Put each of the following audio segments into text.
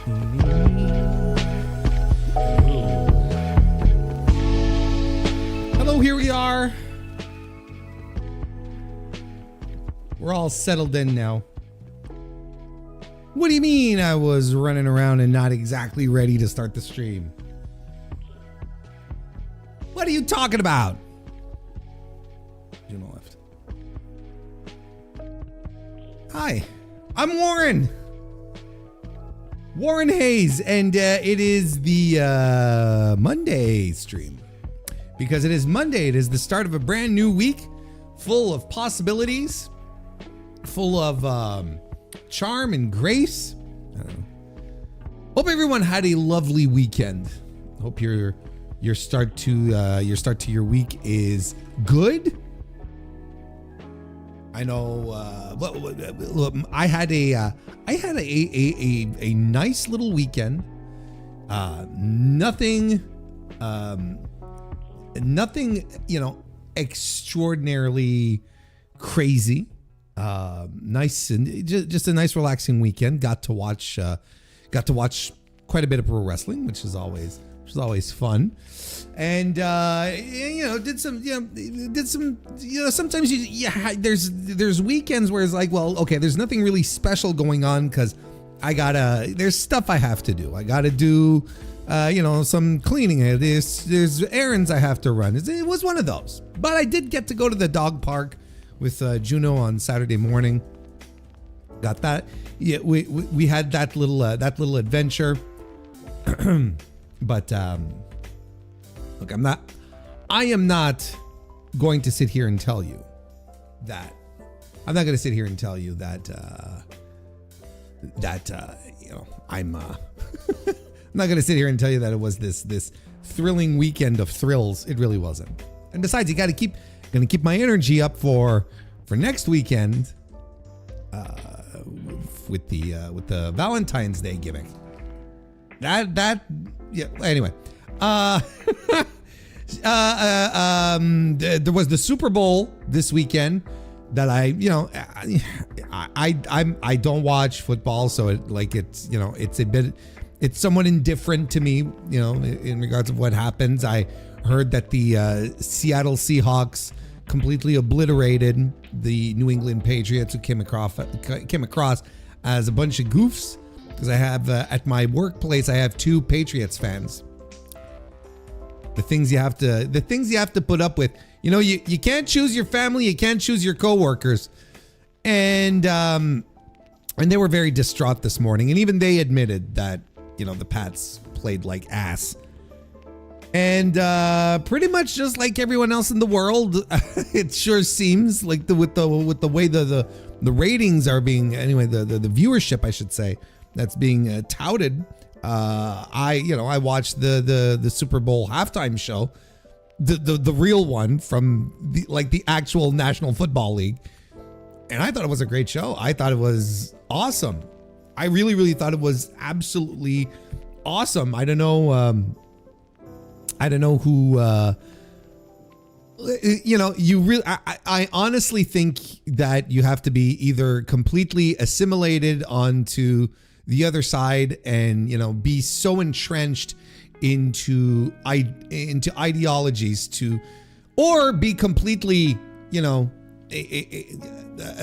Hello, here we are. We're all settled in now. What do you mean I was running around and not exactly ready to start the stream? What are you talking about? Juno left. Hi, I'm Warren. WarrenHayes, and it is the Monday stream. Because it is Monday, it is the start of a brand new week full of possibilities, full of charm and grace. I don't know. Hope everyone had a lovely weekend. Hope your start to your week is good. I know. I had a nice little weekend. Nothing, extraordinarily crazy. Nice and just a nice relaxing weekend. Got to watch quite a bit of pro wrestling, which is always fun. And did some sometimes there's weekends where it's like, well, okay, there's nothing really special going on because there's stuff I have to do. I gotta do some cleaning. There's errands I have to run. It was one of those. But I did get to go to the dog park with Juno on Saturday morning. Got that. Yeah, we had that little adventure. But look, I am not going to sit here and tell you that. I'm not going to sit here and tell you that I'm I'm not going to sit here and tell you that it was this thrilling weekend of thrills. It really wasn't. And besides, you got to keep my energy up for next weekend with the Valentine's Day gimmick. Yeah. Anyway, there was the Super Bowl this weekend that I don't watch football, so it's somewhat indifferent to me, in regards of what happens. I heard that the Seattle Seahawks completely obliterated the New England Patriots, who came across as a bunch of goofs. Because I have at my workplace, I have 2 Patriots fans. The things you have to put up with. You can't choose your family, you can't choose your coworkers, and they were very distraught this morning. And even they admitted that the Pats played like ass. And pretty much just like everyone else in the world, it sure seems like with the way the ratings are being, anyway, the viewership, I should say, that's being touted. I watched the Super Bowl halftime show, the real one from the actual National Football League, and I thought it was a great show. I thought it was awesome. I really, really thought it was absolutely awesome. I don't know who. I honestly think that you have to be either completely assimilated onto the other side and be so entrenched into ideologies or be completely a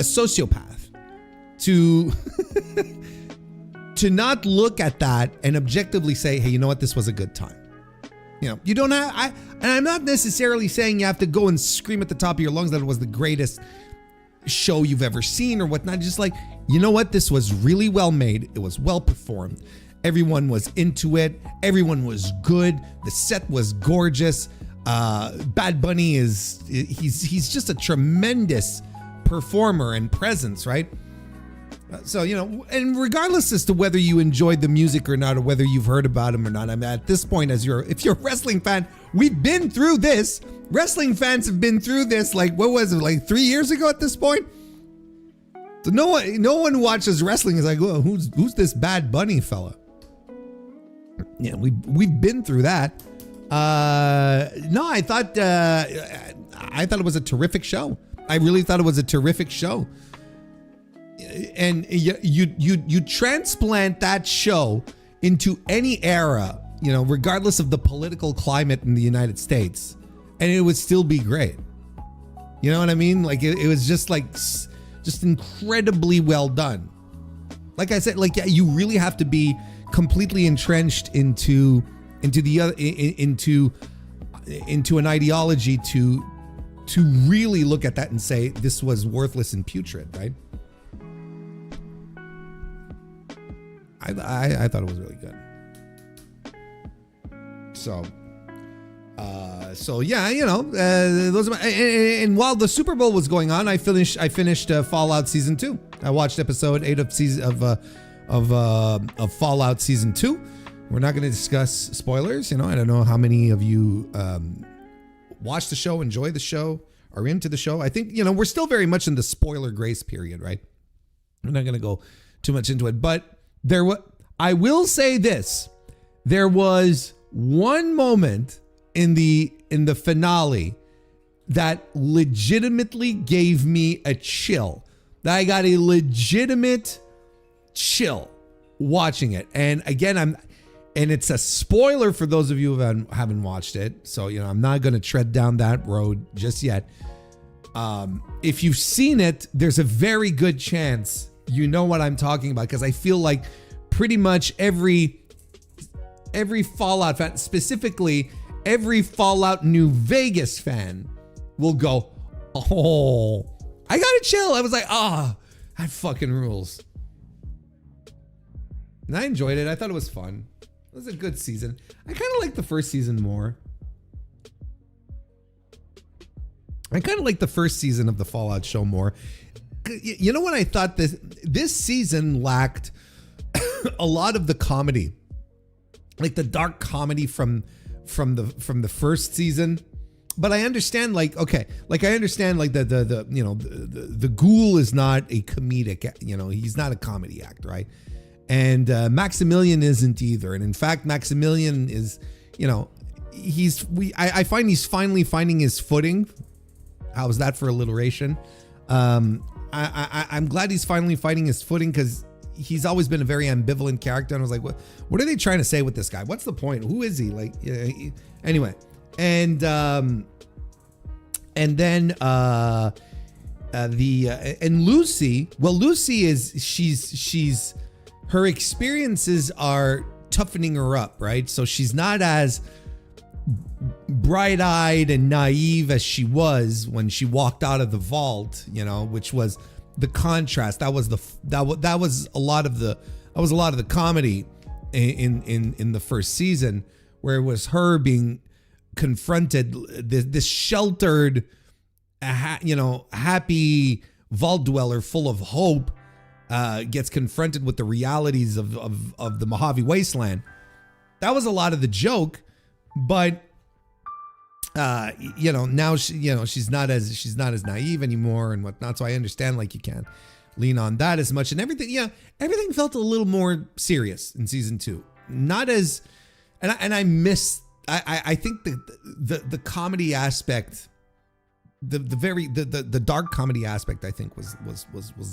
sociopath to not look at that and objectively say, hey, you know what, this was a good time. You don't have, and I'm not necessarily saying you have to go and scream at the top of your lungs that it was the greatest show you've ever seen or whatnot. Just like, you know what, this was really well made. It was well performed. Everyone was into it. Everyone was good. The set was gorgeous. Bad Bunny he's just a tremendous performer and presence, right? So, and regardless as to whether you enjoyed the music or not, or whether you've heard about him or not, I mean, at this point, if you're a wrestling fan, we've been through this. Wrestling fans have been through this, like 3 years ago at this point? So no one who watches wrestling is like, well, who's this Bad Bunny fella? Yeah, we've been through that. No, I thought it was a terrific show. I really thought it was a terrific show. And you transplant that show into any era, you know, regardless of the political climate in the United States, and it would still be great. You know what I mean? Like it was just like just incredibly well done. Like I said, like you really have to be completely entrenched into an ideology to really look at that and say this was worthless and putrid, right? I thought it was really good. So yeah, you know, those are my, and while the Super Bowl was going on, I finished Fallout season 2. I watched episode 8 of Fallout season 2. We're not going to discuss spoilers. You know, I don't know how many of you watch the show, enjoy the show, are into the show. I think, you know, we're still very much in the spoiler grace period, right? I'm not going to go too much into it, but I will say this. There was one moment in the finale that legitimately gave me a chill. That I got a legitimate chill watching it. And again, and it's a spoiler for those of you who haven't watched it. So, you know, I'm not going to tread down that road just yet. If you've seen it, there's a very good chance you know what I'm talking about, because I feel like pretty much every Fallout fan, specifically every Fallout New Vegas fan, will go, oh, I got to chill. I was like, that fucking rules. And I enjoyed it. I thought it was fun. It was a good season. I kind of like the first season more. I kind of like the first season of the Fallout show more. You know what I thought? This season lacked a lot of the comedy, like the dark comedy from the first season. But I understand, like, okay, like I understand, like the you know, the ghoul is not a comedic, you know, he's not a comedy act, right? And Maximilian isn't either. And in fact, Maximilian is, you know, I find he's finally finding his footing. How's that for alliteration? I'm glad he's finally finding his footing, because he's always been a very ambivalent character. And I was like, what are they trying to say with this guy? What's the point? Who is he? Like, anyway. And then and Lucy, well, Lucy is, she's her experiences are toughening her up, right? So she's not as bright-eyed and naive as she was when she walked out of the vault, you know, which was the contrast. That was a lot of the comedy in the first season, where it was her being confronted, this sheltered, you know, happy vault dweller full of hope, gets confronted with the realities of the Mojave Wasteland. That was a lot of the joke, but you know, now she's not as naive anymore and whatnot. So I understand, like, you can't lean on that as much, and everything. Yeah, everything felt a little more serious in season 2. Not as, and I miss. I think the comedy aspect, the dark comedy aspect, I think was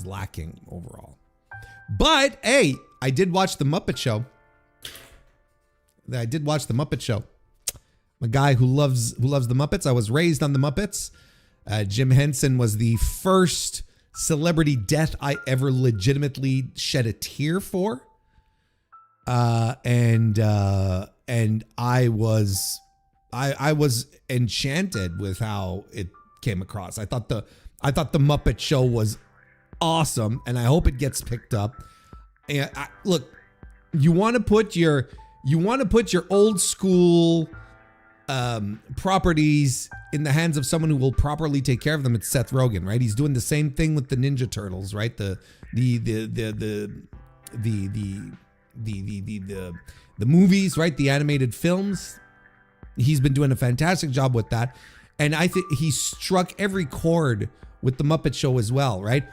lacking overall. But hey, I did watch the Muppet Show. I'm a guy who loves the Muppets. I was raised on the Muppets. Jim Henson was the first celebrity death I ever legitimately shed a tear for. And I was enchanted with how it came across. I thought the Muppet Show was awesome, and I hope it gets picked up. And look, you want to put your old school properties in the hands of someone who will properly take care of them. It's Seth Rogen, right? He's doing the same thing with the Ninja Turtles, right? The movies, right? The animated films. He's been doing a fantastic job with that. And I think he struck every chord with the Muppet Show as well, right?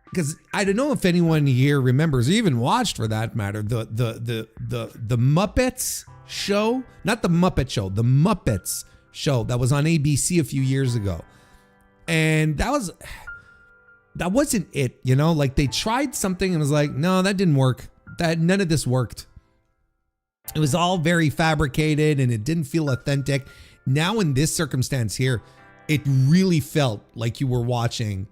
Because I don't know if anyone here remembers, or even watched for that matter, the Muppets show, not the Muppet Show, the Muppets show that was on ABC a few years ago. And that wasn't it, you know? Like, they tried something and was like, no, that didn't work. None of this worked. It was all very fabricated and it didn't feel authentic. Now in this circumstance here, it really felt like you were watching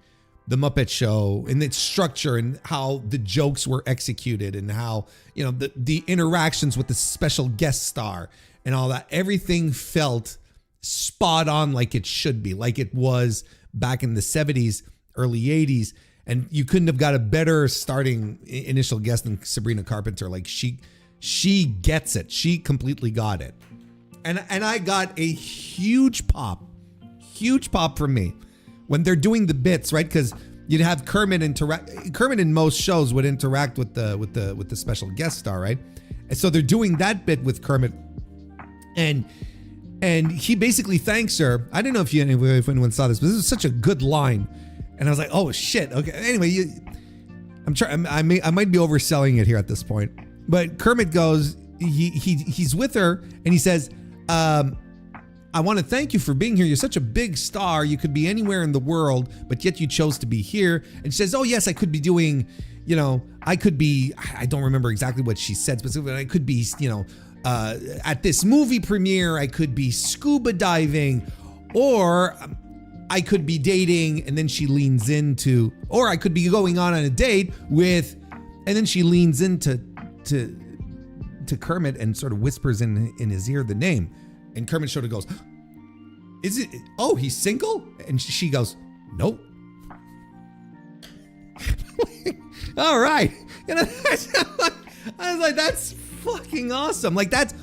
The Muppet Show and its structure and how the jokes were executed and how, you know, the interactions with the special guest star and all that. Everything felt spot on like it should be, like it was back in the 70s, early 80s. And you couldn't have got a better starting initial guest than Sabrina Carpenter. Like she gets it. She completely got it. And I got a huge pop from me when they're doing the bits, right? Because you'd have Kermit in most shows would interact with the special guest star, right? And so they're doing that bit with Kermit, and he basically thanks her. I don't know if anyone saw this, but this is such a good line, and I was like, oh shit, okay. Anyway, I might be overselling it here at this point, but Kermit goes, he's with her, and he says, I want to thank you for being here. You're such a big star. You could be anywhere in the world, but yet you chose to be here. And she says, oh yes, I could be doing, you know, I don't remember exactly what she said specifically. I could be, you know, at this movie premiere, I could be scuba diving, or I could be dating. And then she leans into, or I could be going on a date with, and then she leans into Kermit and sort of whispers in his ear the name. And Kermit sort of goes, is it, oh, he's single? And she goes, nope. All right. And I was like, that's fucking awesome. Like that's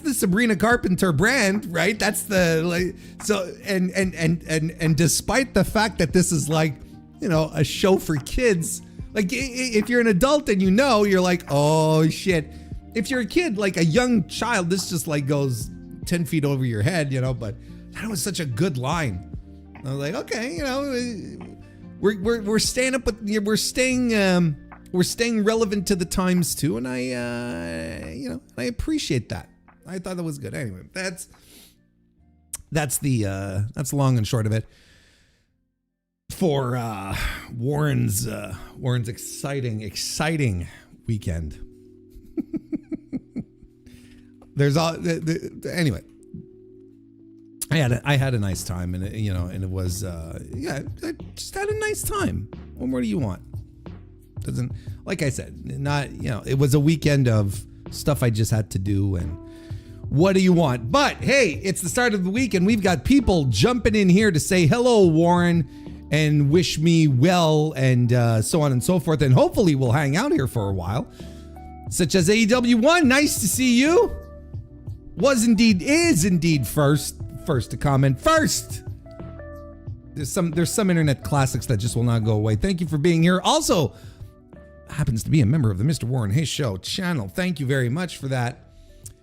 the Sabrina Carpenter brand, right? That's the, like, so, and despite the fact that this is like, you know, a show for kids, like if you're an adult and you know, you're like, oh shit. If you're a kid, like a young child, this just like goes 10 feet over your head, you know, but that was such a good line. I was like, okay, you know, we're staying up with, we're staying relevant to the times too. And I appreciate that. I thought that was good. Anyway, that's the long and short of it for Warren's exciting weekend. There's all anyway. I had a nice time, and it was I just had a nice time. What more do you want? Doesn't, like I said, not, you know, it was a weekend of stuff I just had to do, and what do you want? But hey, it's the start of the week, and we've got people jumping in here to say hello, Warren, and wish me well, and so on and so forth, and hopefully we'll hang out here for a while. Such as AEW1, nice to see you. Is indeed first to comment first. There's some internet classics that just will not go away. Thank you for being here. Also, happens to be a member of the Mr. Warren Hayes Show channel. Thank you very much for that.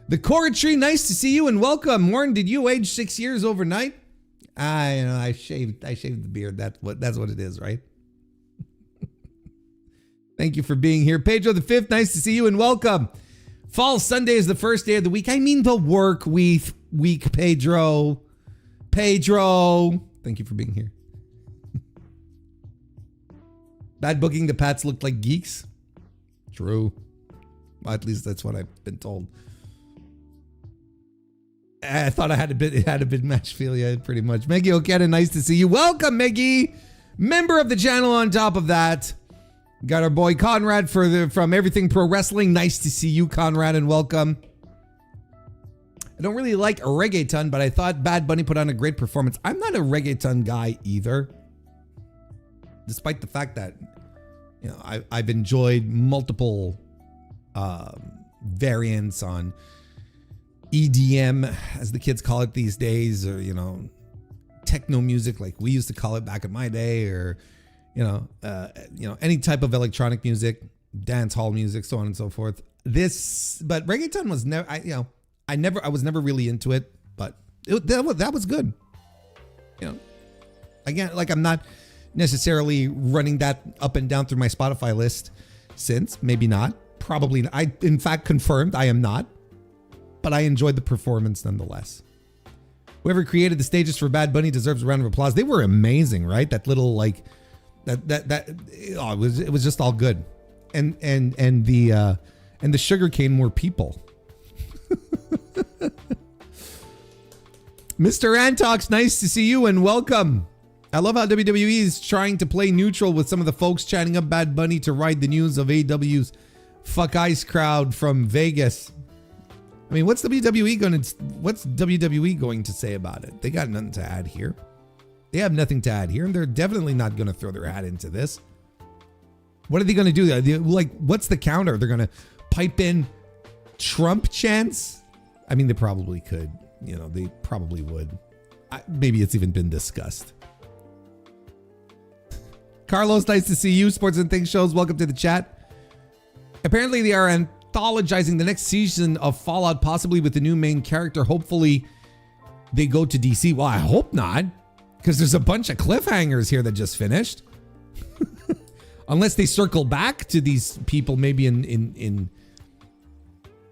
The Corritry, nice to see you and welcome. Warren, did you age 6 years overnight? I shaved the beard. That's what it is, right? Thank you for being here. Pedro the Fifth, nice to see you and welcome. Fall Sunday is the first day of the week. I mean the work week, Pedro. Thank you for being here. Bad booking, the Pats looked like geeks. True. Well, at least that's what I've been told. I thought it had a bit match feel, yeah, pretty much. Meggy Okeda, nice to see you. Welcome, Meggy. Member of the channel on top of that. Got our boy Conrad from Everything Pro Wrestling. Nice to see you, Conrad, and welcome. I don't really like a reggaeton, but I thought Bad Bunny put on a great performance. I'm not a reggaeton guy either. Despite the fact that, you know, I've enjoyed multiple variants on EDM, as the kids call it these days, or, you know, techno music like we used to call it back in my day, or you know, any type of electronic music, dance hall music, so on and so forth. But reggaeton was never, I was never really into it, but that was good. You know, again, like I'm not necessarily running that up and down through my Spotify list since, maybe not, probably. I, in fact, confirmed I am not, but I enjoyed the performance nonetheless. Whoever created the stages for Bad Bunny deserves a round of applause. They were amazing, right? That little like, it was just all good, and the sugarcane were people. Mr. Antox, nice to see you and welcome. I love how WWE is trying to play neutral with some of the folks chatting up Bad Bunny to ride the news of AW's Fuck Ice crowd from Vegas. I mean, what's WWE going to say about it? They got nothing to add here. They have nothing to add here, and they're definitely not going to throw their hat into this. What are they going to do? Like, what's the counter? They're going to pipe in Trump chants? I mean, they probably could. You know, they probably would. Maybe it's even been discussed. Carlos, nice to see you. Sports and Things shows. Welcome to the chat. Apparently, they are anthologizing the next season of Fallout, possibly with the new main character. Hopefully, they go to DC. Well, I hope not, because there's a bunch of cliffhangers here that just finished. Unless they circle back to these people, maybe in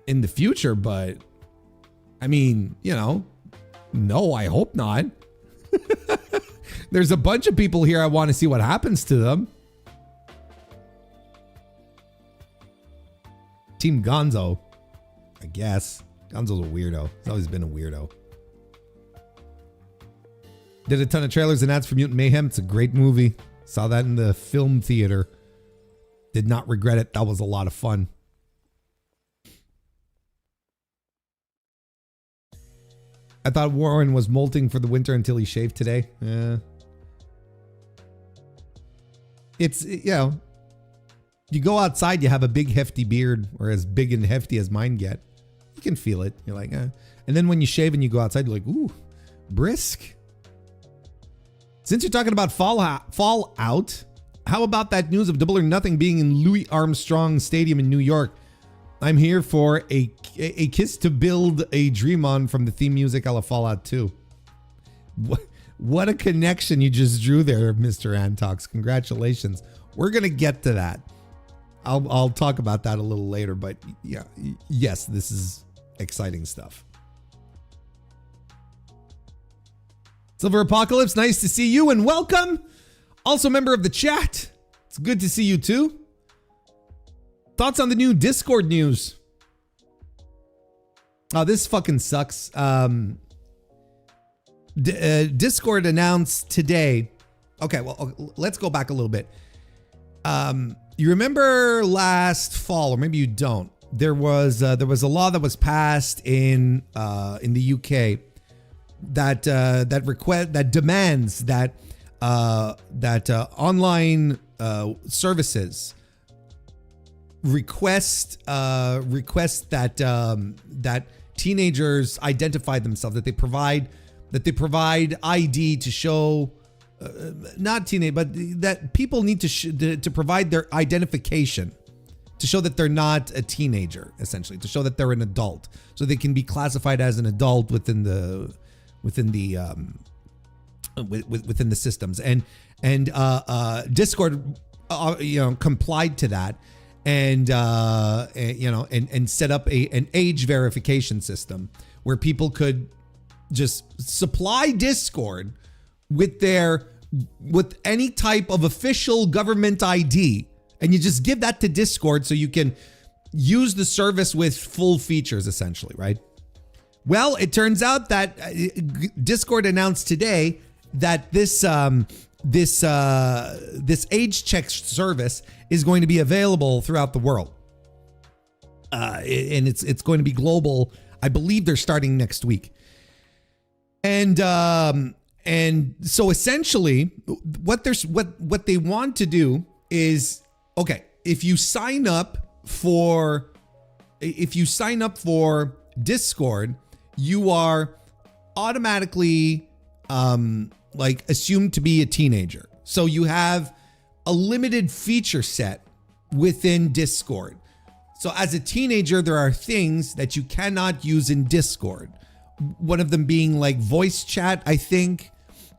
the future. But I mean, you know, no, I hope not. There's a bunch of people here. I want to see what happens to them. Team Gonzo, I guess. Gonzo's a weirdo. He's always been a weirdo. Did a ton of trailers and ads for Mutant Mayhem. It's a great movie. Saw that in the film theater. Did not regret it. That was a lot of fun. I thought Warren was molting for the winter until he shaved today. It's, you know, you go outside, you have a big hefty beard, or as big and hefty as mine get. You can feel it. You're like, eh. And then when you shave and you go outside, you're like, ooh, brisk. Since you're talking about Fallout, how about that news of Double or Nothing being in Louis Armstrong Stadium in New York? I'm here for a kiss to build a dream on from the theme music a la Fallout 2. What a connection you just drew there, Mr. Antox. Congratulations. We're going to get to that. I'll talk about that a little later, but yeah, yes, this is exciting stuff. Silver Apocalypse, nice to see you and welcome. Also a member of the chat. It's good to see you too. Thoughts on the new Discord news? Oh, this fucking sucks. Discord announced today. Okay, well, let's go back a little bit. You remember last fall, or maybe you don't. There was a law that was passed in the UK that demands that online services request that teenagers identify themselves, that they provide ID to show, not teenage, but that people need to provide their identification to show that they're not a teenager, essentially, to show that they're an adult, so they can be classified as an adult within the systems. And Discord, complied to that, and set up an age verification system where people could just supply Discord with any type of official government ID, and you just give that to Discord so you can use the service with full features, essentially, right? Well, it turns out that Discord announced today that this age check service is going to be available throughout the world, and it's going to be global. I believe they're starting next week, and so essentially, what they want to do is, okay, if you sign up for Discord, you are automatically assumed to be a teenager. So you have a limited feature set within Discord. So as a teenager, there are things that you cannot use in Discord. One of them being like voice chat, I think,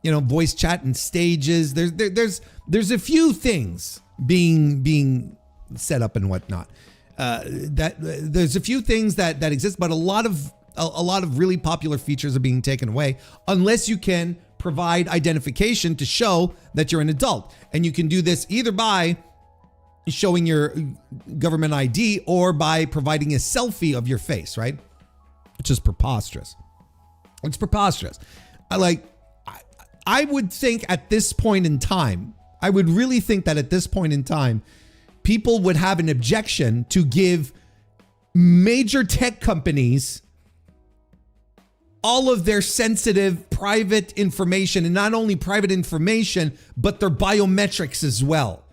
voice chat and stages. There's a few things being set up and whatnot. That there's a few things that exist, but a lot of really popular features are being taken away unless you can provide identification to show that you're an adult. And you can do this either by showing your government ID or by providing a selfie of your face, right? It's just preposterous. It's preposterous. I would think at this point in time, I would really think that at this point in time, people would have an objection to give major tech companies all of their sensitive private information, and not only private information, but their biometrics as well.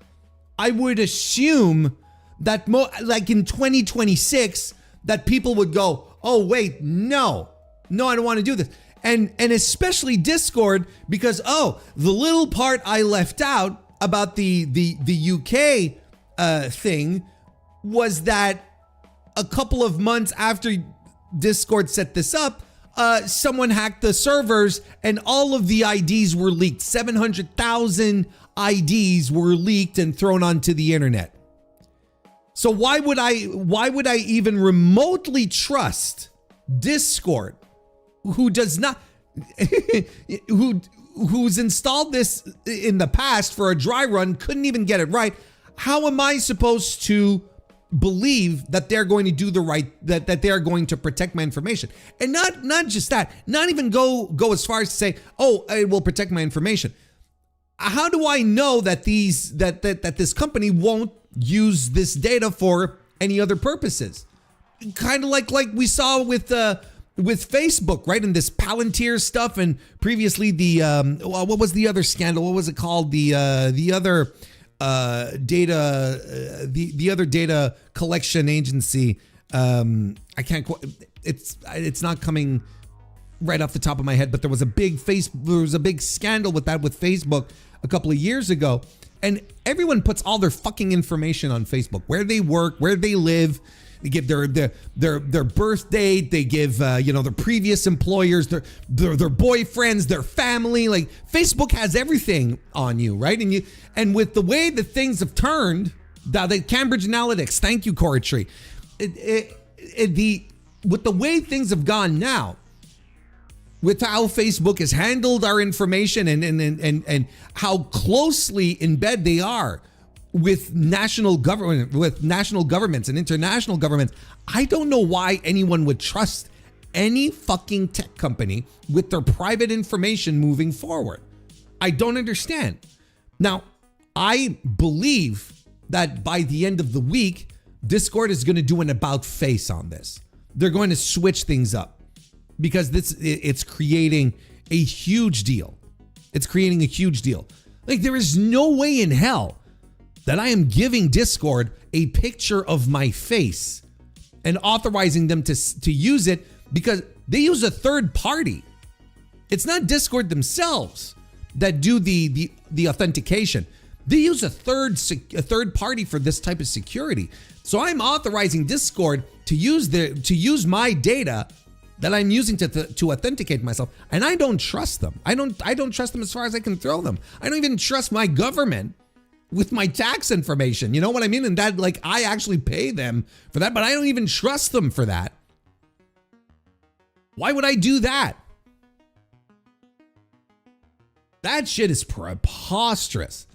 I would assume that like in 2026, that people would go, oh, wait, no, I don't want to do this. And especially Discord, because, oh, the little part I left out about the UK thing was that a couple of months after Discord set this up, someone hacked the servers and all of the IDs were leaked. 700,000 IDs were leaked and thrown onto the internet. So why would I even remotely trust Discord, who does not, who's installed this in the past for a dry run, couldn't even get it right? How am I supposed to believe that they're going to do the right, that they're going to protect my information? And not just that, not even go as far as to say, oh, it will protect my information. How do I know that that this company won't use this data for any other purposes? Kind of like we saw with Facebook, right? And this Palantir stuff, and previously the what was the other scandal? What was it called? The other data collection agency. I can't quite, it's not coming right off the top of my head, but there was a big scandal with Facebook a couple of years ago, and everyone puts all their fucking information on Facebook, where they work, where they live. They give their birth date. They give their previous employers, their boyfriends, their family. Like, Facebook has everything on you, right? And with the way that things have turned, the Cambridge Analytics, thank you, Corey Tree. With the way things have gone now, with how Facebook has handled our information and how closely in bed they are with national governments and international governments, I don't know why anyone would trust any fucking tech company with their private information moving forward. I don't understand. Now, I believe that by the end of the week, Discord is going to do an about face on this. They're going to switch things up, because it's creating a huge deal. It's creating a huge deal. Like, there is no way in hell that I am giving Discord a picture of my face and authorizing them to use it, because they use a third party. It's not Discord themselves that do the authentication. They use a third party for this type of security. So I'm authorizing Discord to use my data that I'm using to authenticate myself, and I don't trust them. I don't trust them as far as I can throw them. I don't even trust my government with my tax information. You know what I mean? And that, like, I actually pay them for that, but I don't even trust them for that. Why would I do that? That shit is preposterous.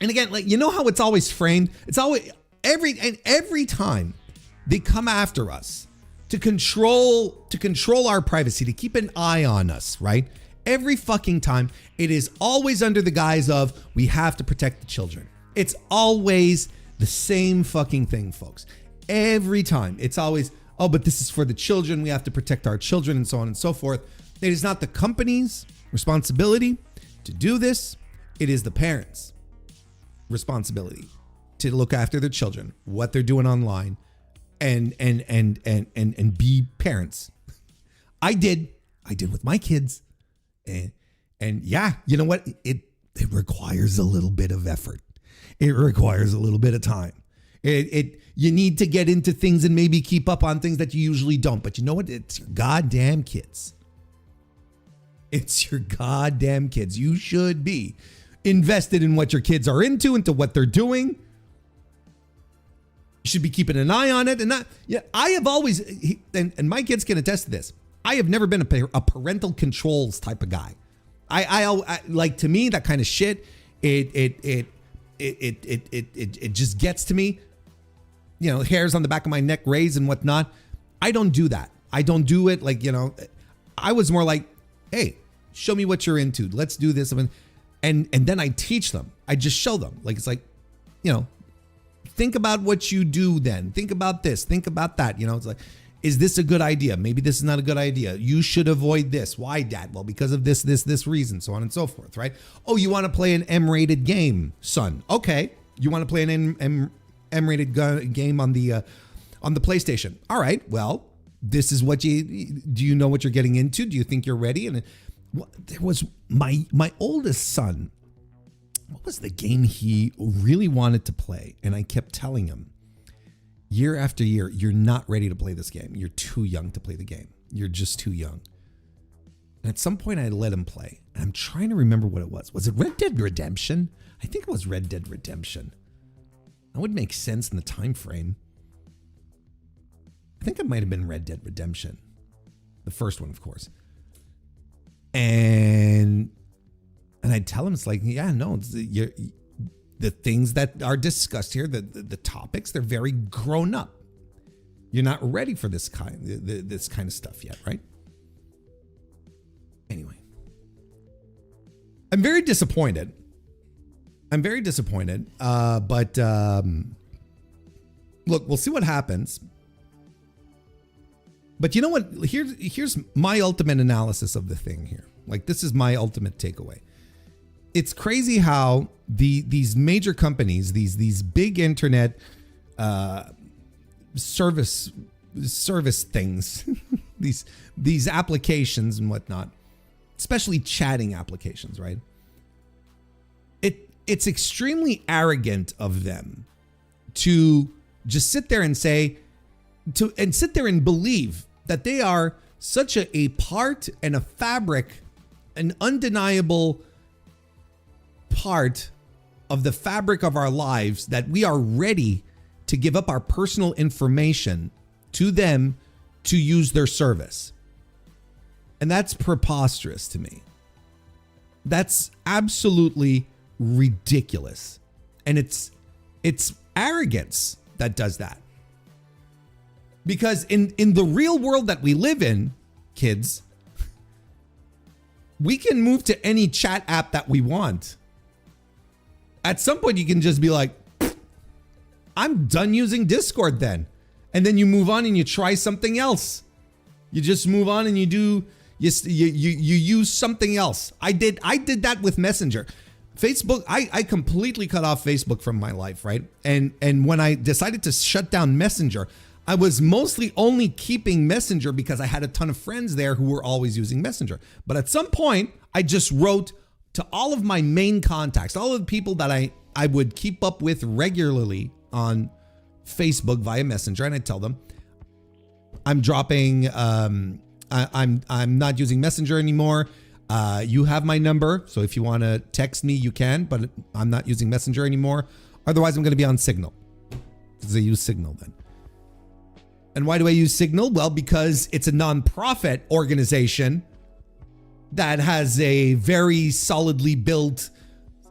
And again, like, you know how it's always framed? It's always every time they come after us to control our privacy, to keep an eye on us, right? Every fucking time, it is always under the guise of, we have to protect the children. It's always the same fucking thing, folks. Every time, it's always, oh, but this is for the children. We have to protect our children, and so on and so forth. It is not the company's responsibility to do this. It is the parents' responsibility to look after their children, what they're doing online, and be parents. I did with my kids. And yeah, you know what? It requires a little bit of effort. It requires a little bit of time. You need to get into things and maybe keep up on things that you usually don't. But you know what? It's your goddamn kids. It's your goddamn kids. You should be invested in what your kids are into what they're doing. You should be keeping an eye on it. And I have always, and my kids can attest to this, I have never been a parental controls type of guy. I like, to me, that kind of shit, it just gets to me. You know, hairs on the back of my neck raise and whatnot. I don't do that. I don't do it like, I was more like, hey, show me what you're into. Let's do this. And then I teach them. I just show them. Like, it's like, think about what you do then. Think about this. Think about that. It's like, is this a good idea? Maybe this is not a good idea. You should avoid this. Why, Dad? Well, because of this reason, so on and so forth, right? Oh, you want to play an M-rated game, son? Okay. You want to play an M-rated game on the PlayStation? All right. Well, this is what do you know what you're getting into? Do you think you're ready? And there was my oldest son. What was the game he really wanted to play? And I kept telling him year after year, you're not ready to play this game. You're too young to play the game. You're just too young. And at some point I let him play. And I'm trying to remember what it was. Was it Red Dead Redemption? I think it was Red Dead Redemption. That would make sense in the time frame. I think it might have been Red Dead Redemption. The first one, of course. And I'd tell him, it's like, yeah, no, the things that are discussed here, the topics, they're very grown up. You're not ready for this kind of stuff yet, right? Anyway, I'm very disappointed. But look, we'll see what happens. But you know what? Here's my ultimate analysis of the thing here. Like, this is my ultimate takeaway. It's crazy how these major companies, these big internet service things, these applications and whatnot, especially chatting applications, right? It's extremely arrogant of them to just sit there and sit there and believe that they are such a part and a fabric, an undeniable part of the fabric of our lives, that we are ready to give up our personal information to them to use their service. And that's preposterous to me. That's absolutely ridiculous. And it's arrogance that does that. Because in the real world that we live in, kids, we can move to any chat app that we want. At some point, you can just be like, I'm done using Discord then. And then you move on and you try something else. You just move on and you use something else. I did that with Messenger. Facebook, I completely cut off Facebook from my life, right? And when I decided to shut down Messenger, I was mostly only keeping Messenger because I had a ton of friends there who were always using Messenger. But at some point, I just wrote to all of my main contacts, all of the people that I would keep up with regularly on Facebook via Messenger, and I tell them, I'm dropping, I'm not using Messenger anymore. You have my number, so if you want to text me, you can, but I'm not using Messenger anymore. Otherwise, I'm going to be on Signal, because I use Signal then. And why do I use Signal? Well, because it's a nonprofit organization that has a very solidly built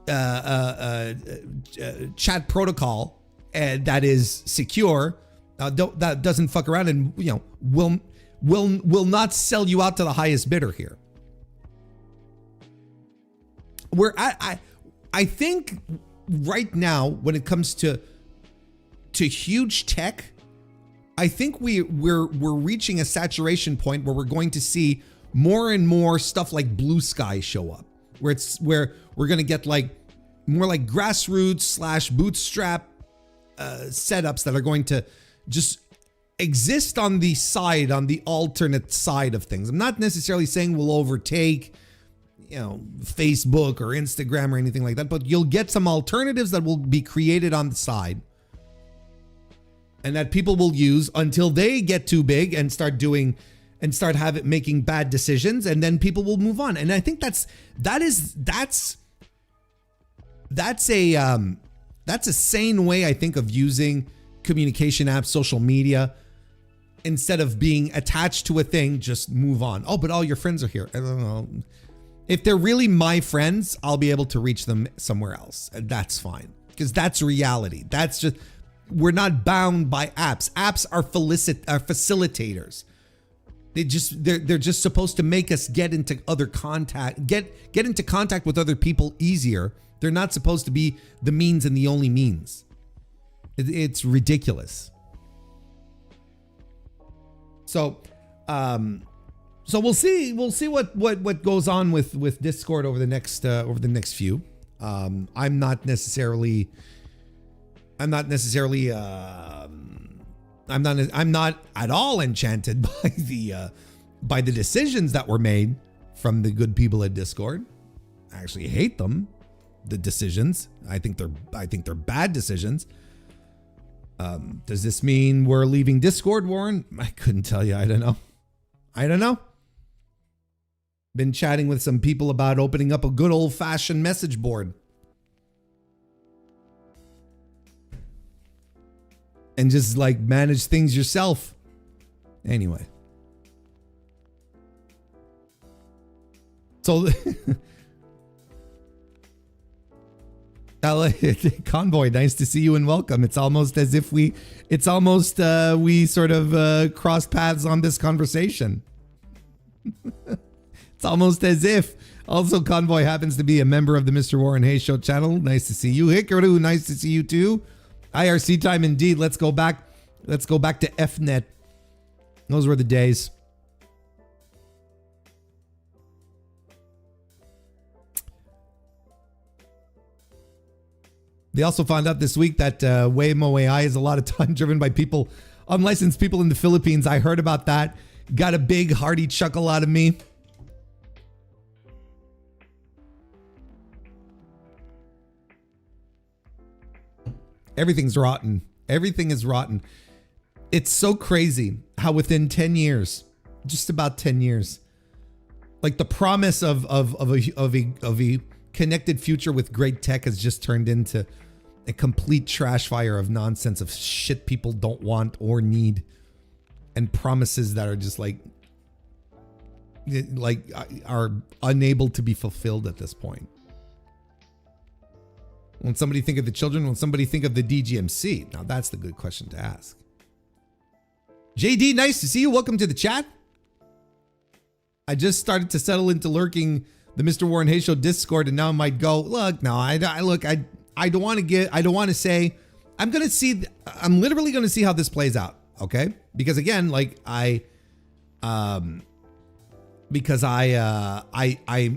chat protocol that is secure, that doesn't fuck around, and will not sell you out to the highest bidder here. I think right now, when it comes to huge tech, I think we're reaching a saturation point where we're going to see more and more stuff like Blue Sky show up, where we're going to get like more like grassroots / bootstrap setups that are going to just exist on the alternate side of things. I'm not necessarily saying we'll overtake, Facebook or Instagram or anything like that, but you'll get some alternatives that will be created on the side and that people will use until they get too big and start making bad decisions, and then people will move on. And I think that's a sane way, I think, of using communication apps, social media. Instead of being attached to a thing, just move on. Oh, but all your friends are here. I don't know. If they're really my friends, I'll be able to reach them somewhere else. And that's fine, because that's reality. That's just, we're not bound by apps. Apps are facilitators. They're just supposed to make us get into into contact with other people easier. They're not supposed to be the means and the only means. It's ridiculous. So we'll see what goes on with Discord over the next few. I'm not necessarily at all enchanted by the decisions that were made from the good people at Discord. I actually hate them. The decisions. I think they're bad decisions. Does this mean we're leaving Discord, Warren? I couldn't tell you. I don't know. Been chatting with some people about opening up a good old-fashioned message board. And just like manage things yourself. Anyway. So Convoy, nice to see you and welcome. It's almost as if we sort of crossed paths on this conversation. It's almost as if. Also, Convoy happens to be a member of the Mr. Warren Hayes Show channel. Nice to see you. Hikaru, nice to see you too. IRC time indeed. Let's go back to FNet. Those were the days. They also found out this week that Waymo AI is a lot of time driven by people, unlicensed people in the Philippines. I heard about that. Got a big hearty chuckle out of me. Everything's rotten. Everything is rotten. It's so crazy how within 10 years, just about 10 years, like the promise of a connected future with great tech has just turned into a complete trash fire of nonsense of shit people don't want or need, and promises that are just like are unable to be fulfilled at this point. When somebody think of the children, when somebody think of the DGMC, now that's the good question to ask. JD, nice to see you. Welcome to the chat. I just started to settle into lurking the Mr. Warren Hayes Show Discord, and now I might go, look, no, I don't want to say, I'm literally going to see how this plays out. Okay. Because again, like I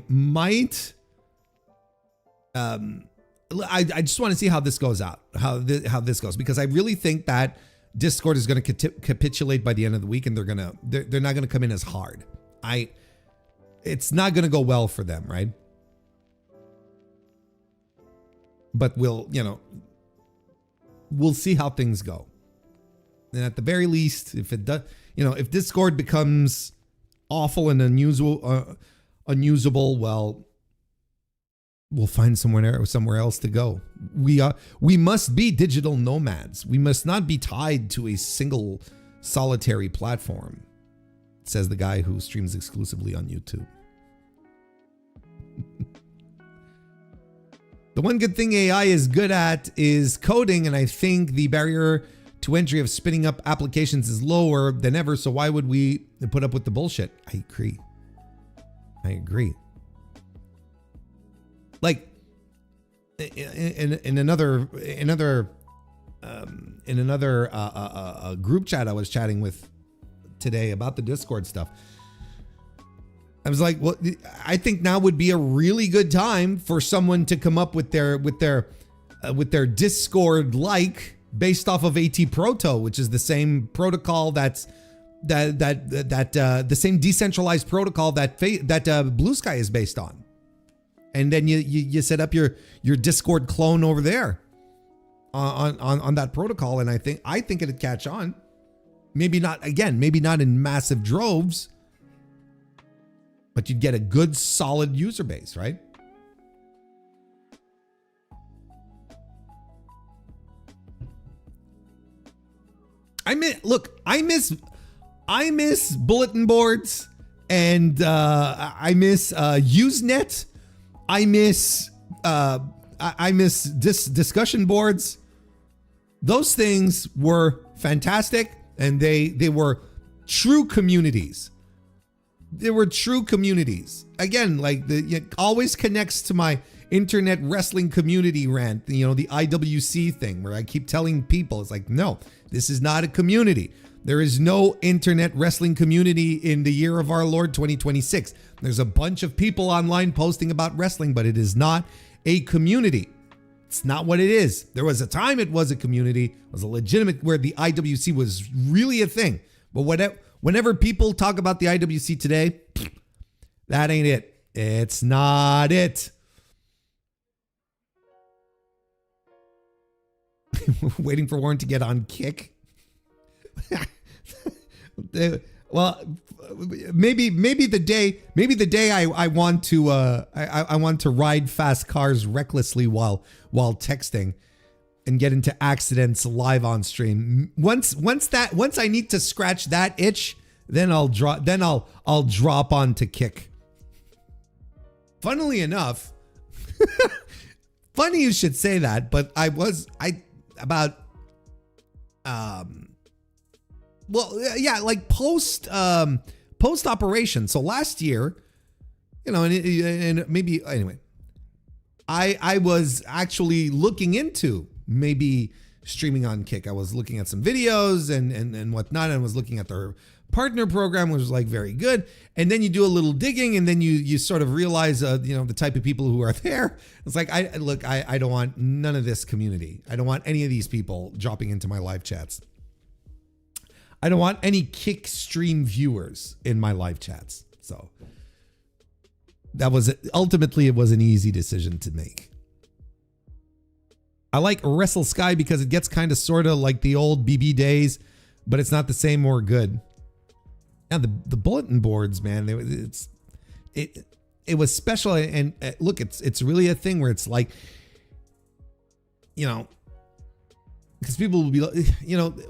might, I just want to see how this goes out, how this goes, because I really think that Discord is going to capitulate by the end of the week, and they're not going to come in as hard. It's not going to go well for them, right? But we'll see how things go. And at the very least, if it does, if Discord becomes awful and unusable, well, we'll find somewhere else to go. We must be digital nomads. We must not be tied to a single solitary platform, says the guy who streams exclusively on YouTube. The one good thing AI is good at is coding, and I think the barrier to entry of spinning up applications is lower than ever, so why would we put up with the bullshit? I agree. Like in another group chat I was chatting with today about the Discord stuff, I was like, well, I think now would be a really good time for someone to come up with their Discord based off of AT Proto, which is the same protocol the same decentralized protocol that Blue Sky is based on. And then you set up your Discord clone over there on that protocol, and I think it'd catch on. Maybe not in massive droves, but you'd get a good solid user base, right? I miss bulletin boards, and I miss Usenet. I miss discussion boards. Those things were fantastic, and they were true communities. They were true communities. Again, like it always connects to my internet wrestling community rant, the IWC thing, where I keep telling people, it's like, no, this is not a community. There is no internet wrestling community in the year of our Lord 2026. There's a bunch of people online posting about wrestling, but it is not a community. It's not what it is. There was a time it was a community. It was a legitimate, where the IWC was really a thing. But whenever people talk about the IWC today, that ain't it. It's not it. Waiting for Warren to get on Kick. Well, maybe the day I want to ride fast cars recklessly while texting and get into accidents live on stream. Once I need to scratch that itch, then I'll drop onto Kick. Funnily enough, funny you should say that, but post operation. So last year, and maybe anyway, I was actually looking into maybe streaming on Kick. I was looking at some videos and whatnot, and was looking at their partner program, which was like very good. And then you do a little digging, and then you sort of realize, the type of people who are there. It's like, I don't want none of this community. I don't want any of these people dropping into my live chats. I don't want any Kick stream viewers in my live chats. So that was ultimately, it was an easy decision to make. I like Wrestle Sky because it gets kind of sort of like the old BB days, but it's not the same or good. Yeah, the bulletin boards, man, it was special. And look, it's really a thing where it's like, because people will be,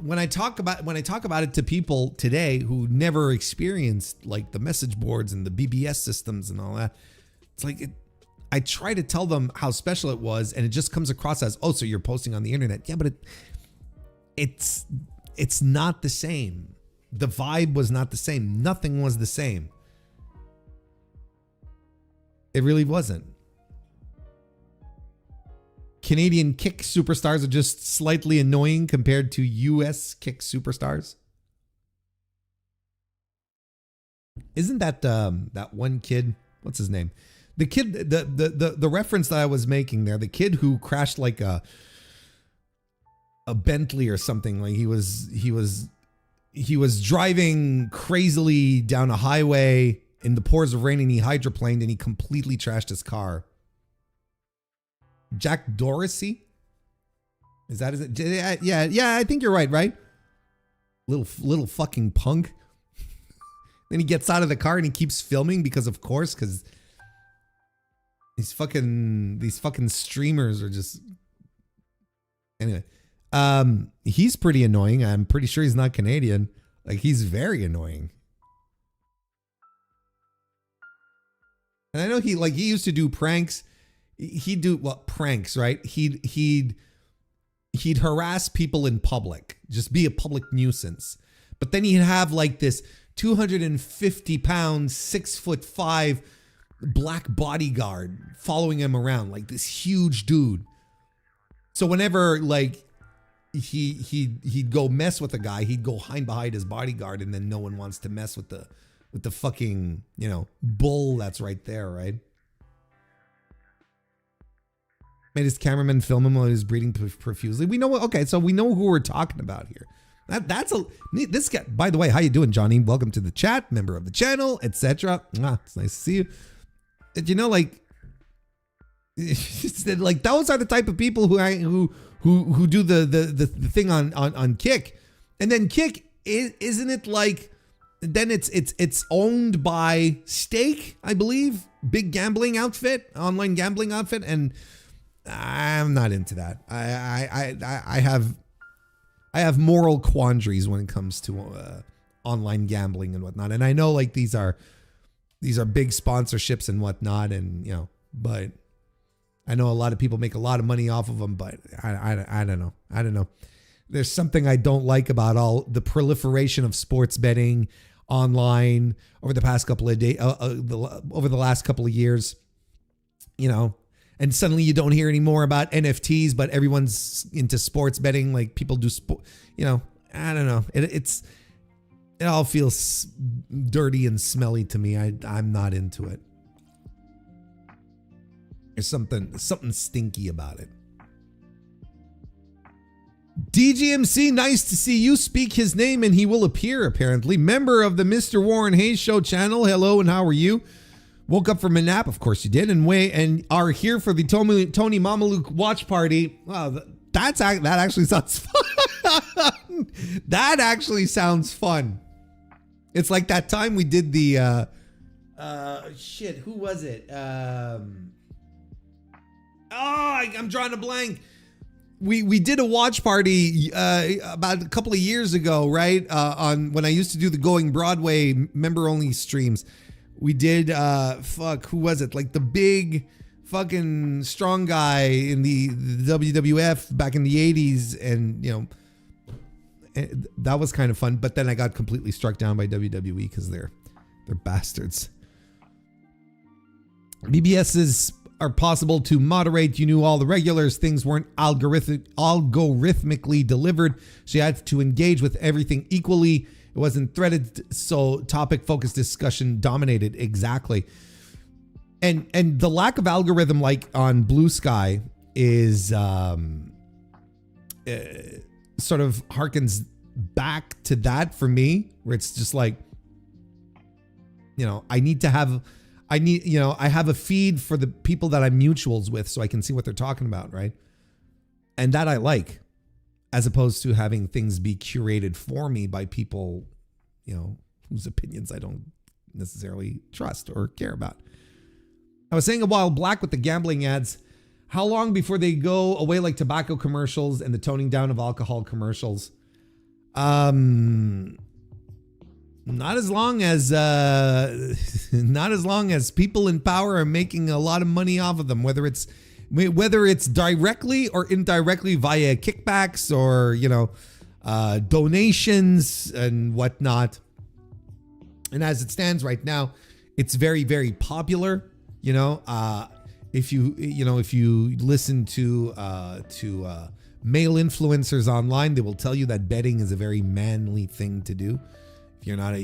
when I talk about it to people today who never experienced like the message boards and the BBS systems and all that, it's like I try to tell them how special it was, and it just comes across as, oh, so you're posting on the internet. Yeah, but it's not the same. The vibe was not the same. Nothing was the same. It really wasn't. Canadian Kick superstars are just slightly annoying compared to US Kick superstars. Isn't that that one kid? What's his name? The kid, the reference that I was making there, the kid who crashed like a Bentley or something. Like he was driving crazily down a highway in the pours of rain, and he hydroplaned and he completely trashed his car. Jack Dorsey? Is it? Yeah, I think you're right? Little fucking punk. Then he gets out of the car and he keeps filming because these fucking streamers are just, anyway. He's pretty annoying. I'm pretty sure he's not Canadian. Like, he's very annoying. And I know he used to do pranks. He'd do pranks, right? He'd harass people in public, just be a public nuisance. But then he'd have like this 250-pound, 6'5" black bodyguard following him around, like this huge dude. So whenever like he'd go mess with a guy, he'd go hide behind his bodyguard, and then no one wants to mess with the fucking, bull that's right there, right? Made his cameraman film him while he was breathing profusely. We know, okay, so we know who we're talking about here. This guy, by the way, how you doing, Johnny? Welcome to the chat, member of the channel, etc. It's nice to see you. Like those are the type of people who do the thing on Kick. And then Kick, isn't it like, then it's owned by Stake, I believe, big gambling outfit, online gambling outfit, and I'm not into that. I have moral quandaries when it comes to online gambling and whatnot. And I know like these are big sponsorships and whatnot, and but I know a lot of people make a lot of money off of them, but I don't know. There's something I don't like about all the proliferation of sports betting online over the past couple of days, over the last couple of years, and suddenly you don't hear any more about NFTs, but everyone's into sports betting. Like people do sport, I don't know. It all feels dirty and smelly to me. I'm not into it. There's something stinky about it. DGMC, nice to see you. Speak his name and he will appear, apparently. Member of the MrWarrenHayes Show channel. Hello, and how are you? Woke up from a nap, of course you did, and are here for the Tony Mamaluke watch party. Wow, that actually sounds fun. That actually sounds fun. It's like that time we did the who was it? I'm drawing a blank. We did a watch party about a couple of years ago, right? On when I used to do the Going Broadway member only streams. We did who was it? Like the big fucking strong guy in the WWF back in the 80s, and that was kind of fun. But then I got completely struck down by WWE because they're bastards. BBS's are possible to moderate. You knew all the regulars. Things weren't algorithmically delivered, so you had to engage with everything equally. It wasn't threaded, so topic-focused discussion dominated. Exactly. And the lack of algorithm, like on Blue Sky, is sort of harkens back to that for me, where it's just like, I have a feed for the people that I'm mutuals with so I can see what they're talking about, right? And that I like, as opposed to having things be curated for me by people, whose opinions I don't necessarily trust or care about. I was saying a while back with the gambling ads, how long before they go away like tobacco commercials and the toning down of alcohol commercials? Not as long as people in power are making a lot of money off of them, whether it's directly or indirectly via kickbacks or donations and whatnot. And as it stands right now, it's very, very popular. If you listen to male influencers online, they will tell you that betting is a very manly thing to do. If you're not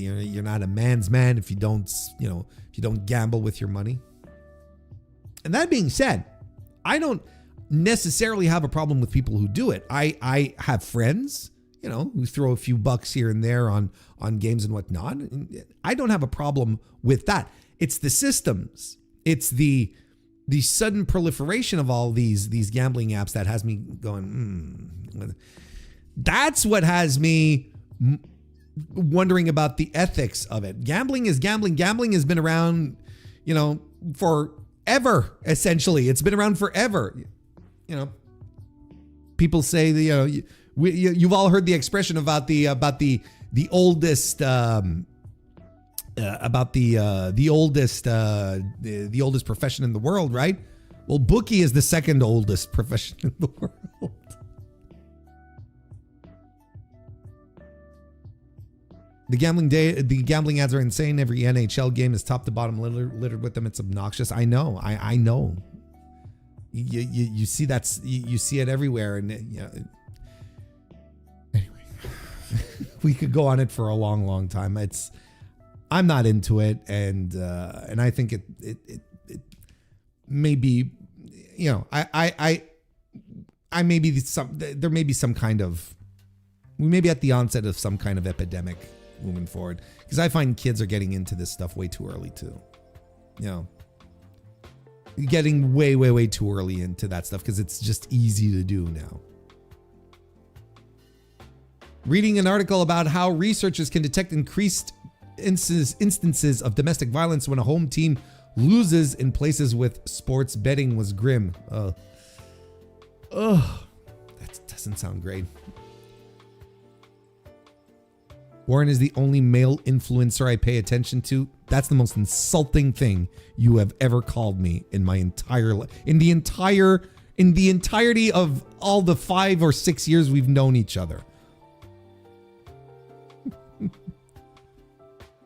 a man's man if you don't gamble with your money. And that being said, I don't necessarily have a problem with people who do it. I have friends, who throw a few bucks here and there on games and whatnot. I don't have a problem with that. It's the systems. It's the sudden proliferation of all these gambling apps that has me going, That's what has me wondering about the ethics of it. Gambling is gambling. Gambling has been around, forever. Essentially, it's been around forever. People say you've all heard the expression about the oldest the oldest profession in the world, right? Well, bookie is the second oldest profession in the world. The gambling ads are insane. Every NHL game is top to bottom littered with them. It's obnoxious. I know. I know. You see that. You see it everywhere. And anyway, we could go on it for a long, long time. I'm not into it, and I think it may be, I may be there may be some kind of, we may be at the onset of some kind of epidemic moving forward, because I find kids are getting into this stuff way too early too. Getting way, way, way too early into that stuff because it's just easy to do now. Reading an article about how researchers can detect increased instances of domestic violence when a home team loses in places with sports betting was grim. That doesn't sound great. Warren is the only male influencer I pay attention to. That's the most insulting thing you have ever called me in my entire life. In the entire in the entirety of all the 5 or 6 years we've known each other.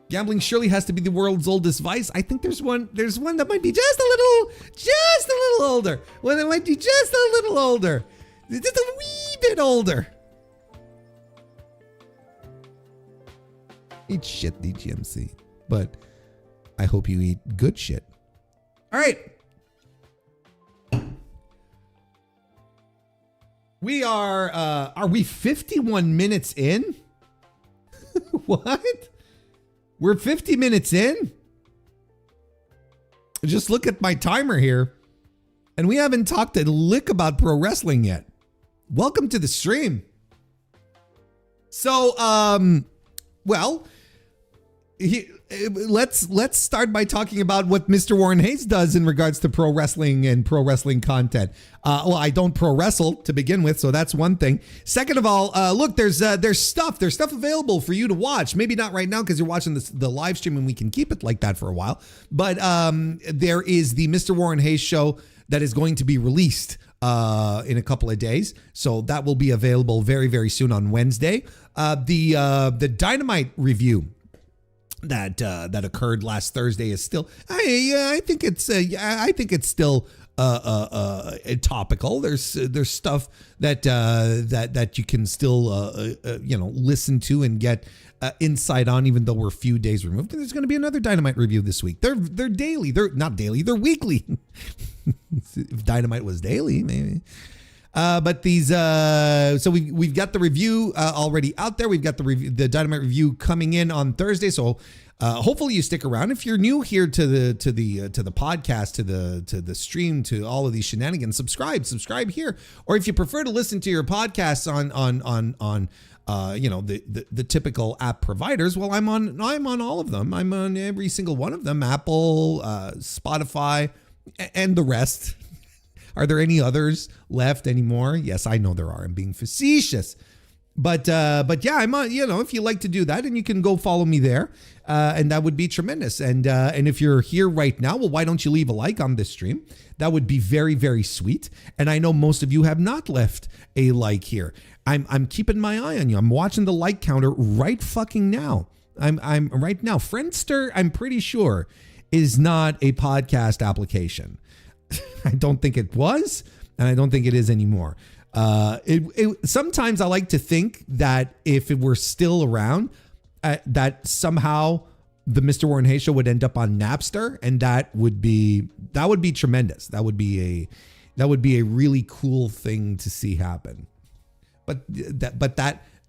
Gambling surely has to be the world's oldest vice. I think there's one that might be just a little older. One that might be just a little older. Just a wee bit older. Eat shit, DGMC. But I hope you eat good shit. All right. We are we 51 minutes in? What? We're 50 minutes in? Just look at my timer here. And we haven't talked a lick about pro wrestling yet. Welcome to the stream. So, well, let's start by talking about what Mr. Warren Hayes does in regards to pro wrestling and pro wrestling content. Well, I don't pro wrestle to begin with, so that's one thing. Second of all, look, there's stuff available for you to watch. Maybe not right now because you're watching the live stream and we can keep it like that for a while. But there is the Mr. Warren Hayes show that is going to be released in a couple of days. So that will be available very, very soon on Wednesday. The Dynamite review that occurred last Thursday is still I think it's still topical. There's stuff that you can still listen to and get insight on, even though we're a few days removed. And there's going to be another Dynamite review this week. They're daily. They're not daily. They're weekly. If Dynamite was daily, maybe. But these, so we've got the review already out there. We've got the Dynamite review coming in on Thursday. So hopefully you stick around. If you're new here to the podcast, to the stream, to all of these shenanigans, subscribe here. Or if you prefer to listen to your podcasts on the typical app providers, well, I'm on all of them. I'm on every single one of them: Apple, Spotify, and the rest. Are there any others left anymore? Yes, I know there are. I'm being facetious. But yeah, I'm on, if you like to do that, and you can go follow me there, and that would be tremendous. And if you're here right now, well, why don't you leave a like on this stream? That would be very, very sweet. And I know most of you have not left a like here. I'm keeping my eye on you. I'm watching the like counter right fucking now. I'm right now. Friendster, I'm pretty sure, is not a podcast application. I don't think it was, and I don't think it is anymore. Sometimes I like to think that if it were still around, that somehow the Mr. Warren Hayes show would end up on Napster, and that would be tremendous. That would be a really cool thing to see happen. But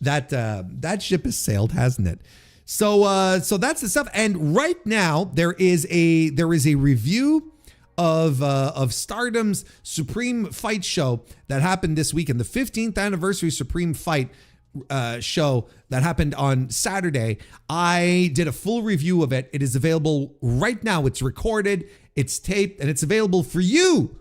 that ship has sailed, hasn't it? So that's the stuff. And right now there is a review of Stardom's Supreme Fight show that happened this weekend, the 15th anniversary Supreme Fight show that happened on Saturday. I did a full review of it. It is available right now. It's recorded, it's taped, and it's available for you.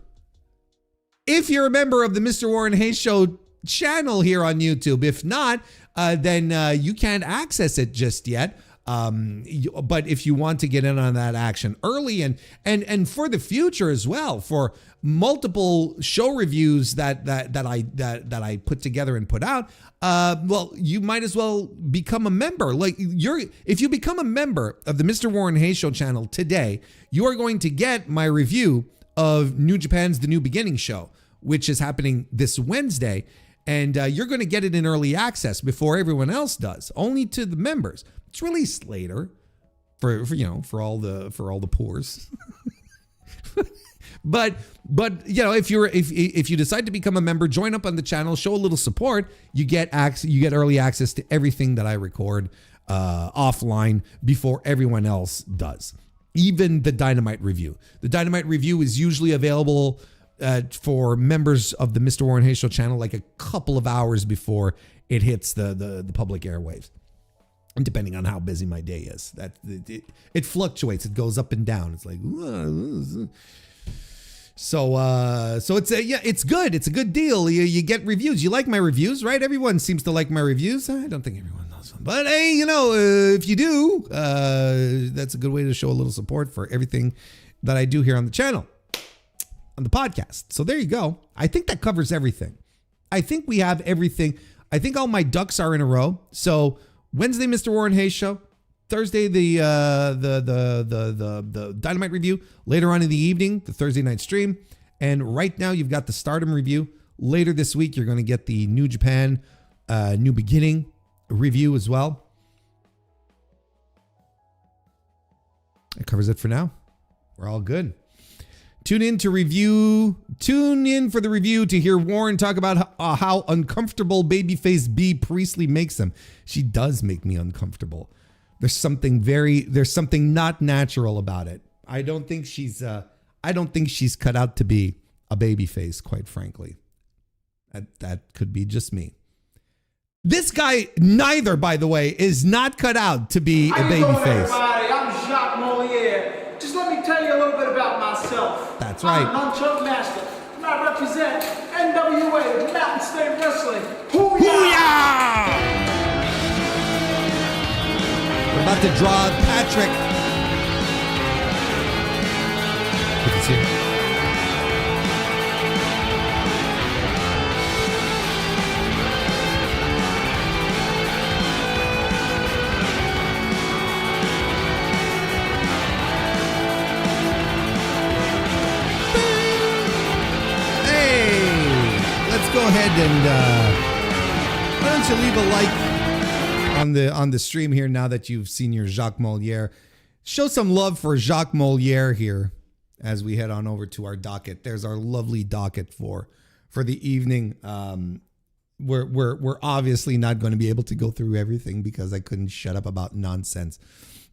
If you're a member of the Mr. Warren Hayes show channel here on YouTube. If not, then you can't access it just yet. But if you want to get in on that action early and for the future as well, for multiple show reviews that I put together and put out, well, you might as well become a member. If you become a member of the Mr. Warren Hayes show channel today, you are going to get my review of New Japan's The New Beginning show, which is happening this Wednesday. And you're going to get it in early access before everyone else does, only to the members. It's released later for all the poors. but if you decide to become a member, join up on the channel, show a little support, you get early access to everything that I record offline before everyone else does. Even the Dynamite review. The Dynamite review is usually available for members of the Mr. Warren Hayes show channel like a couple of hours before it hits the public airwaves. And depending on how busy my day is, it fluctuates. It goes up and down. It's like, so it's good. It's a good deal. You get reviews. You like my reviews, right? Everyone seems to like my reviews. I don't think everyone does, but hey, if you do, that's a good way to show a little support for everything that I do here on the channel. on the podcast. So there you go. I think that covers everything. I think we have everything. I think all my ducks are in a row. So Wednesday, Mr. Warren Hayes show. Thursday, the Dynamite review. Later on in the evening, the Thursday night stream. And right now, you've got the Stardom review. Later this week, you're going to get the New Japan, New Beginning review as well. That covers it for now. We're all good. Tune in for the review to hear Warren talk about how uncomfortable babyface B Priestley makes him. She does make me uncomfortable. There's something not natural about it. I don't think she's cut out to be a babyface, quite frankly. That could be just me. This guy, neither, by the way, is not cut out to be a babyface. I'm Jacques Moliere. Just let me tell you a little bit about myself. That's right. I'm a nunchuck master. And I represent NWA, Mountain State Wrestling. Hoo-yah! We're about to draw Patrick. You can see it. Go ahead and why don't you leave a like on the stream here now that you've seen your Jacques Moliere. Show some love for Jacques Moliere here as we head on over to our docket. There's our lovely docket for the evening. We're obviously not going to be able to go through everything because I couldn't shut up about nonsense.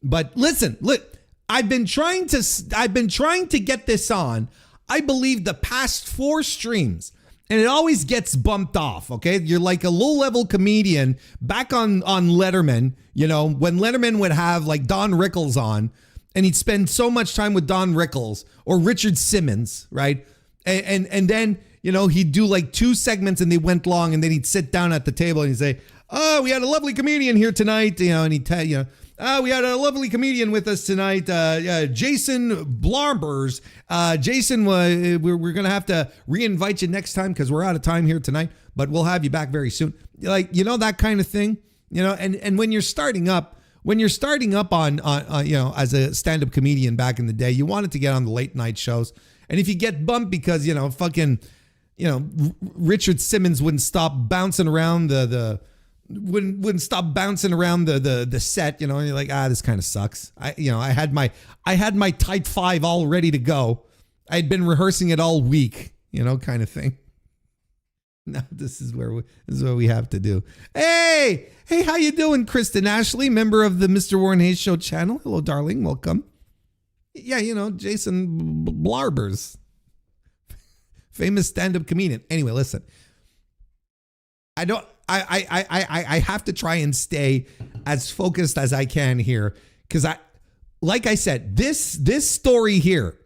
But listen, look, I've been trying to get this on. I believe the past 4 streams. And it always gets bumped off, okay? You're like a low-level comedian back on Letterman, you know, when Letterman would have like Don Rickles on, and he'd spend so much time with Don Rickles or Richard Simmons, right? And then, you know, he'd do like 2 segments and they went long, and then he'd sit down at the table and he'd say, oh, we had a lovely comedian here tonight, you know, and he'd tell you, we had a lovely comedian with us tonight, Jason Blarbers. Jason, we're going to have to re-invite you next time because we're out of time here tonight, but we'll have you back very soon. Like, you know, that kind of thing, you know, and when you're starting up on you know, as a stand-up comedian back in the day, you wanted to get on the late night shows. And if you get bumped because, you know, fucking, you know, Richard Simmons wouldn't stop bouncing around wouldn't stop bouncing around the set, you know, and you're like, this kind of sucks. I had my type 5 all ready to go. I'd been rehearsing it all week, you know, kind of thing. Now this is what we have to do. Hey, how you doing, Kristen Ashley, member of the Mr. Warren Hayes Show channel? Hello, darling, welcome. Yeah, you know, Jason Blarbers, famous stand-up comedian. Anyway, listen, I have to try and stay as focused as I can here because like I said, this story here,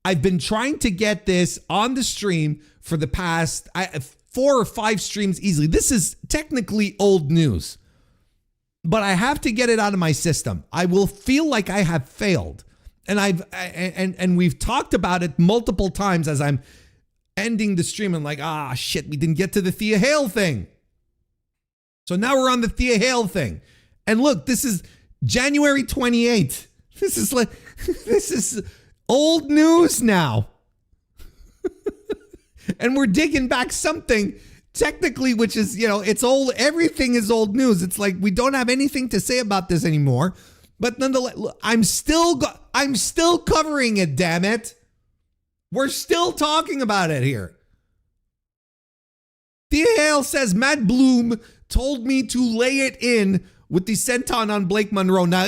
I've been trying to get this on the stream for the past 4 or 5 streams easily. This is technically old news, but I have to get it out of my system. I will feel like I have failed, and we've talked about it multiple times as I'm ending the stream. And like, shit, we didn't get to the Thea Hale thing. So now we're on the Thea Hale thing. And look, this is January 28th. This is old news now. And we're digging back something technically, which is, you know, it's old. Everything is old news. It's like we don't have anything to say about this anymore. But nonetheless, look, I'm still covering it, damn it. We're still talking about it here. Thea Hale says Matt Bloom told me to lay it in with the senton on Blake Monroe. Now,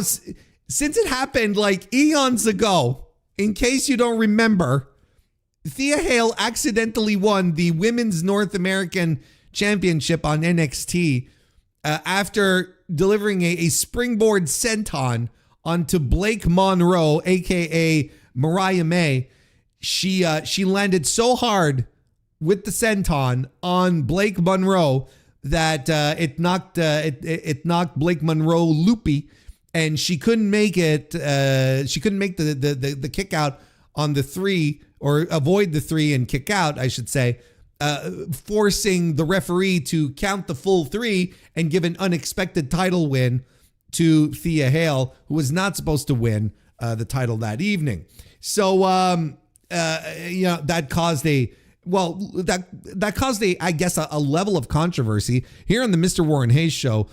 since it happened like eons ago, in case you don't remember, Thea Hale accidentally won the Women's North American Championship on NXT after delivering a springboard senton onto Blake Monroe, aka Mariah May. She landed so hard with the senton on Blake Monroe that it knocked Blake Monroe loopy, and she couldn't make it. She couldn't make the kick out on the 3 or avoid the 3 and kick out, I should say, forcing the referee to count the full 3 and give an unexpected title win to Thea Hale, who was not supposed to win the title that evening. So, that caused I guess, a level of controversy here on the Mr. Warren Hayes show.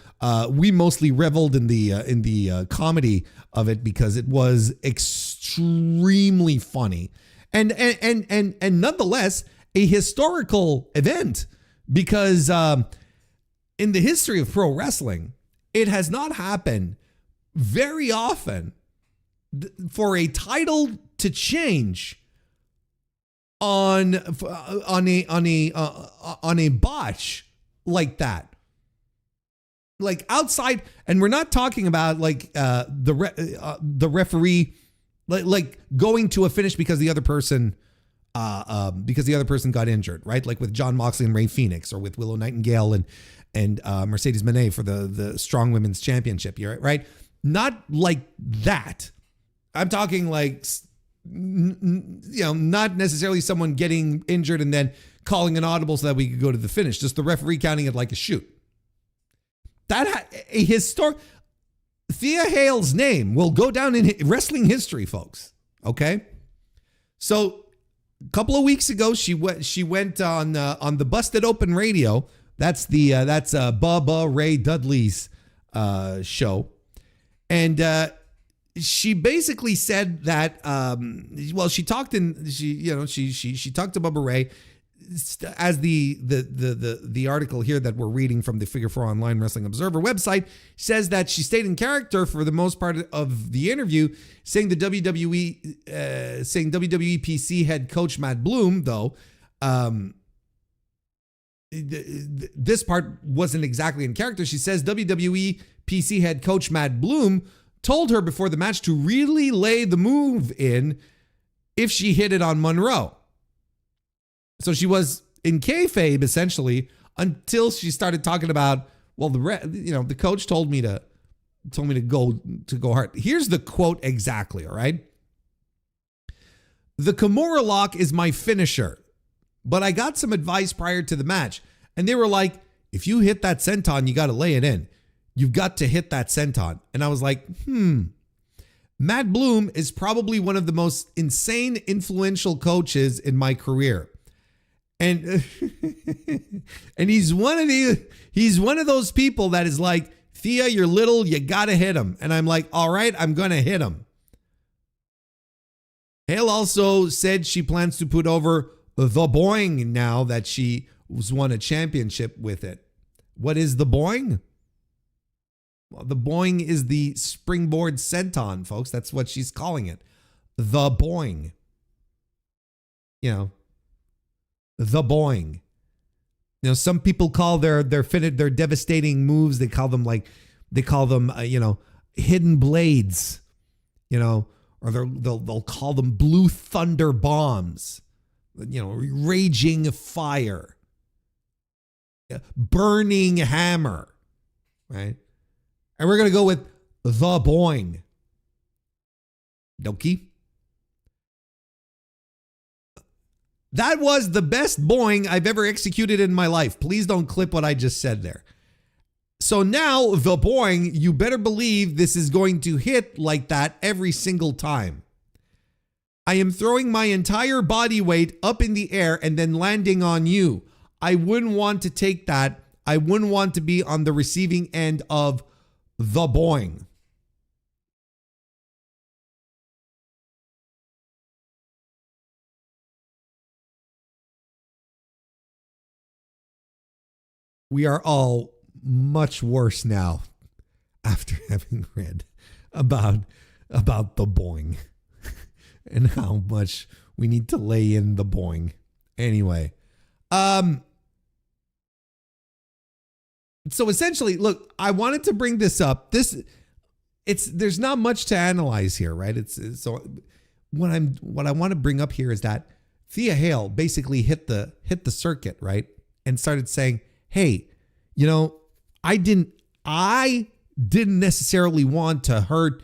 We mostly reveled in the comedy of it because it was extremely funny and nonetheless a historical event, because in the history of pro wrestling, it has not happened very often for a title to change on a botch like that. Like outside, and we're not talking about like the referee like going to a finish because the other person got injured, right? Like with John Moxley and Ray Phoenix, or with Willow Nightingale and Mercedes Moné for the Strong Women's Championship, right? Not like that. I'm talking like, not necessarily someone getting injured and then calling an audible so that we could go to the finish. Just the referee counting it like a shoot. That a historic. Thea Hale's name will go down in wrestling history, folks. Okay, so a couple of weeks ago, she went on the Busted Open Radio. That's Bubba Ray Dudley's show, and she basically said that she talked to Bubba Ray, as the article here that we're reading from the Figure 4 Online Wrestling Observer website says, that she stayed in character for the most part of the interview, saying WWE PC head coach Matt Bloom, though this part wasn't exactly in character. She says WWE PC head coach Matt Bloom told her before the match to really lay the move in if she hit it on Monroe. So she was in kayfabe essentially until she started talking about, well, the coach told me to go hard. Here's the quote exactly. All right. The Kimura lock is my finisher, but I got some advice prior to the match, and they were like, if you hit that senton, you got to lay it in. You've got to hit that senton. And I was like, Matt Bloom is probably one of the most insane, influential coaches in my career. And and he's one of those people that is like, Thea, you're little, you got to hit him. And I'm like, all right, I'm going to hit him. Hale also said she plans to put over the Boing now that she won a championship with it. What is the Boing? Well, the Boing is the springboard senton, folks. That's what she's calling it. The Boing. The Boing. Some people call their devastating moves, they call them hidden blades, or they'll call them blue thunder bombs, raging fire, burning hammer, right? And we're going to go with the Boing. Doki. That was the best Boing I've ever executed in my life. Please don't clip what I just said there. So now the Boing, you better believe this is going to hit like that every single time. I am throwing my entire body weight up in the air and then landing on you. I wouldn't want to take that. I wouldn't want to be on the receiving end of the Boing. We are all much worse now after having read about the Boing and how much we need to lay in the Boing. Anyway, so essentially, look, I wanted to bring this up. There's not much to analyze here, right? So what I want to bring up here is that Thea Hale basically hit the circuit, right, and started saying, hey, I didn't necessarily want to hurt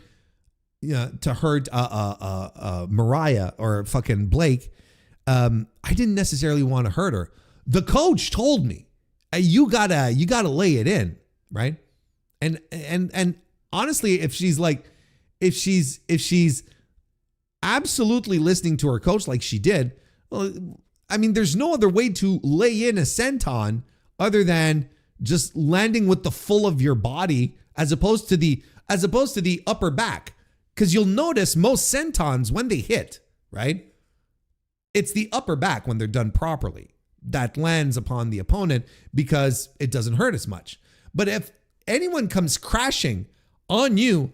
Mariah or fucking Blake, I didn't necessarily want to hurt her. The coach told me, you gotta lay it in, right? And honestly, if she's absolutely listening to her coach like she did, well, I mean, there's no other way to lay in a senton other than just landing with the full of your body as opposed to the upper back. Because you'll notice most sentons, when they hit, right, it's the upper back when they're done properly that lands upon the opponent because it doesn't hurt as much. But if anyone comes crashing on you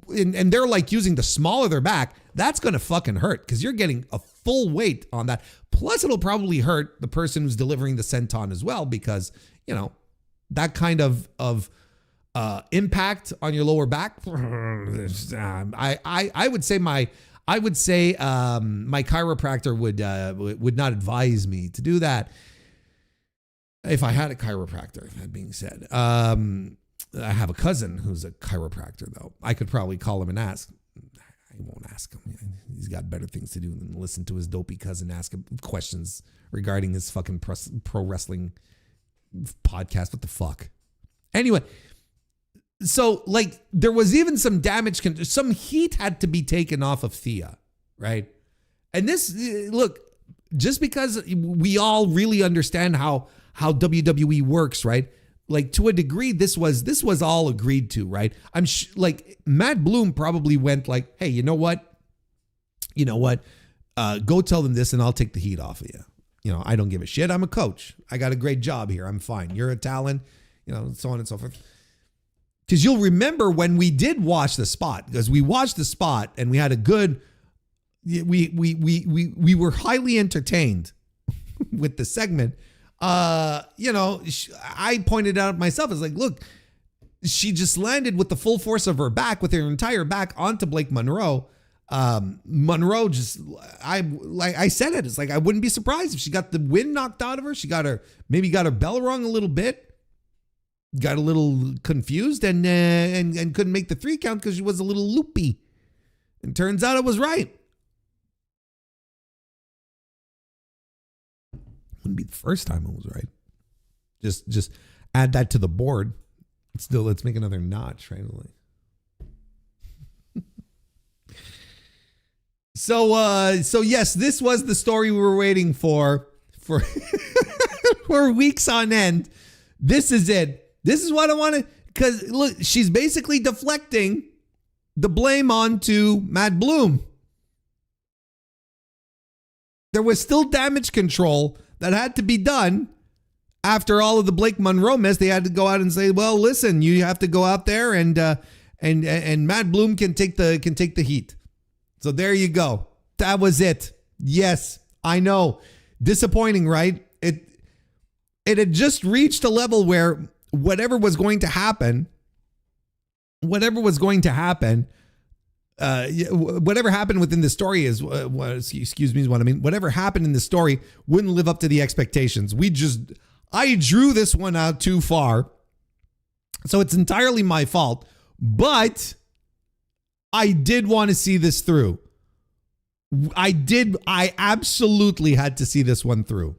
and they're like using the small of their back, that's going to fucking hurt because you're getting a full weight on that. Plus, it'll probably hurt the person who's delivering the senton as well because, you know, that kind of impact on your lower back. I would say my chiropractor would not advise me to do that. If I had a chiropractor, that being said, I have a cousin who's a chiropractor though. I could probably call him and ask. I won't ask him. He's got better things to do than listen to his dopey cousin ask him questions regarding his fucking pro wrestling podcast. What the fuck? Anyway, so like there was even some damage, some heat had to be taken off of Thea, right? And this, look, just because we all really understand how WWE works, right? Like to a degree, this was all agreed to, right? Like Matt Bloom probably went like, hey, you know what? Go tell them this and I'll take the heat off of you. You know, I don't give a shit. I'm a coach. I got a great job here. I'm fine. You're a talent, you know, so on and so forth. Because you'll remember when we did watch the spot, because we watched the spot and we had a good, we were highly entertained with the segment. You know, I pointed out myself, it's like, look, she just landed with the full force of her back, with her entire back onto Blake Monroe. Monroe just, I said it, it's like, I wouldn't be surprised if she got the wind knocked out of her. She maybe got her bell rung a little bit. Got a little confused and couldn't make the 3 count because she was a little loopy. And turns out it was right. Wouldn't be the first time it was right. Just add that to the board. Still, let's make another notch, right? So yes, this was the story we were waiting for for weeks on end. This is it. This is what I want to, because look, she's basically deflecting the blame onto Matt Bloom. There was still damage control that had to be done after all of the Blake Monroe mess. They had to go out and say, well, listen, you have to go out there and Matt Bloom can take the heat. So there you go. That was it. Yes, I know. Disappointing, right? It had just reached a level where whatever was going to happen, whatever happened within the story is, excuse me, is what I mean. Whatever happened in the story wouldn't live up to the expectations. I drew this one out too far. So it's entirely my fault, but I did want to see this through. I absolutely had to see this one through.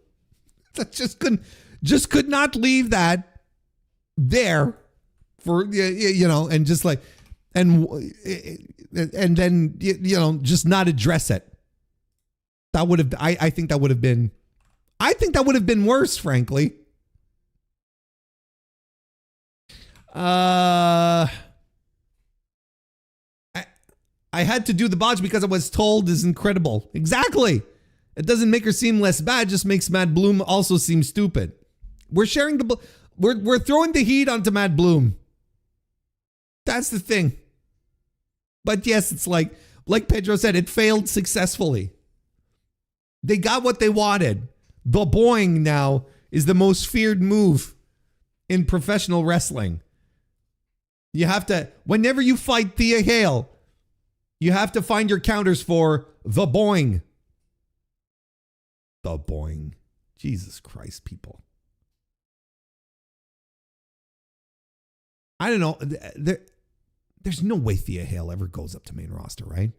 That could not leave that there for, you know, and just like, and then, you know, just not address it. That would have, I think that would have been worse, frankly. I had to do the botch because I was told is incredible. Exactly. It doesn't make her seem less bad, just makes Matt Bloom also seem stupid. We're throwing the heat onto Matt Bloom. That's the thing. But yes, it's like Pedro said, it failed successfully. They got what they wanted. The boing now is the most feared move in professional wrestling. You have to, whenever you fight Thea Hale, you have to find your counters for the boing. The boing. Jesus Christ, people. I don't know. There's no way Thea Hale ever goes up to main roster, right?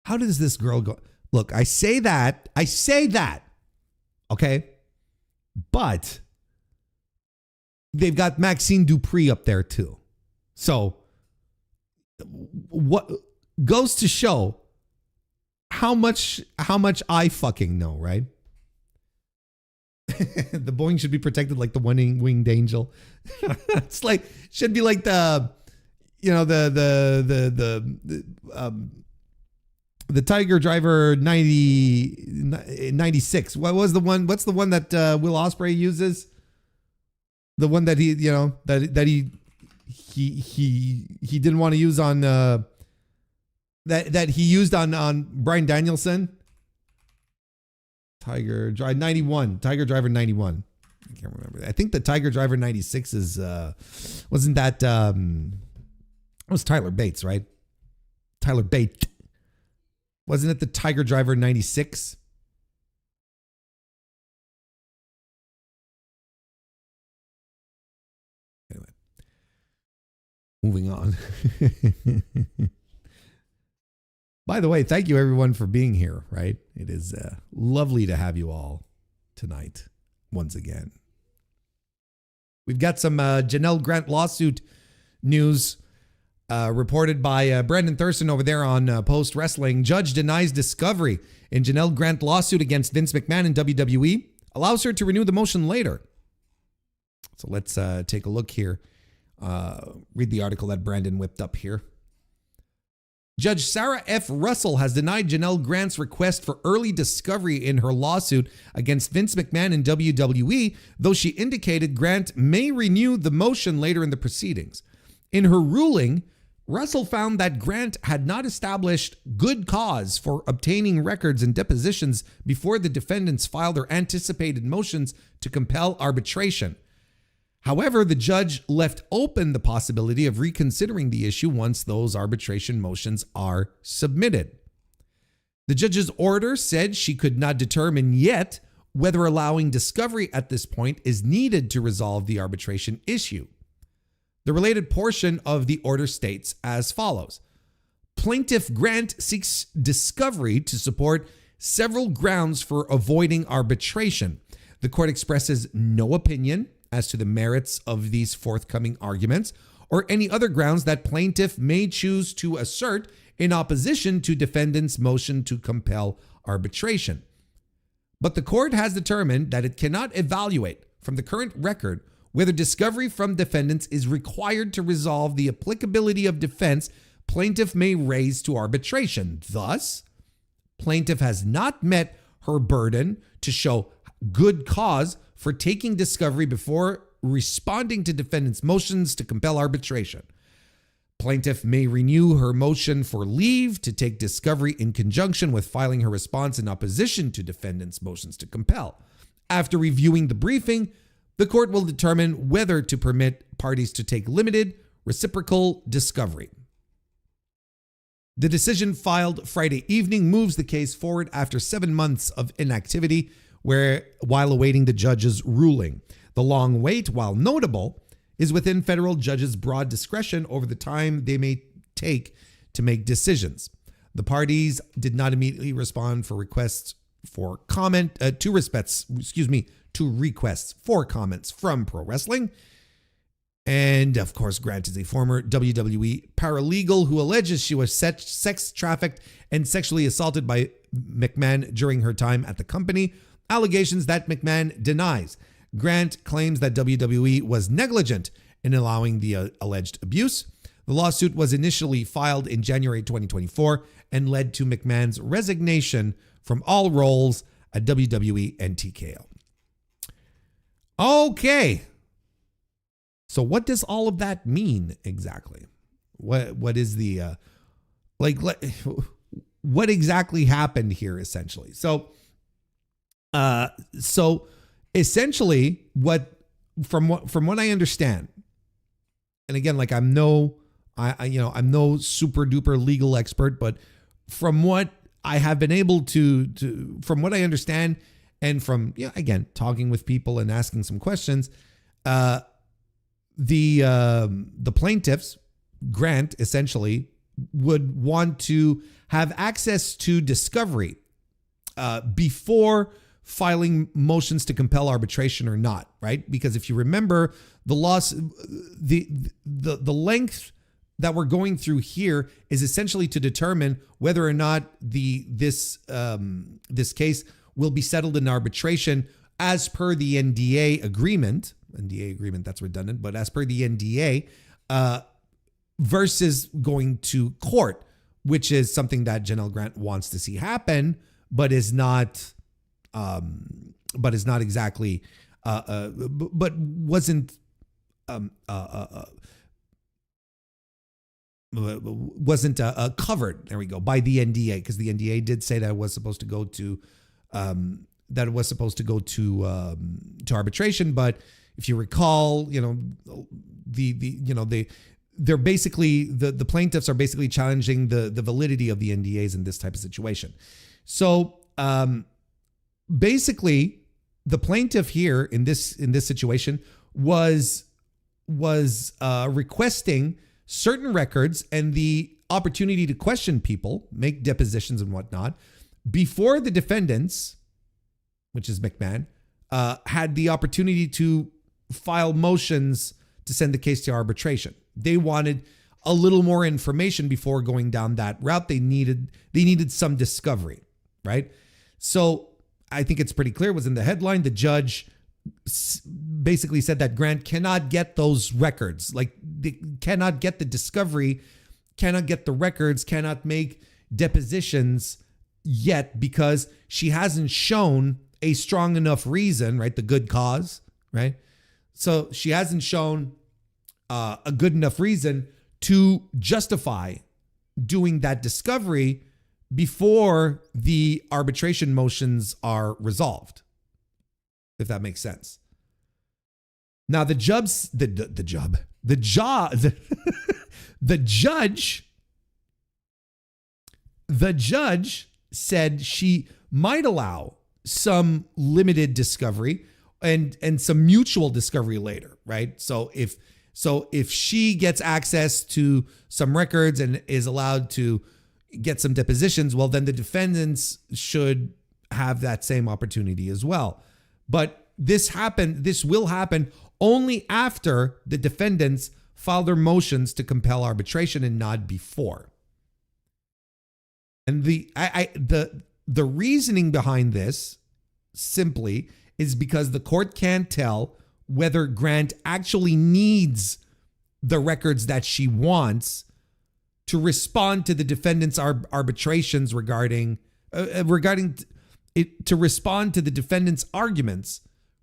How does this girl go? look, I say that, okay? But they've got Maxine Dupree up there too. So what goes to show how much I fucking know, right? The Boeing should be protected like the one-winged angel. It's like, should be like the Tiger Driver 96. What was the one? What's the one that Will Ospreay uses? The one that he didn't want to use on that he used on Bryan Danielson. Tiger Driver 91. Tiger Driver 91. I can't remember. I think the Tiger Driver 96 is wasn't that it was Tyler Bates, right? Tyler Bate. Wasn't it the Tiger Driver 96? Anyway. Moving on. By the way, thank you everyone for being here, right? It is lovely to have you all tonight once again. We've got some Janelle Grant lawsuit news reported by Brendan Thurston over there on Post Wrestling. Judge denies discovery in Janelle Grant lawsuit against Vince McMahon and WWE. Allows her to renew the motion later. So let's take a look here. Read the article that Brandon whipped up here. Judge Sarah F. Russell has denied Janelle Grant's request for early discovery in her lawsuit against Vince McMahon and WWE, though she indicated Grant may renew the motion later in the proceedings. In her ruling, Russell found that Grant had not established good cause for obtaining records and depositions before the defendants filed their anticipated motions to compel arbitration. However, the judge left open the possibility of reconsidering the issue once those arbitration motions are submitted. The judge's order said she could not determine yet whether allowing discovery at this point is needed to resolve the arbitration issue. The related portion of the order states as follows. Plaintiff Grant seeks discovery to support several grounds for avoiding arbitration. The court expresses no opinion as to the merits of these forthcoming arguments or any other grounds that plaintiff may choose to assert in opposition to defendant's motion to compel arbitration. But the court has determined that it cannot evaluate from the current record whether discovery from defendants is required to resolve the applicability of defense plaintiff may raise to arbitration. Thus, plaintiff has not met her burden to show good cause for taking discovery before responding to defendant's motions to compel arbitration. Plaintiff may renew her motion for leave to take discovery in conjunction with filing her response in opposition to defendant's motions to compel. After reviewing the briefing, the court will determine whether to permit parties to take limited reciprocal discovery. The decision filed Friday evening moves the case forward after 7 months of inactivity while awaiting the judge's ruling. The long wait, while notable, is within federal judges' broad discretion over the time they may take to make decisions. The parties did not immediately respond for requests for comment to requests for comments from Pro Wrestling. And of course, Grant is a former WWE paralegal who alleges she was sex trafficked and sexually assaulted by McMahon during her time at the company, allegations that McMahon denies. Grant claims that WWE was negligent in allowing the alleged abuse. The lawsuit was initially filed in January 2024 and led to McMahon's resignation from all roles at WWE and TKO. Okay. So what does all of that mean exactly? What is the what exactly happened here essentially? So essentially from what I understand, and again, like I'm no super duper legal expert, but from what I have been able to from what I understand, and from again talking with people and asking some questions, the plaintiffs, Grant essentially would want to have access to discovery before filing motions to compel arbitration or not, right? Because if you remember, the length that we're going through here is essentially to determine whether or not this case will be settled in arbitration as per the NDA agreement. That's redundant, but as per the NDA, versus going to court, which is something that Janelle Grant wants to see happen, but is not exactly, but wasn't covered. There we go, by the NDA, because the NDA did say that it was supposed to go to to arbitration. But if you recall, they're basically the plaintiffs are basically challenging the validity of the NDAs in this type of situation. So basically, the plaintiff here in this situation was requesting certain records and the opportunity to question people, make depositions and whatnot, before the defendants, which is McMahon, had the opportunity to file motions to send the case to arbitration. They wanted a little more information before going down that route. They needed some discovery, right? So I think it's pretty clear. It was in the headline. The judge basically said that Grant cannot get those records, like they cannot get the discovery, cannot get the records, cannot make depositions yet because she hasn't shown a strong enough reason, right? The good cause, right? So she hasn't shown a good enough reason to justify doing that discovery before the arbitration motions are resolved, if that makes sense. Now the judge said she might allow some limited discovery and some mutual discovery later, right? So if she gets access to some records and is allowed to get some depositions, well, then the defendants should have that same opportunity as well. But this will happen only after the defendants file their motions to compel arbitration and not before. And the reasoning behind this simply is because the court can't tell whether Grant actually needs the records that she wants to respond to the defendant's arbitrations regarding it, to respond to the defendant's arguments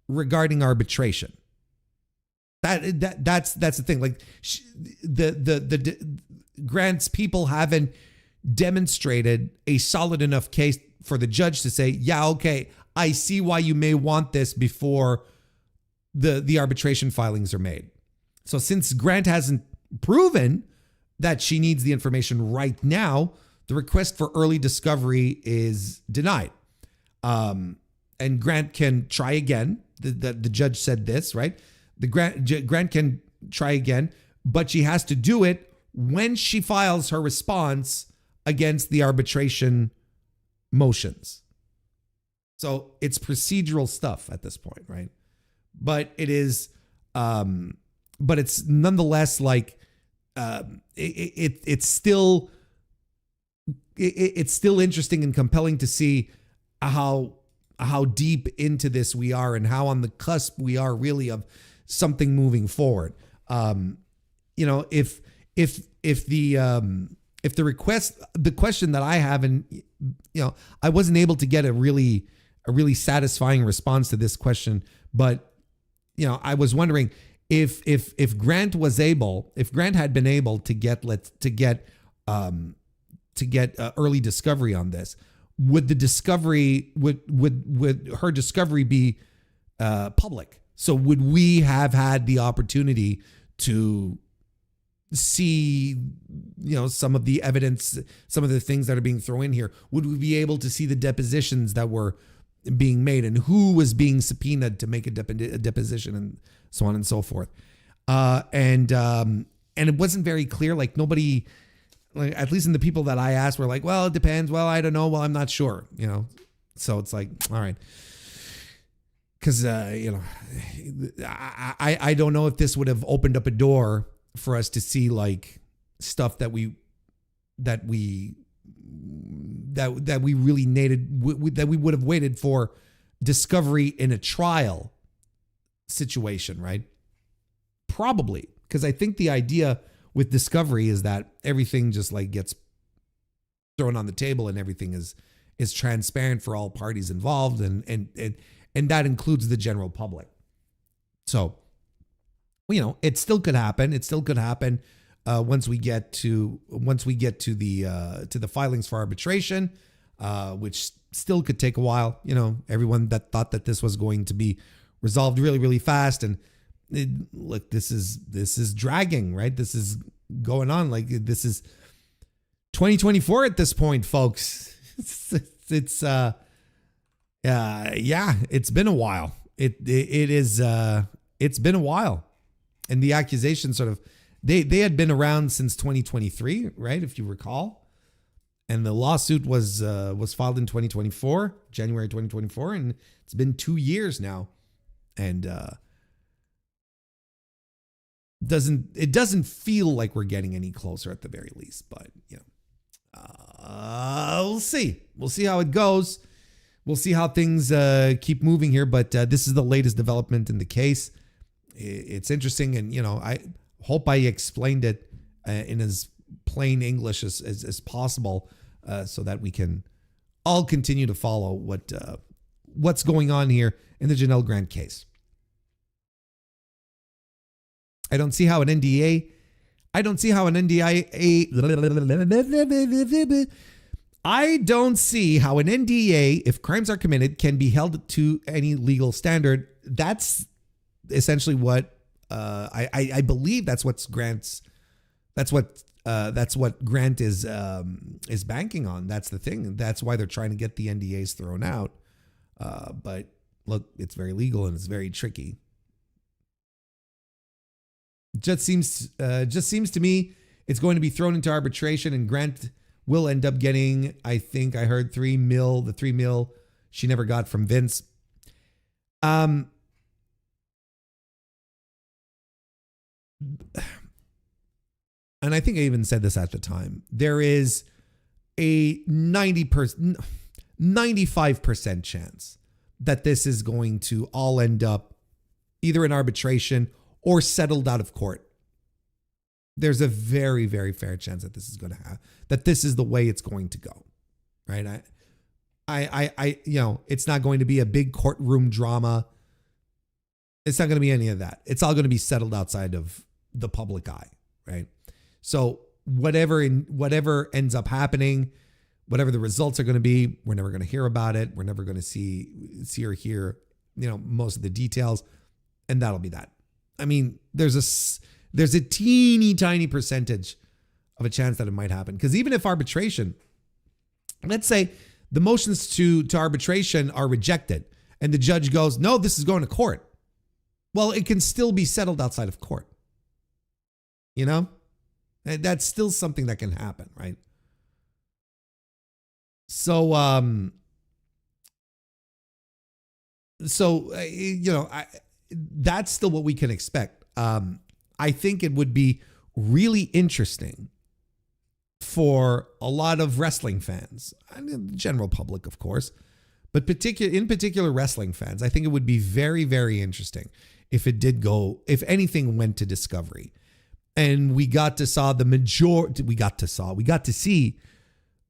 regarding arbitration. That's the thing. Like the Grant's people haven't demonstrated a solid enough case for the judge to say, yeah, okay, I see why you may want this before the arbitration filings are made. So since Grant hasn't proven that she needs the information right now, the request for early discovery is denied. And Grant can try again. The judge said this, right? Grant can try again, but she has to do it when she files her response against the arbitration motions. So it's procedural stuff at this point, right? But it is, but it's nonetheless like it's still interesting and compelling to see how deep into this we are and how on the cusp we are really of something moving forward. If the question that I have, and I wasn't able to get a really satisfying response to this question, but I was wondering if Grant had been able to get early discovery on this, would her discovery be public? So would we have had the opportunity to see, some of the evidence, some of the things that are being thrown in here? Would we be able to see the depositions that were being made and who was being subpoenaed to make a deposition and so on and so forth? And it wasn't very clear. Like nobody, like at least in the people that I asked, were like, well, it depends. Well, I don't know. Well, I'm not sure. So it's like, all right. Because, I don't know if this would have opened up a door for us to see like stuff that we really needed, that we would have waited for discovery in a trial situation, right? Probably. Because I think the idea with discovery is that everything just like gets thrown on the table and everything is transparent for all parties involved, and that includes the general public. So, it still could happen. It still could happen once we get to the filings for arbitration, which still could take a while. Everyone that thought that this was going to be resolved really, really fast, and look, this is dragging, right? This is going on like this is 2024 at this point, folks. It's been a while. It's been a while. And the accusations sort of, they had been around since 2023, right? If you recall. And the lawsuit was filed in 2024, January 2024, and it's been 2 years now. And it doesn't feel like we're getting any closer at the very least, but we'll see. We'll see how it goes. We'll see how things keep moving here, but this is the latest development in the case. It's interesting, and I hope I explained it in as plain English as possible, so that we can all continue to follow what's going on here in the Janelle Grant case. I don't see how an NDA. I don't see how, if crimes are committed, can be held to any legal standard. That's essentially what I believe. That's what Grant is banking on. That's the thing. That's why they're trying to get the NDAs thrown out. But look, it's very legal and it's very tricky. Just seems to me it's going to be thrown into arbitration, and Grant will end up getting, I think I heard $3 million, the $3 million she never got from Vince. And I think I even said this at the time. There is a 95% chance that this is going to all end up either in arbitration or settled out of court. There's a very, very fair chance that this is going to happen, that this is the way it's going to go, right? It's not going to be a big courtroom drama. It's not going to be any of that. It's all going to be settled outside of the public eye, right? So whatever ends up happening, whatever the results are going to be, we're never going to hear about it. We're never going to see or hear, most of the details, and that'll be that. I mean, there's a teeny tiny percentage of a chance that it might happen. Because even if arbitration, let's say the motions to arbitration are rejected and the judge goes, no, this is going to court. Well, it can still be settled outside of court. And that's still something that can happen, right? So, that's still what we can expect. I think it would be really interesting for a lot of wrestling fans, the general public, of course, but in particular wrestling fans. I think it would be very, very interesting if anything went to discovery, and we got to see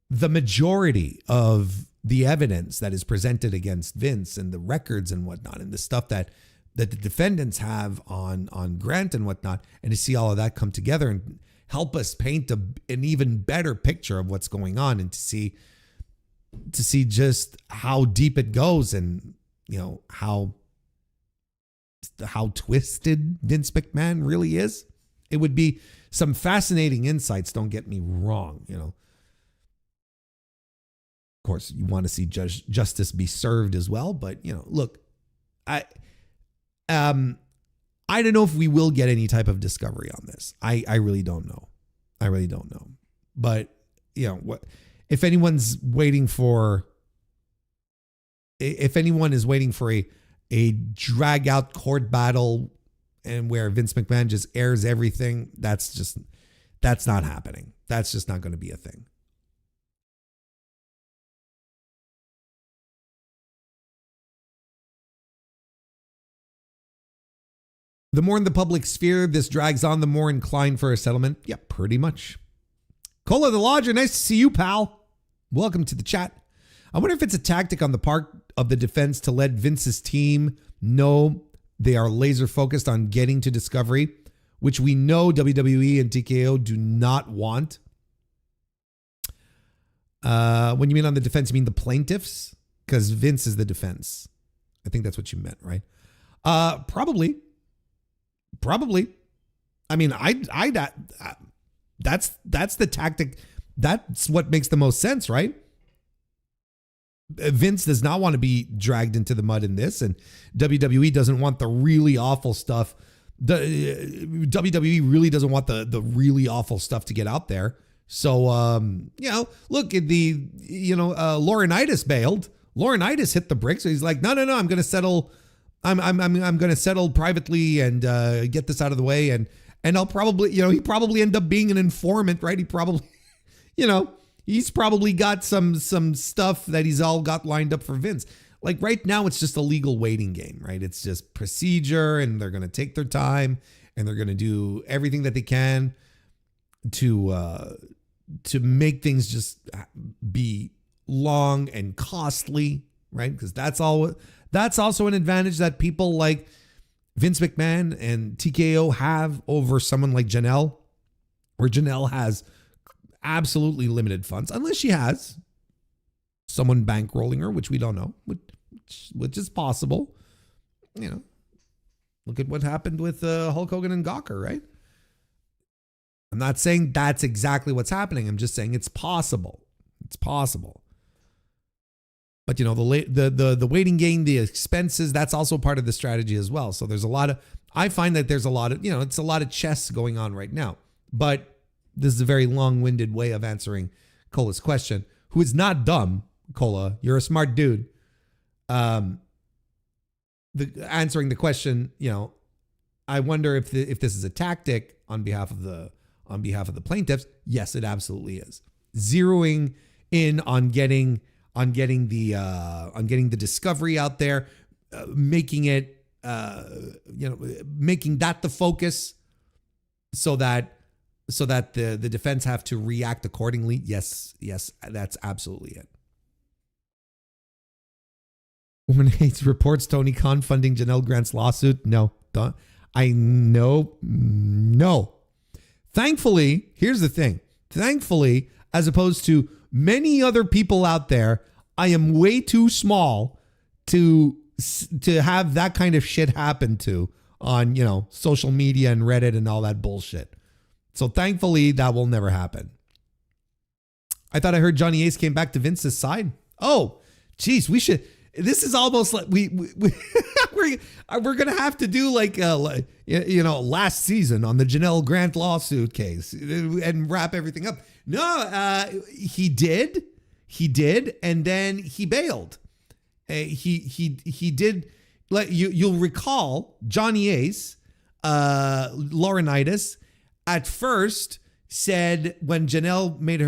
the majority of the evidence that is presented against Vince, and the records and whatnot, and the stuff that the defendants have on Grant and whatnot, and to see all of that come together and help us paint an even better picture of what's going on, and to see just how deep it goes, and how twisted Vince McMahon really is. It would be some fascinating insights, don't get me wrong. Of course, you want to see justice be served as well, but look, I don't know if we will get any type of discovery on this. I really don't know. But what if anyone's waiting for if anyone is waiting for a drag out court battle and where Vince McMahon just airs everything, that's not happening. That's just not going to be a thing. The more in the public sphere this drags on, the more inclined for a settlement. Yeah, pretty much. Cola the Lodger, nice to see you, pal. Welcome to the chat. I wonder if it's a tactic on the part of the defense to let Vince's team know they are laser focused on getting to Discovery, which we know WWE and TKO do not want. When you mean on the defense, you mean the plaintiffs? Because Vince is the defense. I think that's what you meant, right? Probably. I mean, that's the tactic. That's what makes the most sense, right? Vince does not want to be dragged into the mud in this, and WWE doesn't want the really awful stuff. WWE really doesn't want the really awful stuff to get out there. So, look at Laurinaitis bailed. Laurinaitis hit the bricks. So he's like, no, I'm going to settle. I'm going to settle privately and get this out of the way. And I'll probably, he probably end up being an informant, right? He probably, he's probably got some stuff that he's all got lined up for Vince. Like right now, it's just a legal waiting game, right? It's just procedure, and they're going to take their time, and they're going to do everything that they can to make things just be long and costly, right? Because that's also an advantage that people like Vince McMahon and TKO have over someone like Janelle, where Janelle has absolutely limited funds, unless she has someone bankrolling her, which we don't know, which is possible. Look at what happened with Hulk Hogan and Gawker, right? I'm not saying that's exactly what's happening. I'm just saying it's possible. It's possible. But the waiting game, the expenses, that's also part of the strategy as well. So I find that there's a lot of, it's a lot of chess going on right now. But this is a very long-winded way of answering Cola's question, who is not dumb. Cola, you're a smart dude. Answering the question, I wonder if this is a tactic on behalf of the plaintiffs. Yes, it absolutely is. Zeroing in on getting the discovery out there, making it making that the focus, so that the defense have to react accordingly. Yes, that's absolutely it. Woman Hates reports Tony Khan funding Janelle Grant's lawsuit. No, don't. No. Thankfully, here's the thing. Thankfully, as opposed to many other people out there, I am way too small to have that kind of shit happen to on, social media and Reddit and all that bullshit. So thankfully, that will never happen. I thought I heard Johnny Ace came back to Vince's side. Oh, geez, we should. This is almost like we're gonna have to do like last season on the Janelle Grant lawsuit case and wrap everything up. No, he did, and then he bailed. He did. Like you'll recall, Johnny Ace, Laurinaitis, at first said when Janelle made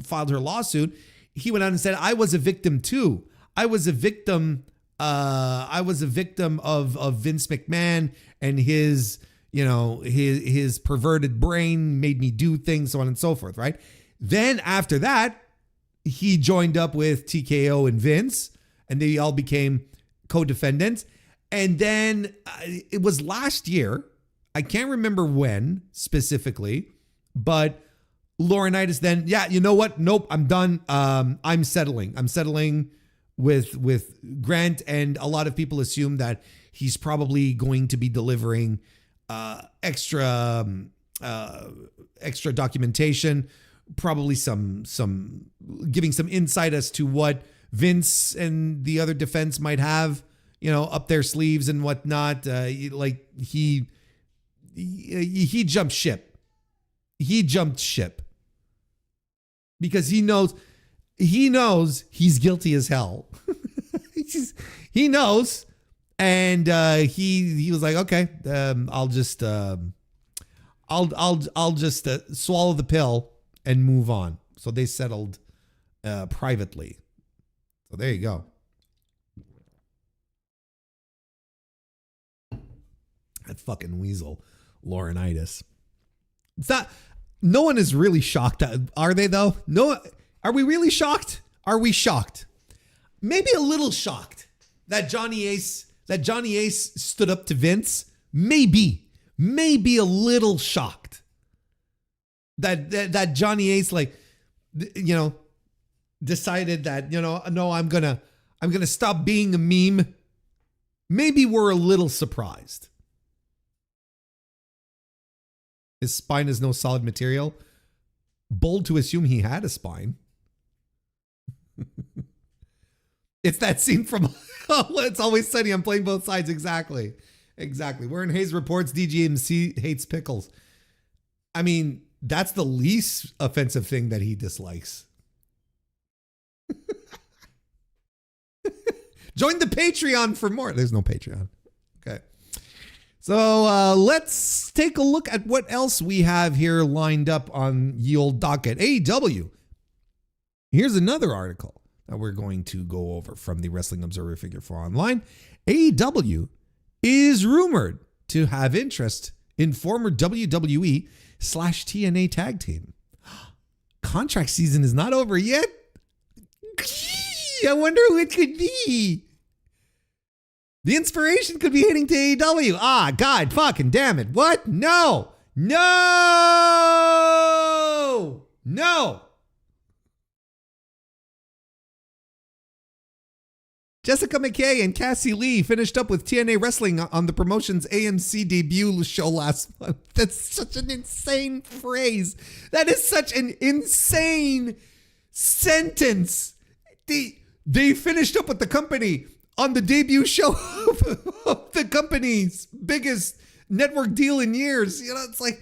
filed her lawsuit, he went out and said, "I was a victim too. I was a victim of Vince McMahon and his perverted brain made me do things, so on and so forth," right? Then after that, he joined up with TKO and Vince, and they all became co-defendants. And then it was last year, I can't remember when specifically, but Laurinaitis then, you know what? Nope, I'm done. I'm settling with Grant, and a lot of people assume that he's probably going to be delivering extra documentation, probably some giving some insight as to what Vince and the other defense might have, up their sleeves and whatnot. Like he jumped ship. He jumped ship because he knows he's guilty as hell. he knows, and he was like, okay, I'll just swallow the pill and move on. So they settled privately. So there you go. That fucking weasel, LawrenHayes. It's not. No one is really shocked, are they? Though, no. Are we really shocked? Are we shocked? Maybe a little shocked that Johnny Ace stood up to Vince. Maybe a little shocked that Johnny Ace, like, decided that, no, I'm gonna stop being a meme. Maybe we're a little surprised. His spine is no solid material. Bold to assume he had a spine. It's that scene from It's Always Sunny. I'm playing both sides. Exactly. WarrenHayes reports DGMC hates pickles. I mean, that's the least offensive thing that he dislikes. Join the Patreon for more. There's no Patreon. Okay. So let's take a look at what else we have here lined up on ye old docket. AEW. Here's another article that we're going to go over from the Wrestling Observer Figure 4 Online. AEW is rumored to have interest in former WWE/TNA tag team. Contract season is not over yet. I wonder who it could be. The inspiration could be hitting to AEW. Ah, God fucking damn it. What? No. Jessica McKay and Cassie Lee finished up with TNA Wrestling on the promotion's AMC debut show last month. That's such an insane phrase. That is such an insane sentence. They finished up with the company on the debut show of the company's biggest network deal in years. It's like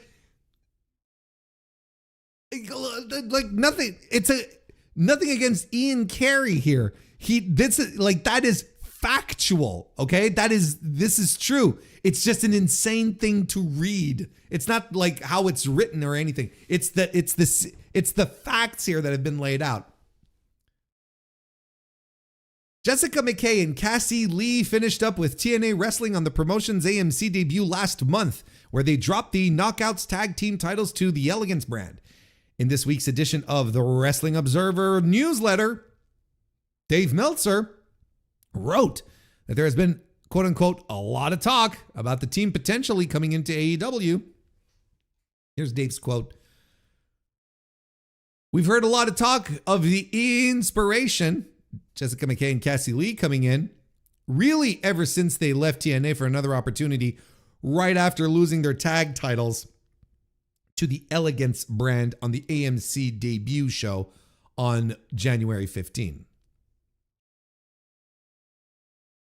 nothing. It's nothing against Ian Carey here. That is factual. Okay. This is true. It's just an insane thing to read. It's not like how it's written or anything. It's the facts here that have been laid out. Jessica McKay and Cassie Lee finished up with TNA Wrestling on the promotion's AMC debut last month, where they dropped the Knockouts tag team titles to the Elegance brand. In this week's edition of the Wrestling Observer newsletter, Dave Meltzer wrote that there has been, quote unquote, a lot of talk about the team potentially coming into AEW. Here's Dave's quote. We've heard a lot of talk of the inspiration, Jessica McKay and Cassie Lee coming in, really ever since they left TNA for another opportunity right after losing their tag titles to the Elegance brand on the AMC debut show on January 15.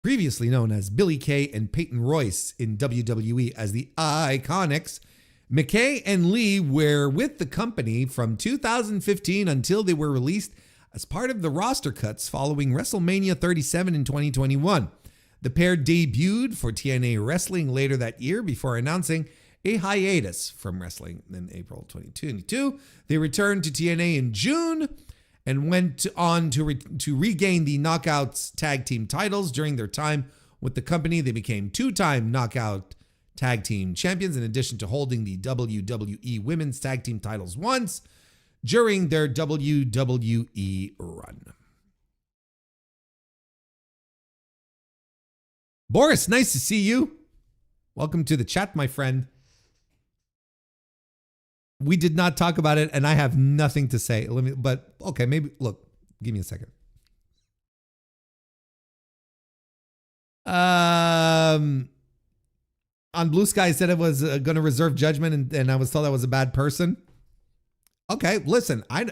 Previously known as Billie Kay and Peyton Royce in WWE as the Iconics, McKay and Lee were with the company from 2015 until they were released as part of the roster cuts following WrestleMania 37 in 2021. The pair debuted for TNA Wrestling later that year before announcing a hiatus from wrestling in April 2022. They returned to TNA in June and went on to regain the Knockouts tag team titles. During their time with the company, they became two-time Knockout tag team champions, in addition to holding the WWE Women's Tag Team titles once during their WWE run. Boris, nice to see you. Welcome to the chat, my friend. We did not talk about it, and I have nothing to say. But okay, maybe look. Give me a second. On Blue Sky, I said it was going to reserve judgment, and I was told I was a bad person. Okay, listen, I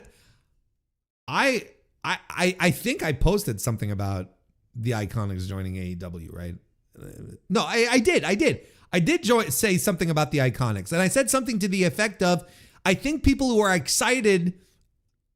think I posted something about the Iconics joining AEW, right? No, I did say something about the Iconics, and I said something to the effect of, I think people who are excited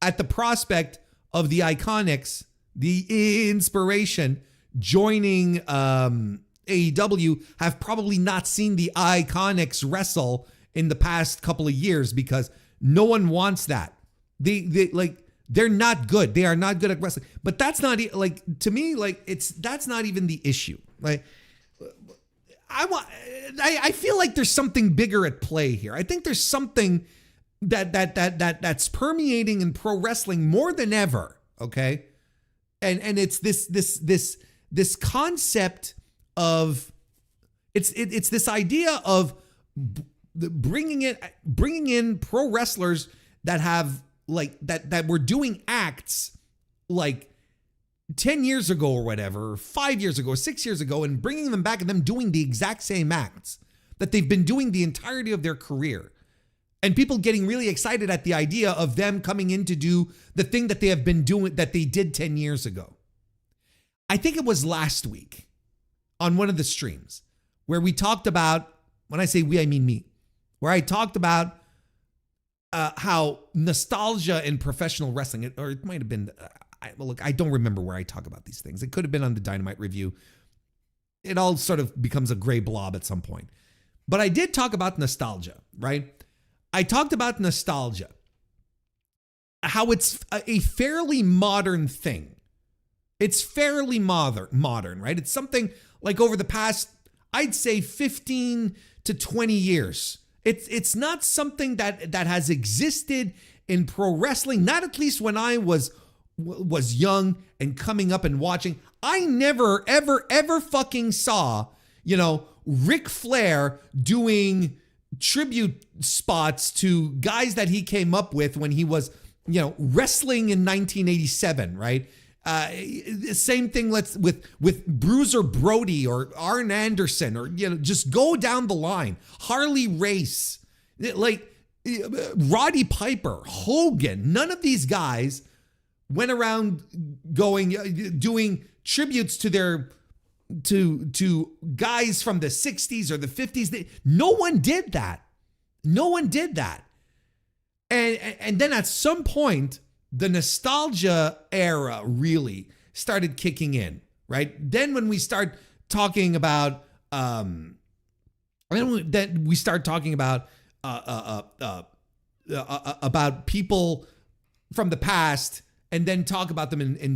at the prospect of the Iconics, the inspiration, joining AEW have probably not seen the Iconics wrestle in the past couple of years because no one wants that. They're not good. They are not good at wrestling. But that's not like, to me, like that's not even the issue. Like I feel like there's something bigger at play here. I think there's something that's permeating in pro wrestling more than ever. Okay. And it's this concept of it's this idea of bringing in pro wrestlers that have like that were doing acts like 10 years ago or whatever, or 5 years ago, or 6 years ago, and bringing them back and them doing the exact same acts that they've been doing the entirety of their career. And people getting really excited at the idea of them coming in to do the thing that they have been doing, that they did 10 years ago. I think it was last week on one of the streams where we talked about, when I say we, I mean me, where I talked about how nostalgia in professional wrestling, or it might have been, I don't remember where I talk about these things. It could have been on the Dynamite Review. It all sort of becomes a gray blob at some point. But I did talk about nostalgia, right? I talked about nostalgia, how it's a fairly modern thing. It's fairly modern, right? It's something like over the past, I'd say 15 to 20 years. It's not something that has existed in pro wrestling, not at least when I was young and coming up and watching. I never, ever fucking saw, Ric Flair doing tribute spots to guys that he came up with when he was, wrestling in 1987, right? Same thing with Bruiser Brody or Arn Anderson, or just go down the line. Harley Race, like Roddy Piper, Hogan. None of these guys went around doing tributes to to guys from the 60s or the 50s. No one did that. And then at some point, the nostalgia era really started kicking in, right? Then when we start talking about, about people from the past, and then talk about them in a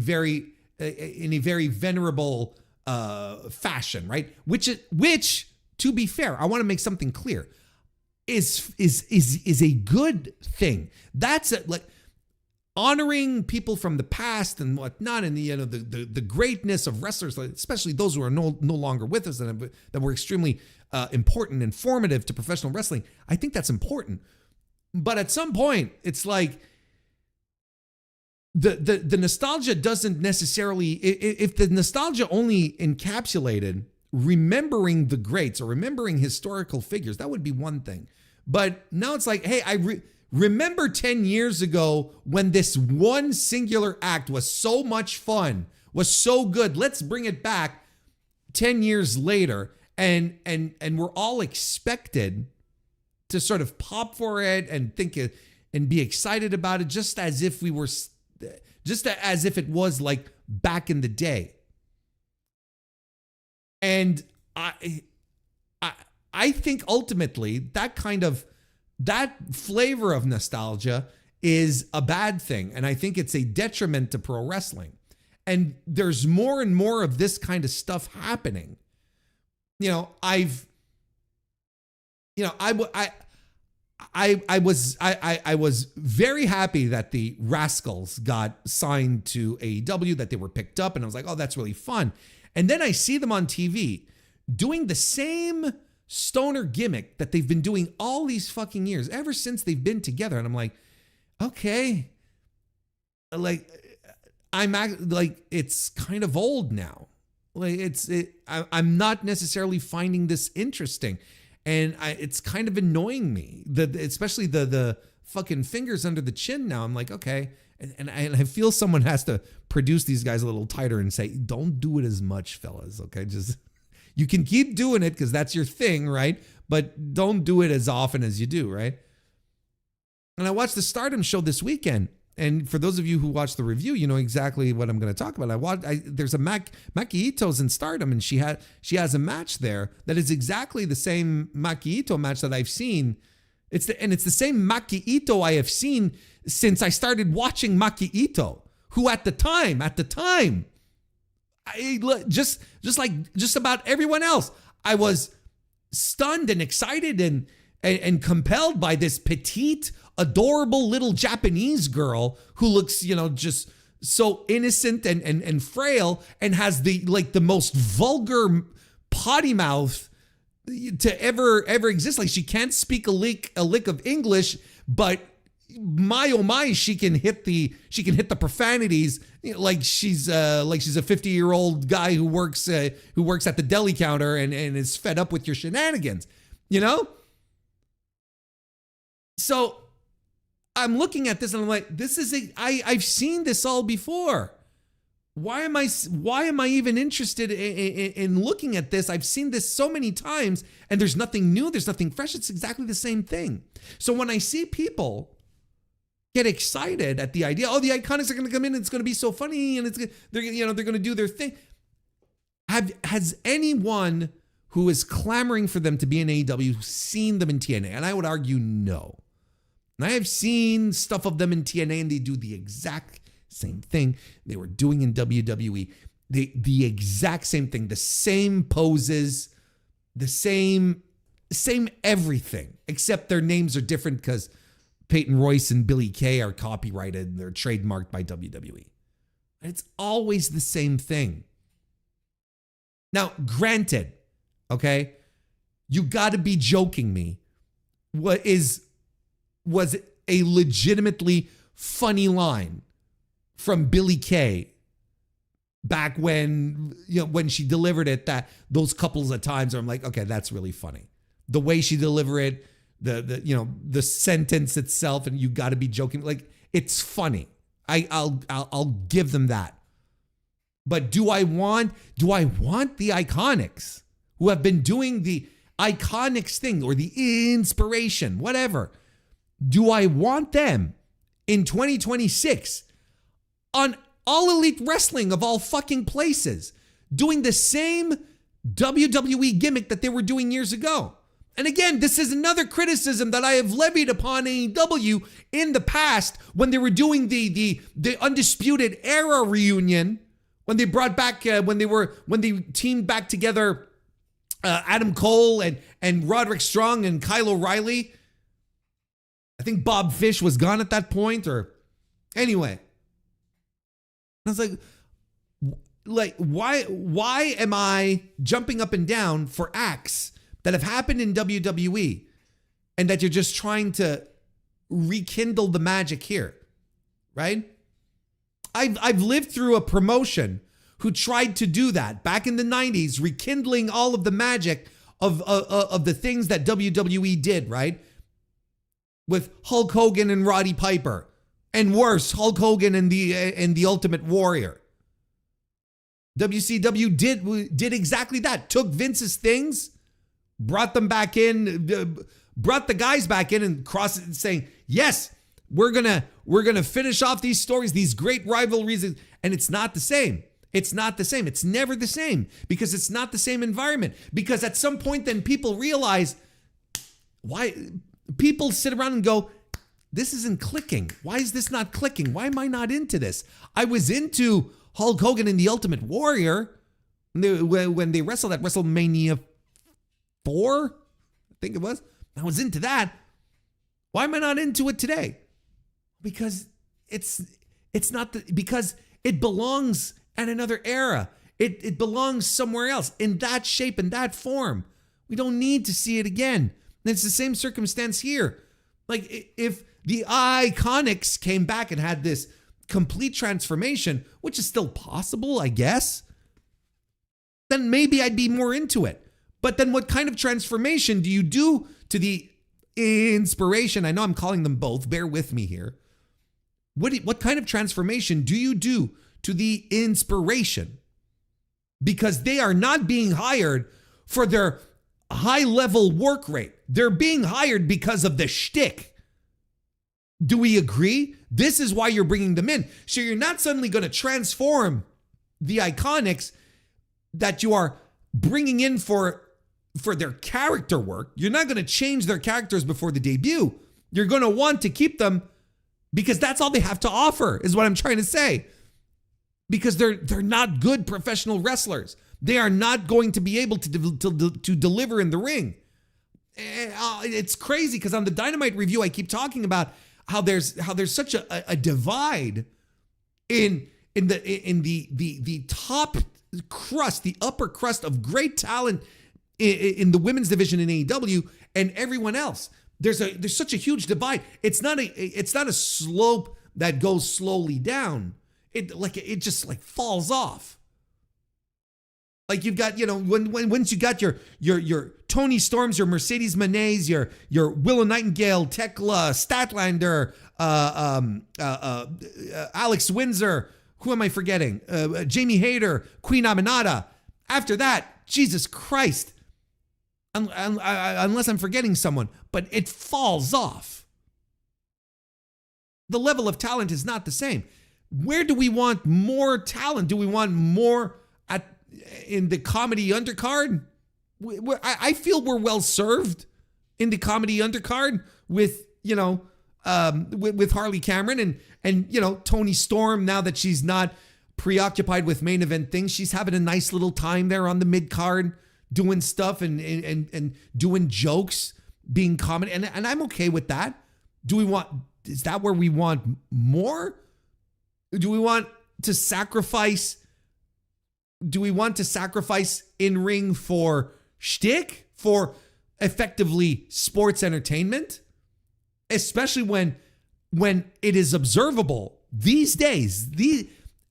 very venerable fashion, right? Which, to be fair, I want to make something clear, is a good thing. That's like honoring people from the past and whatnot, and the greatness of wrestlers, especially those who are no longer with us and that were extremely important and formative to professional wrestling. I think that's important, but at some point, it's like the nostalgia doesn't necessarily. If the nostalgia only encapsulated remembering the greats or remembering historical figures, that would be one thing. But now it's like, hey, remember 10 years ago when this one singular act was so much fun, was so good. Let's bring it back 10 years later. And we're all expected to sort of pop for it and think it and be excited about it, just as if it was like back in the day. And I think ultimately that flavor of nostalgia is a bad thing. And I think it's a detriment to pro wrestling. And there's more and more of this kind of stuff happening. I was very happy that the Rascals got signed to AEW, that they were picked up, and I was like, oh, that's really fun. And then I see them on TV doing the same stoner gimmick that they've been doing all these fucking years, ever since they've been together. And I'm like, okay, it's kind of old now. I'm not necessarily finding this interesting. And it's kind of annoying me, especially the fucking fingers under the chin now. I'm like, okay. And I feel someone has to produce these guys a little tighter and say, don't do it as much, fellas. Okay. Just, you can keep doing it because that's your thing, right? But don't do it as often as you do, right? And I watched the Stardom show this weekend, And for those of you who watch the review, you know exactly what I'm going to talk about. There's a Maki Ito's in Stardom, and she has a match there that is exactly the same Maki Ito match that I've seen. It's the same Maki Ito I have seen since I started watching Maki Ito, who at the time, just about everyone else, I was stunned and excited and compelled by this petite, adorable little Japanese girl who looks, just so innocent and frail, and has the most vulgar potty mouth to ever exist. Like, she can't speak a lick of English, but my oh my, she can hit the profanities like she's a 50-year-old guy who works at the deli counter and is fed up with your shenanigans, So I'm looking at this and I'm like, I've seen this all before. Why am I even interested in looking at this? I've seen this so many times, and there's nothing new, there's nothing fresh. It's exactly the same thing. So when I see people get excited at the idea, the Iconics are going to come in and it's going to be so funny and they're going to do their thing. Has anyone who is clamoring for them to be in AEW seen them in TNA? And I would argue no. And I have seen stuff of them in TNA, and they do the exact same thing they were doing in WWE. The exact same thing, the same poses, the same everything, except their names are different because Peyton Royce and Billy Kay are copyrighted and they're trademarked by WWE. It's always the same thing. Now, granted, okay, you got to be joking me. Was a legitimately funny line from Billy Kay back when she delivered it, that those couples of times where I'm like, okay, that's really funny. The way she delivered it, the sentence itself, and you got to be joking, like, it's funny. I'll give them that. But do I want the Iconics who have been doing the Iconics thing or the inspiration, whatever? Do I want them in 2026 on All Elite Wrestling of all fucking places doing the same WWE gimmick that they were doing years ago? And again, this is another criticism that I have levied upon AEW in the past when they were doing the Undisputed Era reunion, when they brought back when they teamed back together Adam Cole and Roderick Strong and Kyle O'Reilly. I think Bob Fish was gone at that point, or anyway. I was like, why am I jumping up and down for acts that have happened in WWE and that you're just trying to rekindle the magic here, right? I've lived through a promotion who tried to do that back in the 90s, rekindling all of the magic of the things that WWE did, right? With Hulk Hogan and Roddy Piper, and worse, Hulk Hogan and the Ultimate Warrior. WCW did exactly that. Took Vince's things, brought them back in, brought the guys back in, and crossed it, saying, "Yes, we're gonna finish off these stories, these great rivalries." And it's not the same. It's not the same. It's never the same, because it's not the same environment. Because at some point, then people realize why. People sit around and go, this isn't clicking. Why is this not clicking? Why am I not into this? I was into Hulk Hogan and the Ultimate Warrior when they wrestled at WrestleMania 4, I think it was. I was into that. Why am I not into it today? Because it's not because it belongs at another era. It belongs somewhere else in that shape and that form. We don't need to see it again. And it's the same circumstance here. Like, if the Iconics came back and had this complete transformation, which is still possible, I guess, then maybe I'd be more into it. But then what kind of transformation do you do to the inspiration? I know I'm calling them both. Bear with me here. What kind of transformation do you do to the inspiration? Because they are not being hired for their high-level work rate. They're being hired because of the shtick. Do we agree? This is why you're bringing them in. So you're not suddenly going to transform the Iconics that you are bringing in for their character work. You're not going to change their characters before the debut. You're going to want to keep them because that's all they have to offer, is what I'm trying to say. Because they're not good professional wrestlers. They are not going to be able to deliver in the ring. It's crazy because on the Dynamite review, I keep talking about how there's such a divide in the top crust, the upper crust of great talent in the women's division in AEW and everyone else. There's such a huge divide. It's not a slope that goes slowly down. It just like falls off. Like you've got, once you got your Tony Storms, your Mercedes Monets, your Willow Nightingale, Tekla, Statlander, Alex Windsor, who am I forgetting? Jamie Hayter, Queen Aminata. After that, Jesus Christ, unless I'm forgetting someone, but it falls off. The level of talent is not the same. Where do we want more talent? Do we want more in the comedy undercard? I feel we're well served in the comedy undercard with with Harley Cameron and Tony Storm. Now that she's not preoccupied with main event things, she's having a nice little time there on the mid card, doing stuff and doing jokes, being comedy, and I'm okay with that. Is that where we want more? Do we want to sacrifice? Do we want to sacrifice in ring for shtick, for effectively sports entertainment? Especially when it is observable these days,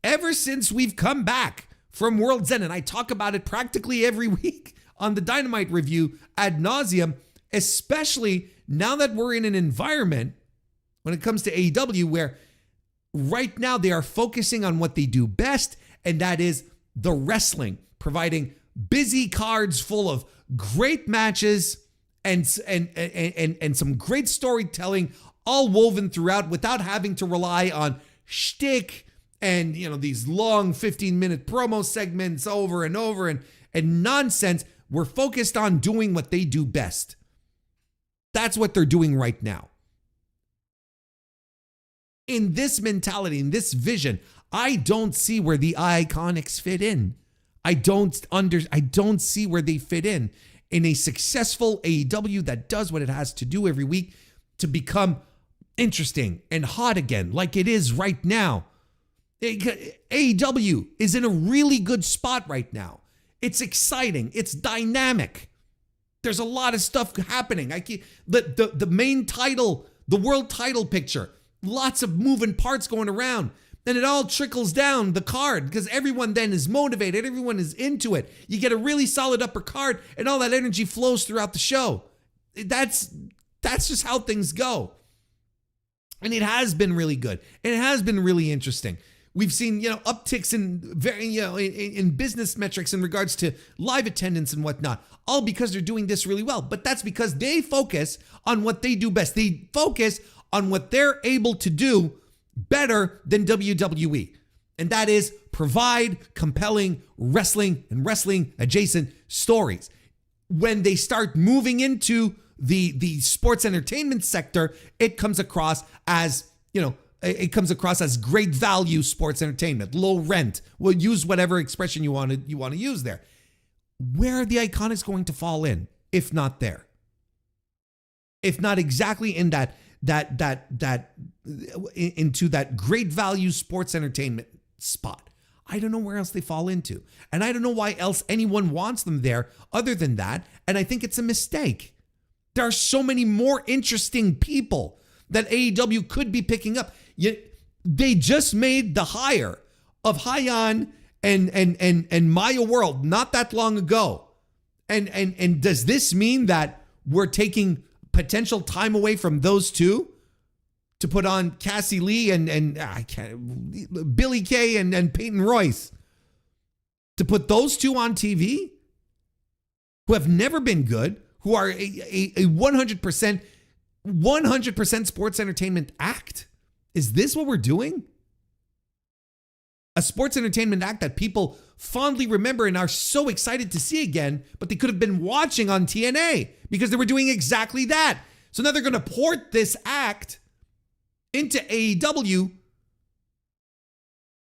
ever since we've come back from World's End, and I talk about it practically every week on the Dynamite review ad nauseum, especially now that we're in an environment when it comes to AEW where right now they are focusing on what they do best, and that is the wrestling, providing busy cards full of great matches and some great storytelling, all woven throughout without having to rely on shtick and these long 15-minute promo segments over and over and nonsense. We're focused on doing what they do best. That's what they're doing right now. In this mentality, in this vision, I don't see where the Iconics fit in. I don't see where they fit in a successful AEW that does what it has to do every week to become interesting and hot again, like it is right now. AEW is in a really good spot right now. It's exciting. It's dynamic. There's a lot of stuff happening. The main title, the world title picture, lots of moving parts going around. And it all trickles down the card because everyone then is motivated. Everyone is into it. You get a really solid upper card and all that energy flows throughout the show. That's just how things go. And it has been really good. And it has been really interesting. We've seen, upticks in business metrics in regards to live attendance and whatnot, all because they're doing this really well. But that's because they focus on what they do best. They focus on what they're able to do better than WWE. And that is provide compelling wrestling and wrestling adjacent stories. When they start moving into the sports entertainment sector, it comes across as, great value sports entertainment, low rent. We'll use whatever expression you want to use there. Where are the Iconics going to fall in, if not there? If not exactly in into that great value sports entertainment spot. I don't know where else they fall into. And I don't know why else anyone wants them there other than that. And I think it's a mistake. There are so many more interesting people that AEW could be picking up. They just made the hire of Hyan and Maya World not that long ago. And does this mean that we're taking potential time away from those two to put on Cassie Lee and Billy Kay and Peyton Royce, to put those two on TV who have never been good, who are a 100% 100% sports entertainment act? Is this what we're doing? A sports entertainment act that people fondly remember and are so excited to see again, but they could have been watching on TNA because they were doing exactly that. So now they're going to port this act into AEW,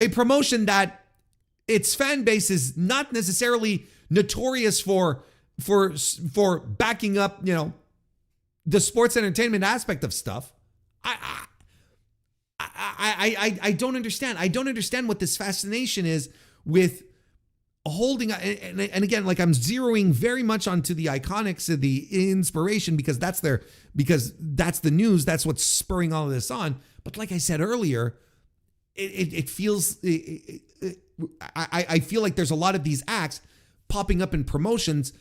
a promotion that its fan base is not necessarily notorious for backing up, the sports entertainment aspect of stuff. I don't understand. I don't understand what this fascination is with holding, and again, like I'm zeroing very much onto the Iconics of the inspiration because that's the news. That's what's spurring all of this on. But like I said earlier, it feels, I feel like there's a lot of these acts popping up in promotions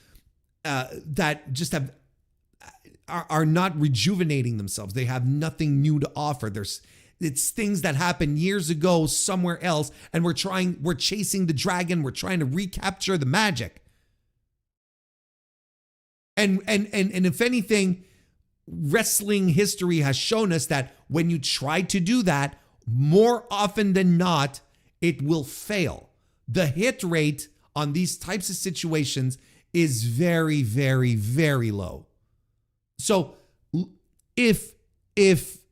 that just are not rejuvenating themselves. They have nothing new to offer. It's things that happened years ago somewhere else, and we're chasing the dragon. We're trying to recapture the magic. And if anything, wrestling history has shown us that when you try to do that, more often than not, it will fail. The hit rate on these types of situations is very, very, very low. So if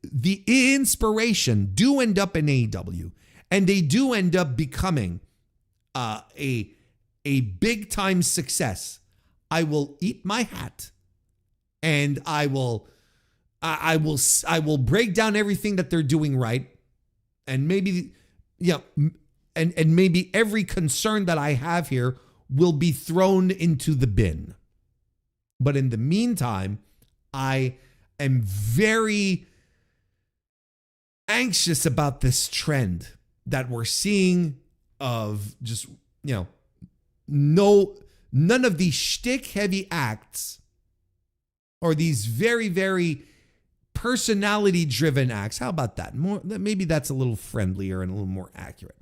the inspiration do end up in AEW and they do end up becoming a big time success, I will eat my hat and I will break down everything that they're doing right, and maybe and maybe every concern that I have here will be thrown into the bin. But in the meantime, I am very anxious about this trend that we're seeing of just, none of these shtick heavy acts or these very, very personality driven acts. How about that? Maybe that's a little friendlier and a little more accurate.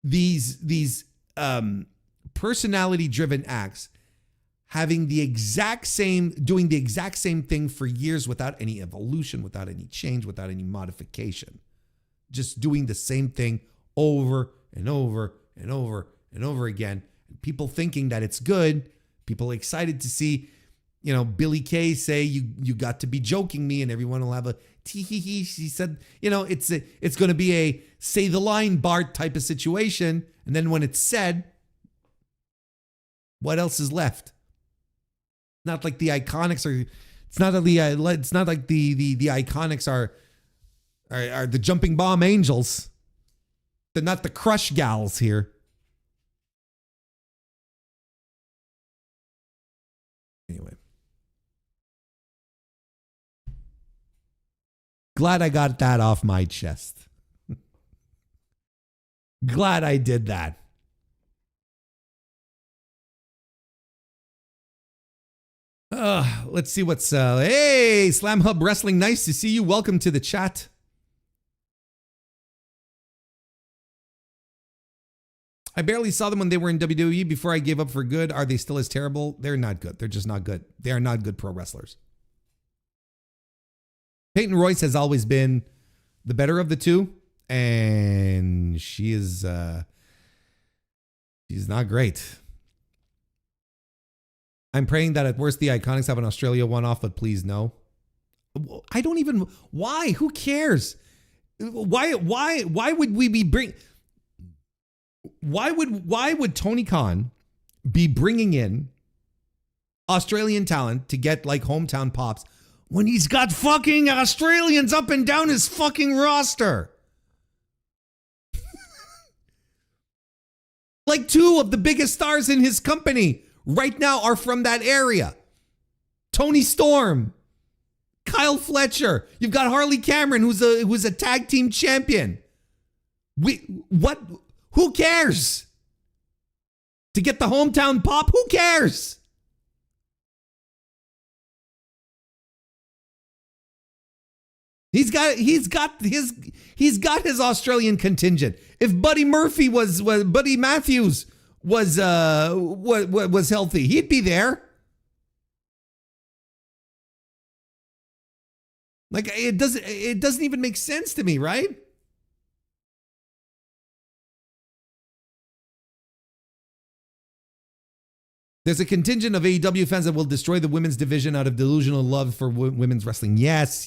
These personality driven acts doing the exact same thing for years without any evolution, without any change, without any modification. Just doing the same thing over and over and over and over again. And people thinking that it's good, people excited to see, Billy Kay say, you got to be joking me, and everyone will have a tee-hee-hee. She said, it's going to be a say the line Bart type of situation. And then when it's said, what else is left? Not like the Iconics are. It's not like the Iconics are the jumping bomb angels. They're not the crush gals here. Anyway, glad I got that off my chest. Glad I did that. Let's see what's hey, Slam Hub Wrestling, nice to see you. Welcome to the chat. I barely saw them when they were in WWE before I gave up for good. Are they still as terrible? They're not good. They're just not good. They are not good pro wrestlers. Peyton Royce has always been the better of the two, and she's not great. I'm praying that at worst the Iconics have an Australia one-off, but please no. I don't even. Why? Who cares? Why would we be Why would Tony Khan be bringing in Australian talent to get like hometown pops when he's got fucking Australians up and down his fucking roster? Like two of the biggest stars in his company right now are from that area. Tony Storm, Kyle Fletcher. You've got Harley Cameron, who's a tag team champion. Who cares? To get the hometown pop, who cares? He's got his Australian contingent. If Buddy Matthews was healthy, he'd be there. Like it doesn't even make sense to me, right? There's a contingent of AEW fans that will destroy the women's division out of delusional love for women's wrestling. Yes,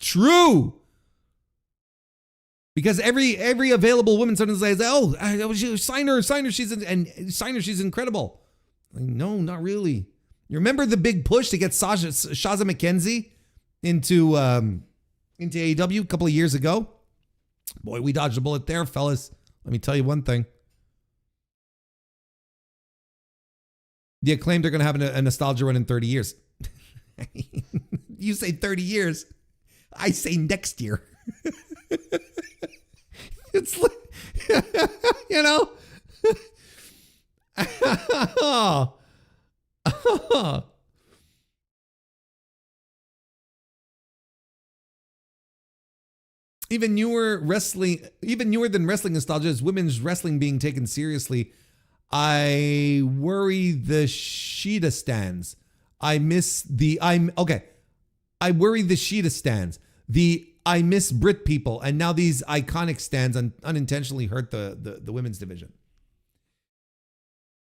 true. Because every available woman suddenly says, "Oh, sign her, she's incredible." Like, no, not really. You remember the big push to get Shaza McKenzie into AEW a couple of years ago? Boy, we dodged a bullet there, fellas. Let me tell you one thing. The Acclaimed are going to have a nostalgia run in 30 years. You say 30 years. I say next year. It's like, you know. Even newer than wrestling nostalgia is women's wrestling being taken seriously. I worry the Sheeta stands. I worry the Sheeta stands. I miss Brit people, and now these iconic stands unintentionally hurt the women's division.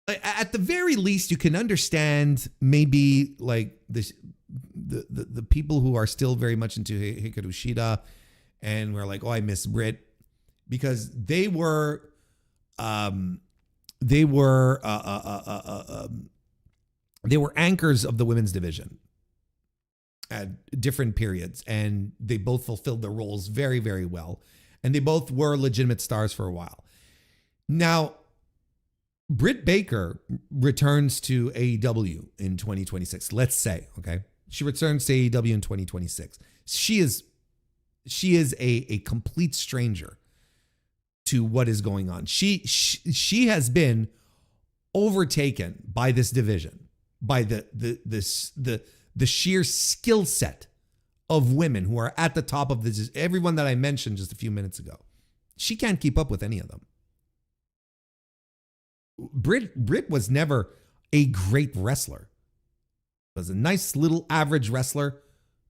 At the very least, you can understand maybe like the people who are still very much into Hikaru Shida, and we're like, oh, I miss Brit, because they were anchors of the women's division at different periods, and they both fulfilled their roles very, very well, and they both were legitimate stars for a while. Now, Britt Baker returns to AEW in 2026. Let's say, okay, she returns to AEW in 2026. She is a complete stranger to what is going on. She has been overtaken by this division, by the sheer skill set of women who are at the top of this. Everyone that I mentioned just a few minutes ago, she can't keep up with any of them. Britt was never a great wrestler. Was a nice little average wrestler.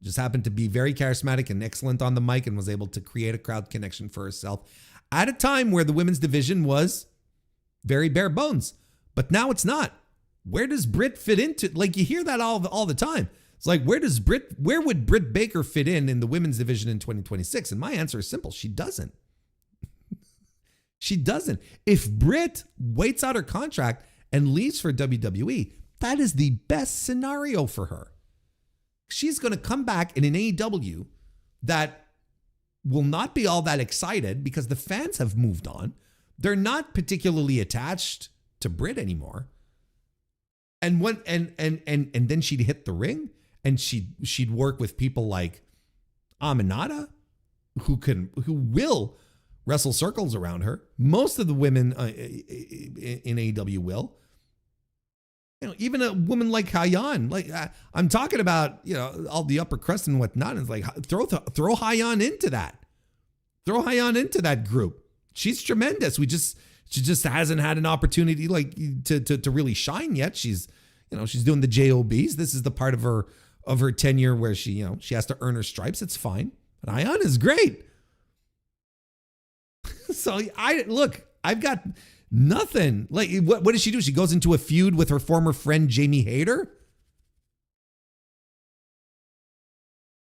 Just happened to be very charismatic and excellent on the mic, and was able to create a crowd connection for herself at a time where the women's division was very bare bones. But now it's not. Where does Britt fit into? Like, you hear that all the time. It's like, where would Britt Baker fit in the women's division in 2026? And my answer is simple. She doesn't. She doesn't. If Britt waits out her contract and leaves for WWE, that is the best scenario for her. She's going to come back in an AEW that will not be all that excited because the fans have moved on. They're not particularly attached to Britt anymore. And then she'd hit the ring, and she'd work with people like Aminata, who will wrestle circles around her. Most of the women in AEW will. You know, even a woman like Hyan, like I'm talking about, you know, all the upper crust and whatnot. It's like throw Hyan into that. Throw Hyan into that group. She's tremendous. She just hasn't had an opportunity like to really shine yet. She's doing the JOBs. This is the part of her tenure where she has to earn her stripes. It's fine. But Hyan is great. So I've got nothing. Like, what does she do? She goes into a feud with her former friend Jamie Hayter.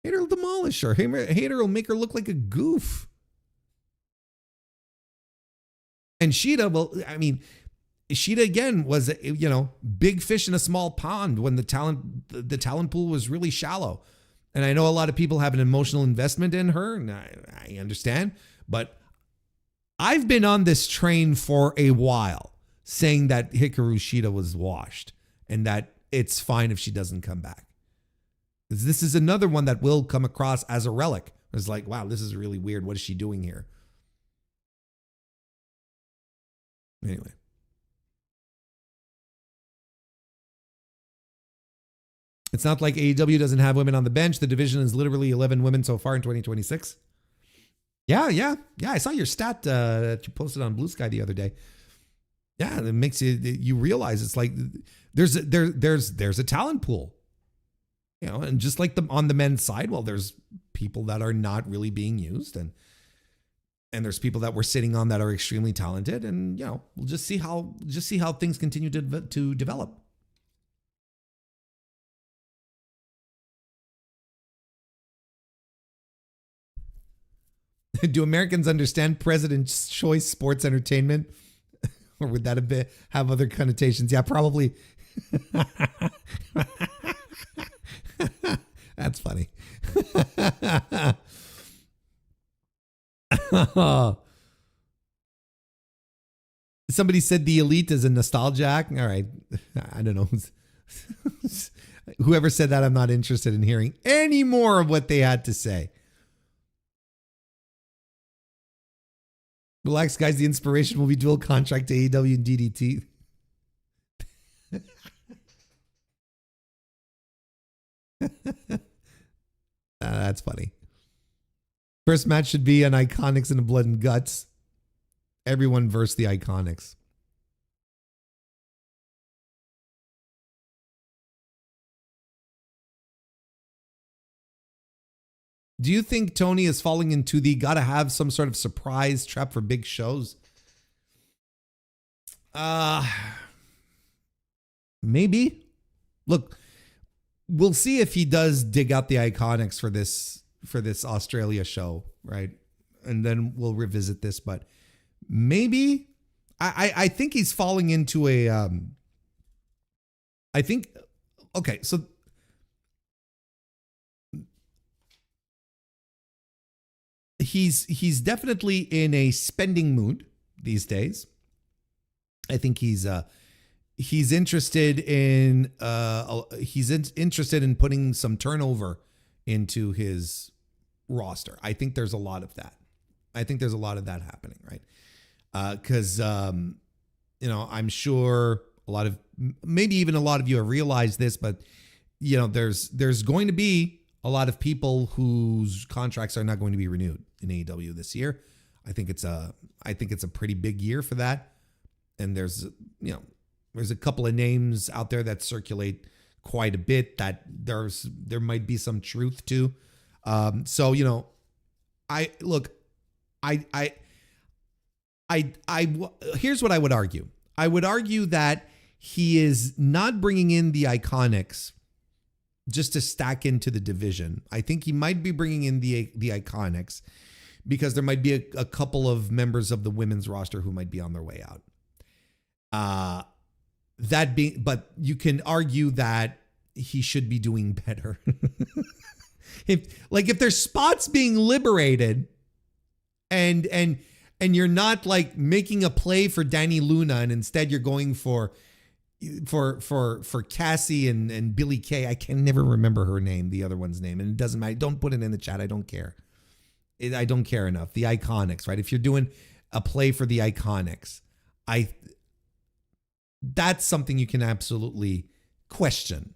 Hayter will demolish her. Hayter will make her look like a goof. And Shida, Shida again was, big fish in a small pond when the talent pool was really shallow. And I know a lot of people have an emotional investment in her, and I understand, but I've been on this train for a while saying that Hikaru Shida was washed and that it's fine if she doesn't come back. This is another one that will come across as a relic. It's like, wow, this is really weird. What is she doing here? Anyway. It's not like AEW doesn't have women on the bench. The division is literally 11 women so far in 2026. Yeah. I saw your stat that you posted on Blue Sky the other day. Yeah, it makes you realize it's like there's a talent pool. And just like on the men's side, well, there's people that are not really being used, and there's people that we're sitting on that are extremely talented, and we'll just see how things continue to develop. Do Americans understand President's Choice Sports Entertainment? Or would that have other connotations? Yeah, probably. That's funny. Somebody said the elite is a nostalgia. All right. I don't know. Whoever said that, I'm not interested in hearing any more of what they had to say. Relax, guys. The inspiration will be dual contract to AEW and DDT. That's funny. First match should be an Iconics in the Blood and Guts. Everyone versus the Iconics. Do you think Tony is falling into the gotta have some sort of surprise trap for big shows? Maybe. Look, we'll see if he does dig out the Iconics for this Australia show, right? And then we'll revisit this, but maybe I think he's falling into a I think okay, so he's definitely in a spending mood these days. I think he's interested in interested in putting some turnover into his roster. I think there's a lot of that. Happening, right? Because I'm sure maybe even a lot of you have realized this, but there's going to be a lot of people whose contracts are not going to be renewed in AEW this year. I think it's a pretty big year for that. And there's a couple of names out there that circulate quite a bit that there might be some truth to. Here's what I would argue. I would argue that he is not bringing in the Iconics just to stack into the division. I think he might be bringing in the Iconics because there might be a couple of members of the women's roster who might be on their way out. But you can argue that he should be doing better. if there's spots being liberated and you're not like making a play for Danny Luna, and instead you're going for Cassie and Billy Kay. I can never remember her name, the other one's name, and it doesn't matter. Don't put it in the chat. I don't care. I don't care enough. The Iconics, right? If you're doing a play for the Iconics, that's something you can absolutely question.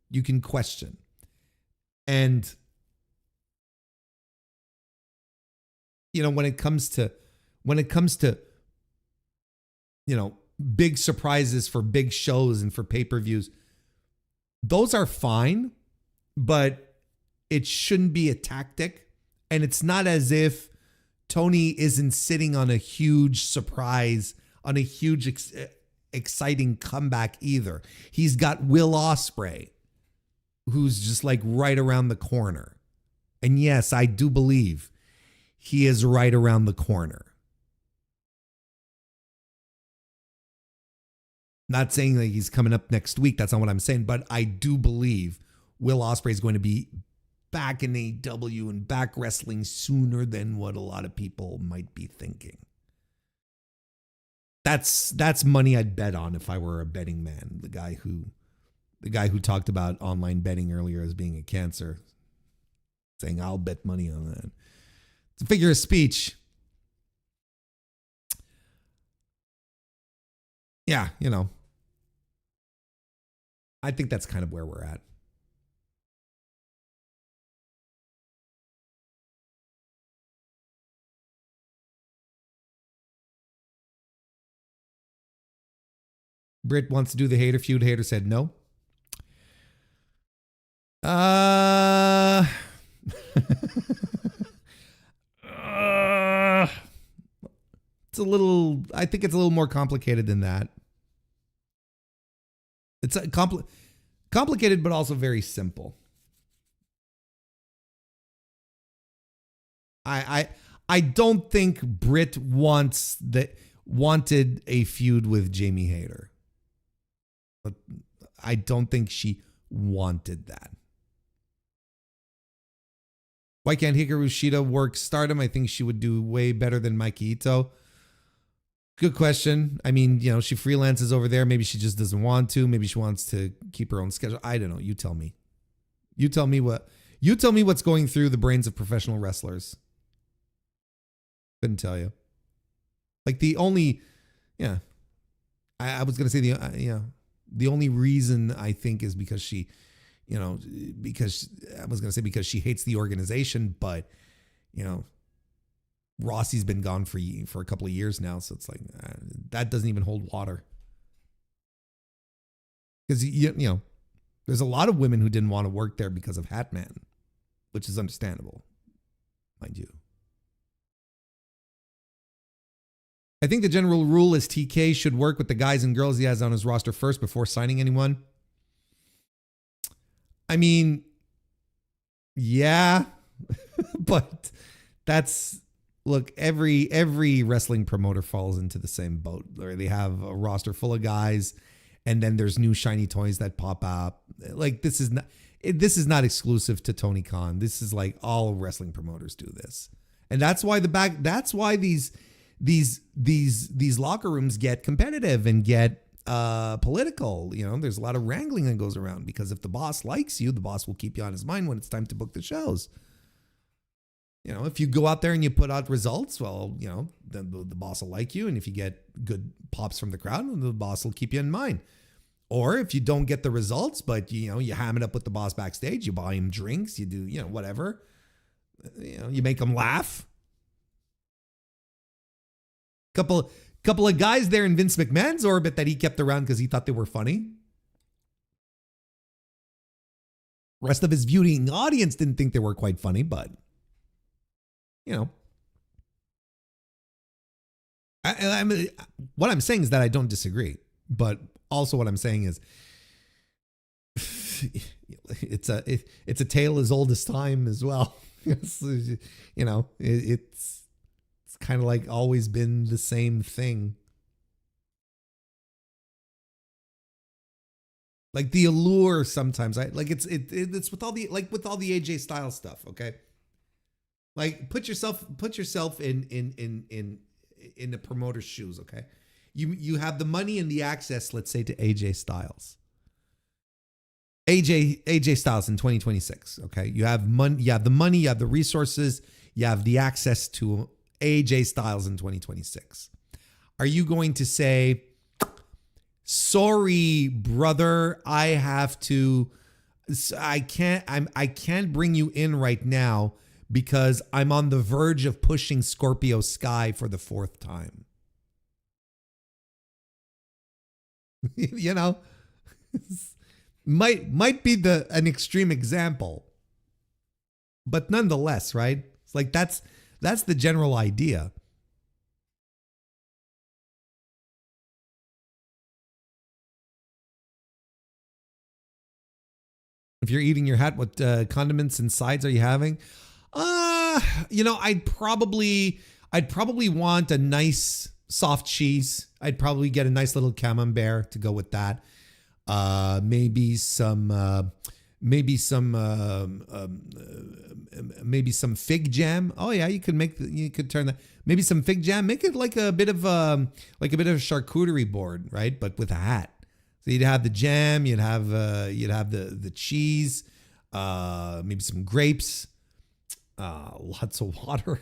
You can question. And when it comes to big surprises for big shows and for pay-per-views, those are fine, but it shouldn't be a tactic. And it's not as if Tony isn't sitting on a huge surprise, on a huge exciting comeback either. He's got Will Ospreay, who's just like right around the corner. And yes, I do believe he is right around the corner. Not saying that he's coming up next week. That's not what I'm saying. But I do believe Will Ospreay is going to be back in AEW and back wrestling sooner than what a lot of people might be thinking. That's money I'd bet on if I were a betting man. The guy who talked about online betting earlier as being a cancer, saying I'll bet money on that. It's a figure of speech. Yeah, I think that's kind of where we're at. Britt wants to do the hater feud. Hater said no. Uh, it's a little. I think it's a little more complicated than that. It's a complicated, but also very simple. I don't think Britt wanted a feud with Jamie Hayter. But I don't think she wanted that. Why can't Hikaru Shida work Stardom? I think she would do way better than Maki Ito. Good question. I mean, you know, she freelances over there. Maybe she just doesn't want to. Maybe she wants to keep her own schedule. I don't know. You tell me. You tell me what's going through the brains of professional wrestlers. Couldn't tell you. Like the only, yeah. I was gonna say the only reason I think is because she, you know, because she hates the organization, but you know, Rossi's been gone for a couple of years now, so it's like that doesn't even hold water. Because you know, there's a lot of women who didn't want to work there because of Hatman, which is understandable, mind you. I think the general rule is TK should work with the guys and girls he has on his roster first before signing anyone. I mean, yeah, but look, every wrestling promoter falls into the same boat where they have a roster full of guys and then there's new shiny toys that pop up. Like this is not exclusive to Tony Khan. This is like all wrestling promoters do this. And that's why these locker rooms get competitive and get political. You know, there's a lot of wrangling that goes around because if the boss likes you, the boss will keep you on his mind when it's time to book the shows. You know, if you go out there and you put out results, well, you know, then the boss will like you. And if you get good pops from the crowd, the boss will keep you in mind. Or if you don't get the results, but, you know, you ham it up with the boss backstage, you buy him drinks, you do, you know, whatever. You know, you make him laugh. Couple of guys there in Vince McMahon's orbit that he kept around because he thought they were funny. Rest of his viewing audience didn't think they were quite funny, but you know, what I'm saying is that I don't disagree, but also what I'm saying is it's a tale as old as time as well. You know, it's kind of like always been the same thing. Like the allure sometimes, it's with all the AJ Styles stuff, okay? Like put yourself in the promoter's shoes, okay? You have the money and the access, let's say, to AJ Styles. AJ Styles in 2026, okay? You have the money, you have the resources, you have the access to AJ Styles in 2026. Are you going to say, sorry, brother, I can't bring you in right now because I'm on the verge of pushing Scorpio Sky for the 4th time? You know, might be an extreme example, but nonetheless, right? It's like that's the general idea. If you're eating your hat, what condiments and sides are you having? You know, I'd probably want a nice soft cheese. I'd probably get a nice little camembert to go with that. Maybe some fig jam. Oh yeah, you could turn that. Maybe some fig jam. Make it like a bit of a charcuterie board, right? But with a hat. So you'd have the jam, you'd have the cheese, maybe some grapes, lots of water.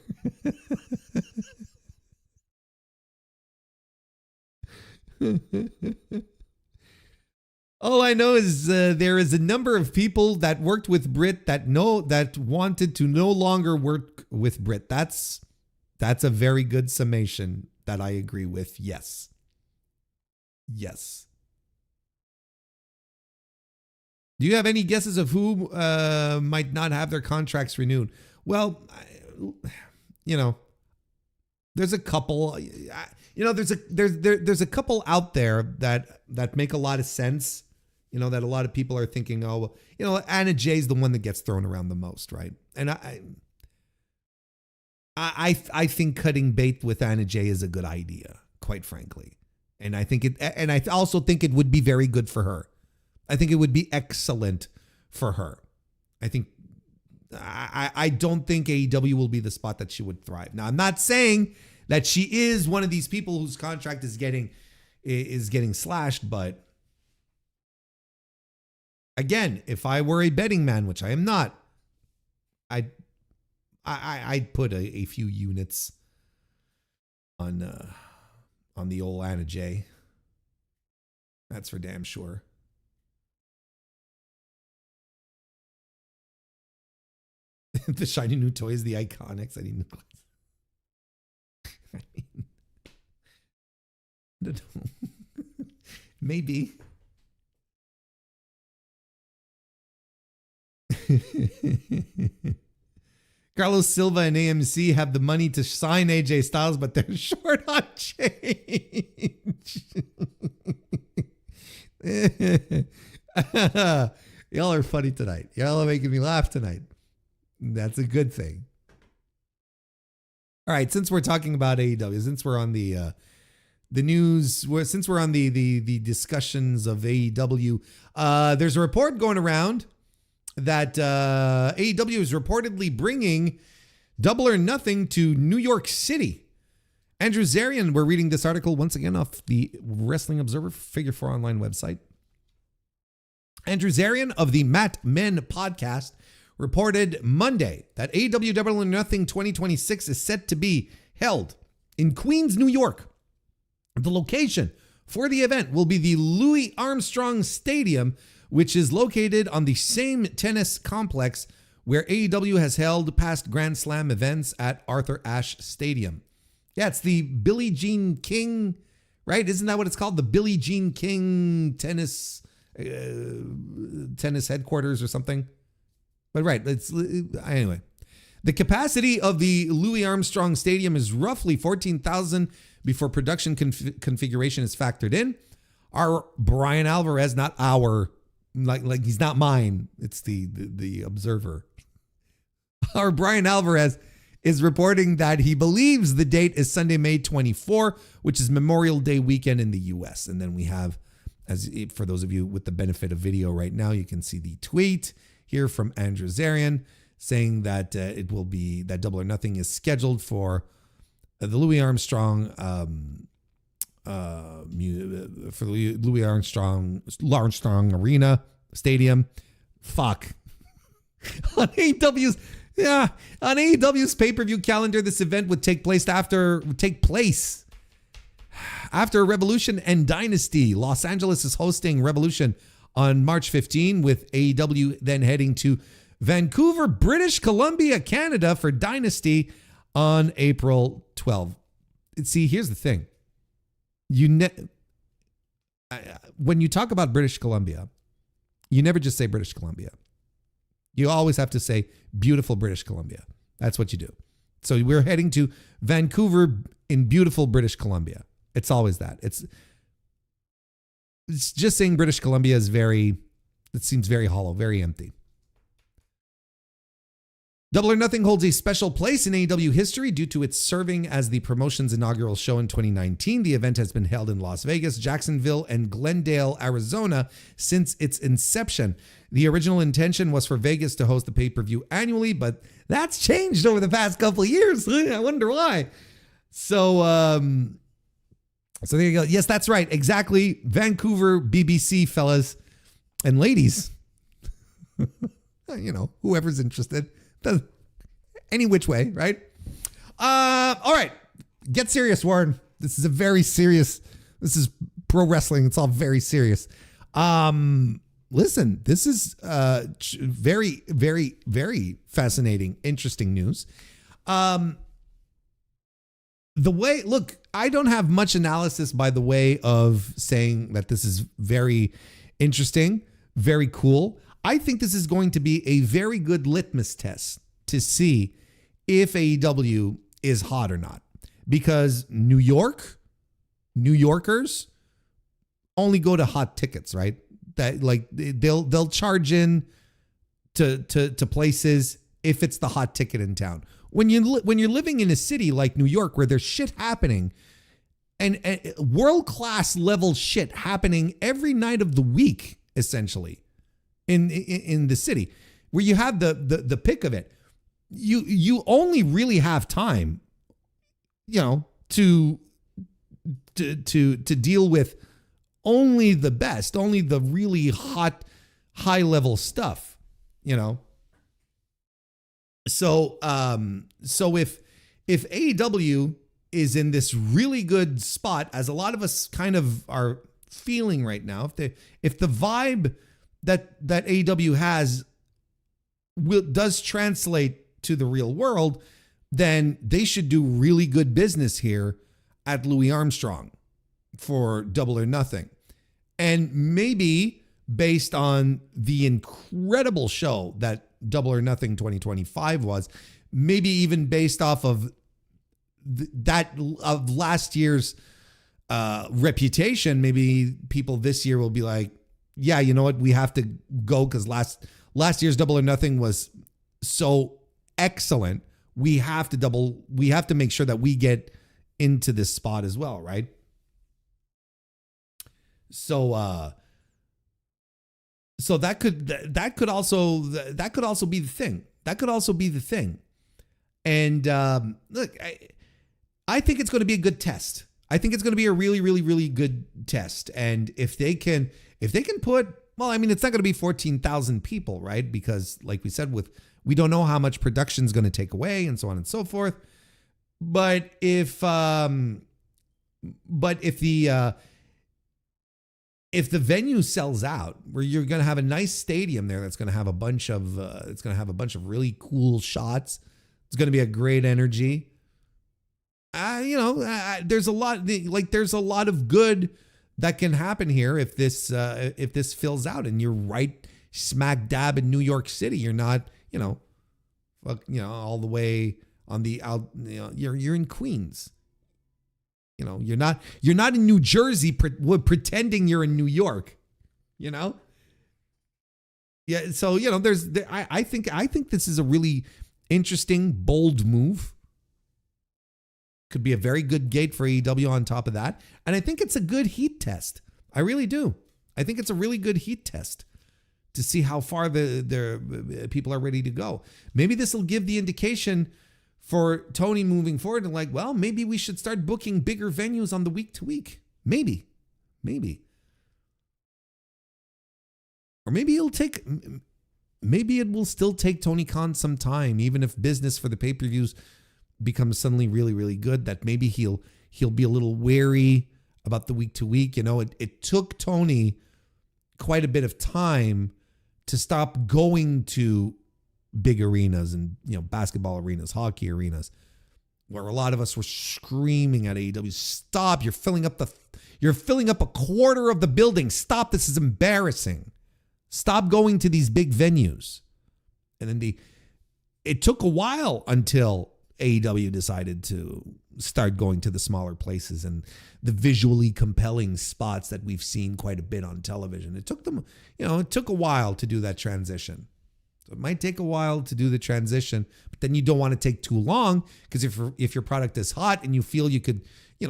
All I know is there is a number of people that worked with Britt that wanted to no longer work with Britt. That's a very good summation that I agree with. Yes. Do you have any guesses of who might not have their contracts renewed? Well, there's a couple. There's a couple out there that make a lot of sense. That a lot of people are thinking, oh, Anna Jay's the one that gets thrown around the most, right? And I think cutting bait with Anna Jay is a good idea, quite frankly. And I also think it would be very good for her. I think it would be excellent for her. I don't think AEW will be the spot that she would thrive. Now, I'm not saying that she is one of these people whose contract is getting slashed, but again, if I were a betting man, which I am not, I'd put a few units on the old Anna Jay. That's for damn sure. The shiny new toys, the Iconics. I need I don't know. Maybe. Carlos Silva and AMC have the money to sign AJ Styles, but they're short on change. Y'all are funny tonight. Y'all are making me laugh tonight. That's a good thing. All right, since we're talking about AEW, since we're on the news, since we're on the discussions of AEW, there's a report going around that AEW is reportedly bringing Double or Nothing to New York City. Andrew Zarian, we're reading this article once again off the Wrestling Observer Figure 4 online website. Andrew Zarian of the Mat Men podcast reported Monday that AEW Double or Nothing 2026 is set to be held in Queens, New York. The location for the event will be the Louis Armstrong Stadium, which is located on the same tennis complex where AEW has held past Grand Slam events at Arthur Ashe Stadium. Yeah, it's the Billie Jean King, right? Isn't that what it's called? The Billie Jean King tennis headquarters or something? But right, anyway. The capacity of the Louis Armstrong Stadium is roughly 14,000 before production configuration is factored in. Our Brian Alvarez, not our, like he's not mine. It's the Observer. Our Brian Alvarez is reporting that he believes the date is Sunday, May 24, which is Memorial Day weekend in the U.S. And then we have, for those of you with the benefit of video right now, you can see the tweet here from Andrew Zarian saying that it will be that Double or Nothing is scheduled for the Louis Armstrong Louis Armstrong Arena Stadium. Fuck. On AEW's pay-per-view calendar, this event would take place after Revolution and Dynasty. Los Angeles is hosting Revolution on March 15, with AEW then heading to Vancouver, British Columbia, Canada for Dynasty on April 12. See, here's the thing. When you talk about British Columbia, you never just say British Columbia. You always have to say beautiful British Columbia. That's what you do. So we're heading to Vancouver in beautiful British Columbia. It's always that. It's just saying British Columbia is it seems very hollow, very empty. Double or Nothing holds a special place in AEW history due to its serving as the promotion's inaugural show in 2019. The event has been held in Las Vegas, Jacksonville, and Glendale, Arizona since its inception. The original intention was for Vegas to host the pay-per-view annually, but that's changed over the past couple of years. I wonder why. So there you go. Yes, that's right. Exactly. Vancouver, BBC, fellas and ladies. Whoever's interested. Any which way, right? All right. Get serious, Warren. This is this is pro wrestling. It's all very serious. Listen, this is very, very, very fascinating, interesting news. I don't have much analysis by the way of saying that this is very interesting, very cool. I think this is going to be a very good litmus test to see if AEW is hot or not. Because New Yorkers only go to hot tickets, right? That like they'll charge in to places if it's the hot ticket in town. When you're living in a city like New York where there's shit happening and world-class level shit happening every night of the week, essentially, in the city, where you have the pick of it, you only really have time, to deal with only the best, only the really hot, high level stuff, So if AEW is in this really good spot, as a lot of us kind of are feeling right now, if the vibe that AEW has does translate to the real world, then they should do really good business here at Louis Armstrong for Double or Nothing. And maybe based on the incredible show that Double or Nothing 2025 was, maybe even based off of of last year's reputation, maybe people this year will be like, yeah, you know what, we have to go because last year's Double or Nothing was so excellent. We have to make sure that we get into this spot as well, right? So that could also be the thing. That could also be the thing. And look, I think it's going to be a good test. I think it's going to be a really, really, really good test. And if they can put, well, I mean, it's not going to be 14,000 people, right? Because like we said, we don't know how much production is going to take away and so on and so forth. But if the venue sells out, where you're going to have a nice stadium there that's going to have a bunch of really cool shots, it's going to be a great energy. There's a lot of good that can happen here if this fills out, and you're right smack dab in New York City. You're not, all the way on the out. You're in Queens. You're not in New Jersey pretending you're in New York. Yeah. So I think this is a really interesting, bold move. Could be a very good gate for AEW on top of that. And I think it's a good heat test. I really do. I think it's a really good heat test to see how far the people are ready to go. Maybe this will give the indication for Tony moving forward and like, well, maybe we should start booking bigger venues on the week to week. Maybe. Or maybe it will still take Tony Khan some time, even if business for the pay-per-views becomes suddenly really, really good, that maybe he'll be a little wary about the week to week. It took Tony quite a bit of time to stop going to big arenas and, basketball arenas, hockey arenas, where a lot of us were screaming at AEW, stop, you're filling up a quarter of the building. Stop, this is embarrassing. Stop going to these big venues. And then it took a while until AEW decided to start going to the smaller places and the visually compelling spots that we've seen quite a bit on television. It took them, it took a while to do that transition. So it might take a while to do the transition, but then you don't want to take too long, because if your product is hot and you feel you could,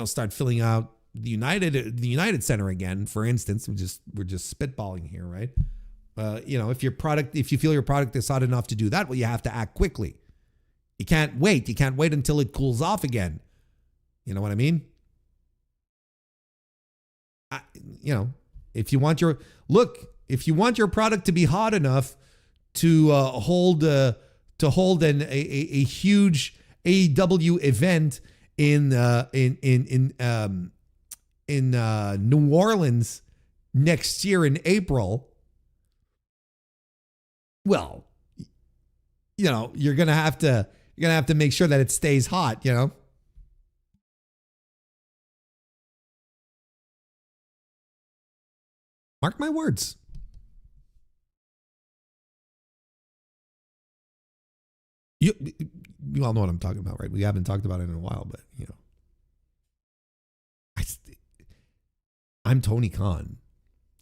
start filling out the United Center again, for instance, we're just spitballing here, right? If you feel your product is hot enough to do that, well, you have to act quickly. You can't wait. You can't wait until it cools off again. You know what I mean? If you want your product to be hot enough to hold a huge AEW event in New Orleans next year in April, well, you're gonna have to make sure that it stays hot. Mark my words. You all know what I'm talking about, right? We haven't talked about it in a while, but I'm Tony Khan,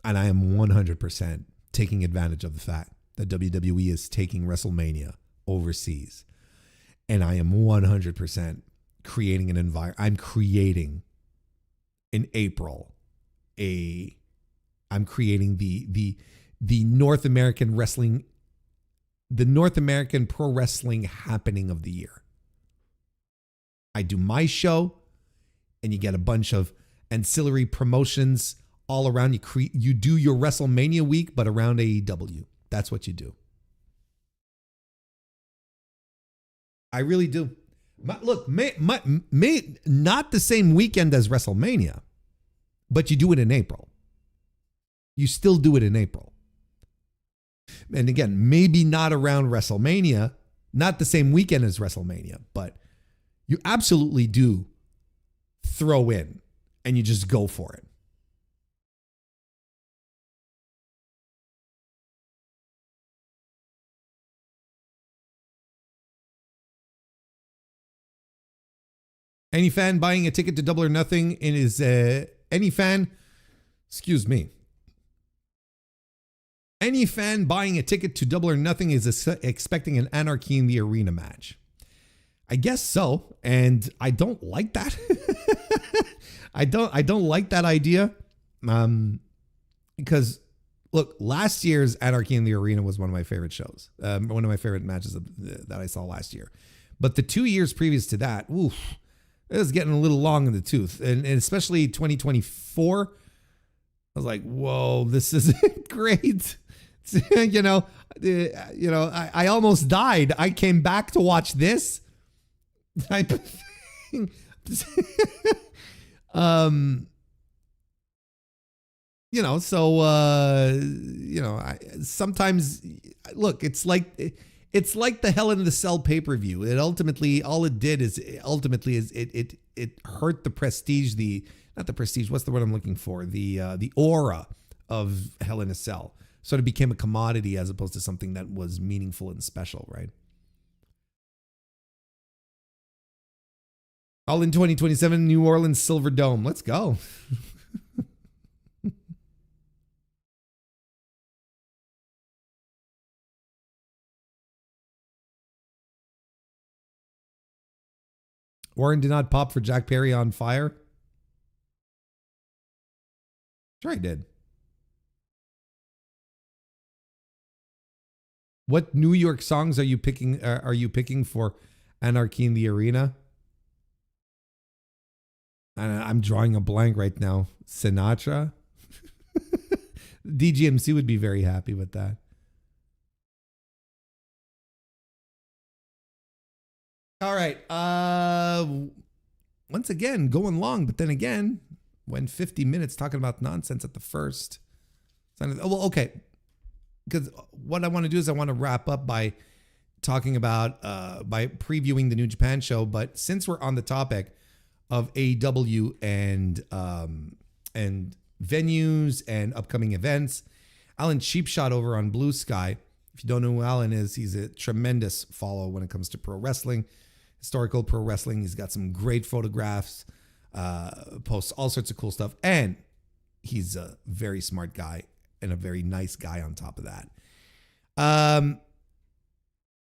and I am 100% taking advantage of the fact that WWE is taking WrestleMania overseas. And I am 100% creating an environment. I'm creating in April I'm creating the North American wrestling, the North American pro wrestling happening of the year. I do my show, and you get a bunch of ancillary promotions all around. You do your WrestleMania week, but around AEW. That's what you do. I really do. Look, may not the same weekend as WrestleMania, but you do it in April. You still do it in April. And again, maybe not around WrestleMania, not the same weekend as WrestleMania, but you absolutely do throw in and you just go for it. Any fan buying a ticket to Double or Nothing is any fan buying a ticket to Double or Nothing is expecting an Anarchy in the Arena match. I guess so, and I don't like that. I don't like that idea, because look, last year's Anarchy in the Arena was one of my favorite shows, one of my favorite matches that I saw last year. But the 2 years previous to that, oof, it was getting a little long in the tooth, and especially 2024. I was like, whoa, this isn't great. I almost died. I came back to watch this type of thing. Sometimes look, it's like the Hell in the Cell pay-per-view. It ultimately, all it did is it hurt the prestige, not the prestige, what's the word I'm looking for? The aura of Hell in a Cell. So it became a commodity as opposed to something that was meaningful and special, right? All in 2027, New Orleans Silver Dome. Let's go. Warren did not pop for Jack Perry on Fire. Sure, I did. What New York songs are you picking? Are you picking for Anarchy in the Arena? I'm drawing a blank right now. Sinatra. DGMC would be very happy with that. All right. Once again, going long, but then again, when 50 minutes talking about nonsense at the first. Well, okay. Because what I want to do is I want to wrap up by talking about, by previewing the New Japan show. But since we're on the topic of AEW and venues and upcoming events, Alan Cheapshot over on Blue Sky. If you don't know who Alan is, he's a tremendous follow when it comes to pro wrestling, historical pro wrestling. He's got some great photographs, posts all sorts of cool stuff, and he's a very smart guy and a very nice guy on top of that.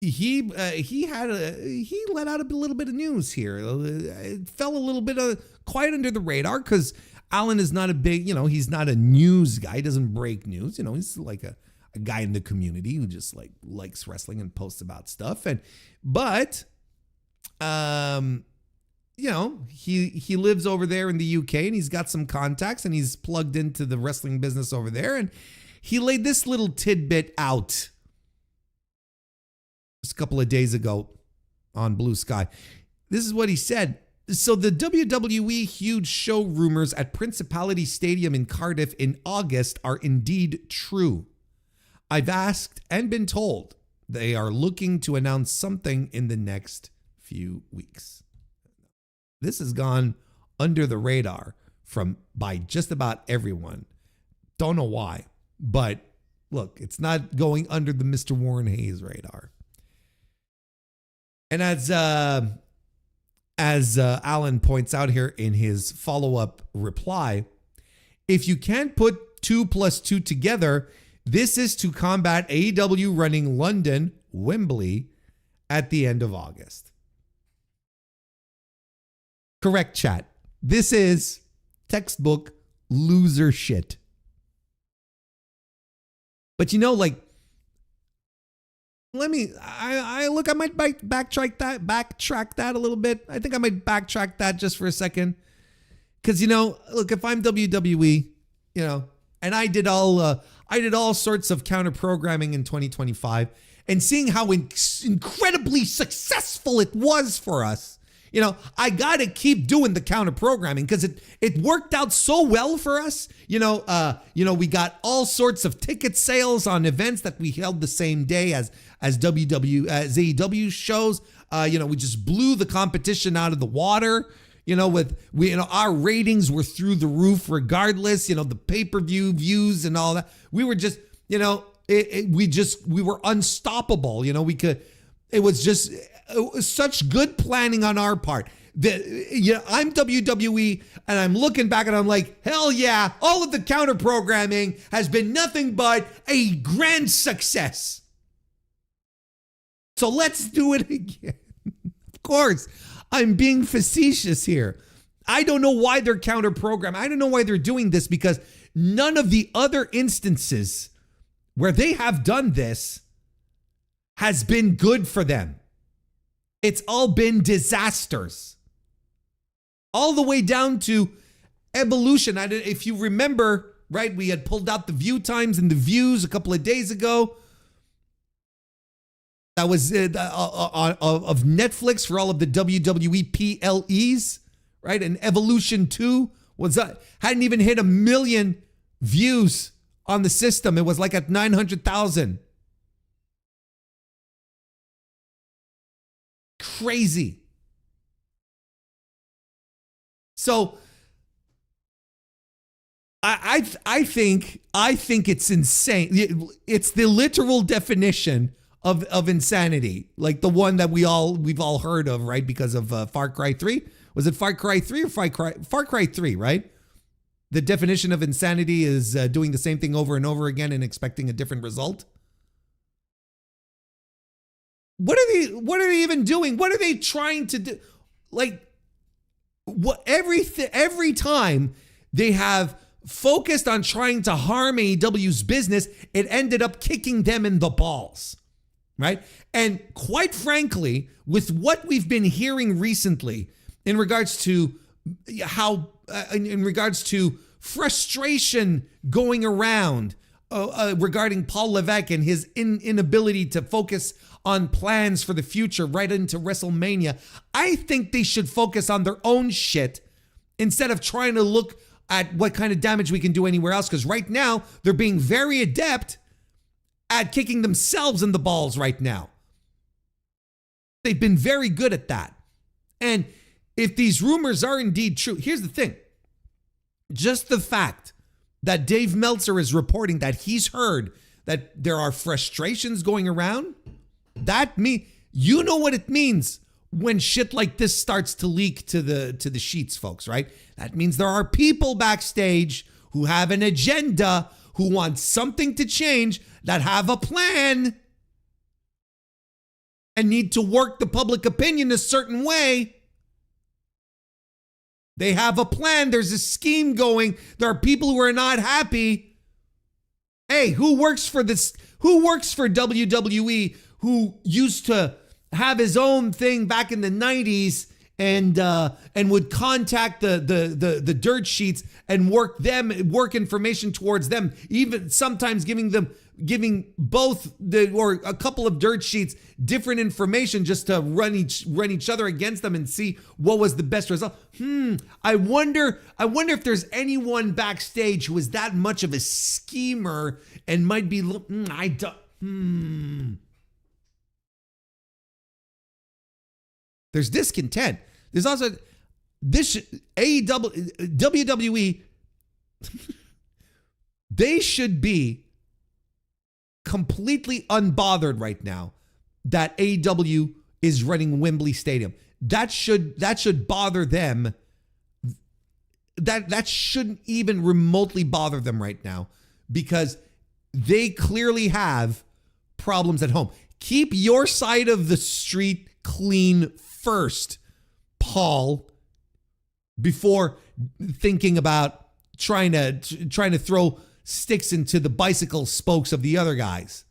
He let out a little bit of news here. It fell a little bit quiet under the radar because Alan is not a big, he's not a news guy. He doesn't break news. He's like a guy in the community who just likes wrestling and posts about stuff. But he lives over there in the UK and he's got some contacts and he's plugged into the wrestling business over there. And he laid this little tidbit out just a couple of days ago on Blue Sky. This is what he said. So the WWE huge show rumors at Principality Stadium in Cardiff in August are indeed true. I've asked and been told they are looking to announce something in the next few weeks. This has gone under the radar by just about everyone. Don't know why, but look, it's not going under the MrWarrenHayes radar. And as Alan points out here in his follow-up reply, if you can't put 2 + 2 together, this is to combat AEW running London, Wembley at the end of August. Correct, chat. This is textbook loser shit. But like, I might backtrack that a little bit. I think I might backtrack that just for a second. Because, look, if I'm WWE, and I did all sorts of counter programming in 2025, and seeing how incredibly successful it was for us, I got to keep doing the counter programming because it worked out so well for us. We got all sorts of ticket sales on events that we held the same day as AEW shows. We just blew the competition out of the water. Our ratings were through the roof regardless, the pay-per-view views and all that. We were just, we were unstoppable. It was such good planning on our part. I'm WWE and I'm looking back and I'm like, hell yeah, all of the counter programming has been nothing but a grand success. So let's do it again. Of course, I'm being facetious here. I don't know why they're counter programming. I don't know why they're doing this because none of the other instances where they have done this has been good for them. It's all been disasters. All the way down to Evolution. If you remember, right, we had pulled out the view times and the views a couple of days ago. That was of Netflix for all of the WWE PLEs, right? And Evolution 2 hadn't even hit 1 million views on the system. It was like at 900,000. Crazy. So I think it's insane. It's the literal definition of insanity, like the one that we've all heard of, right? Because of Far Cry 3. Was it Far Cry 3 or Far Cry 3, right? The definition of insanity is doing the same thing over and over again and expecting a different result. What are they even doing? What are they trying to do? Like, every time they have focused on trying to harm AEW's business, it ended up kicking them in the balls. Right? And quite frankly, with what we've been hearing recently in regards to in regards to frustration going around regarding Paul Levesque and his inability to focus on plans for the future right into WrestleMania, I think they should focus on their own shit instead of trying to look at what kind of damage we can do anywhere else. Because right now, they're being very adept at kicking themselves in the balls right now. They've been very good at that. And if these rumors are indeed true, here's the thing. Just the fact that Dave Meltzer is reporting that he's heard that there are frustrations going around, you know what it means when shit like this starts to leak to the sheets, folks, right? That means there are people backstage who have an agenda, who want something to change, that have a plan and need to work the public opinion a certain way. They have a plan. There's a scheme going. There are people who are not happy. Hey, who works for this? Who works for WWE who used to have his own thing back in the 90s and would contact the dirt sheets and work information towards them, even sometimes giving both or a couple of dirt sheets different information just to run each other against them and see what was the best result. I wonder if there's anyone backstage who is that much of a schemer and might be There's discontent. There's also this WWE. They should be completely unbothered right now that AEW is running Wembley Stadium. That should bother them. That shouldn't even remotely bother them right now, because they clearly have problems at home. Keep your side of the street clean first, Paul, before thinking about trying to throw sticks into the bicycle spokes of the other guys.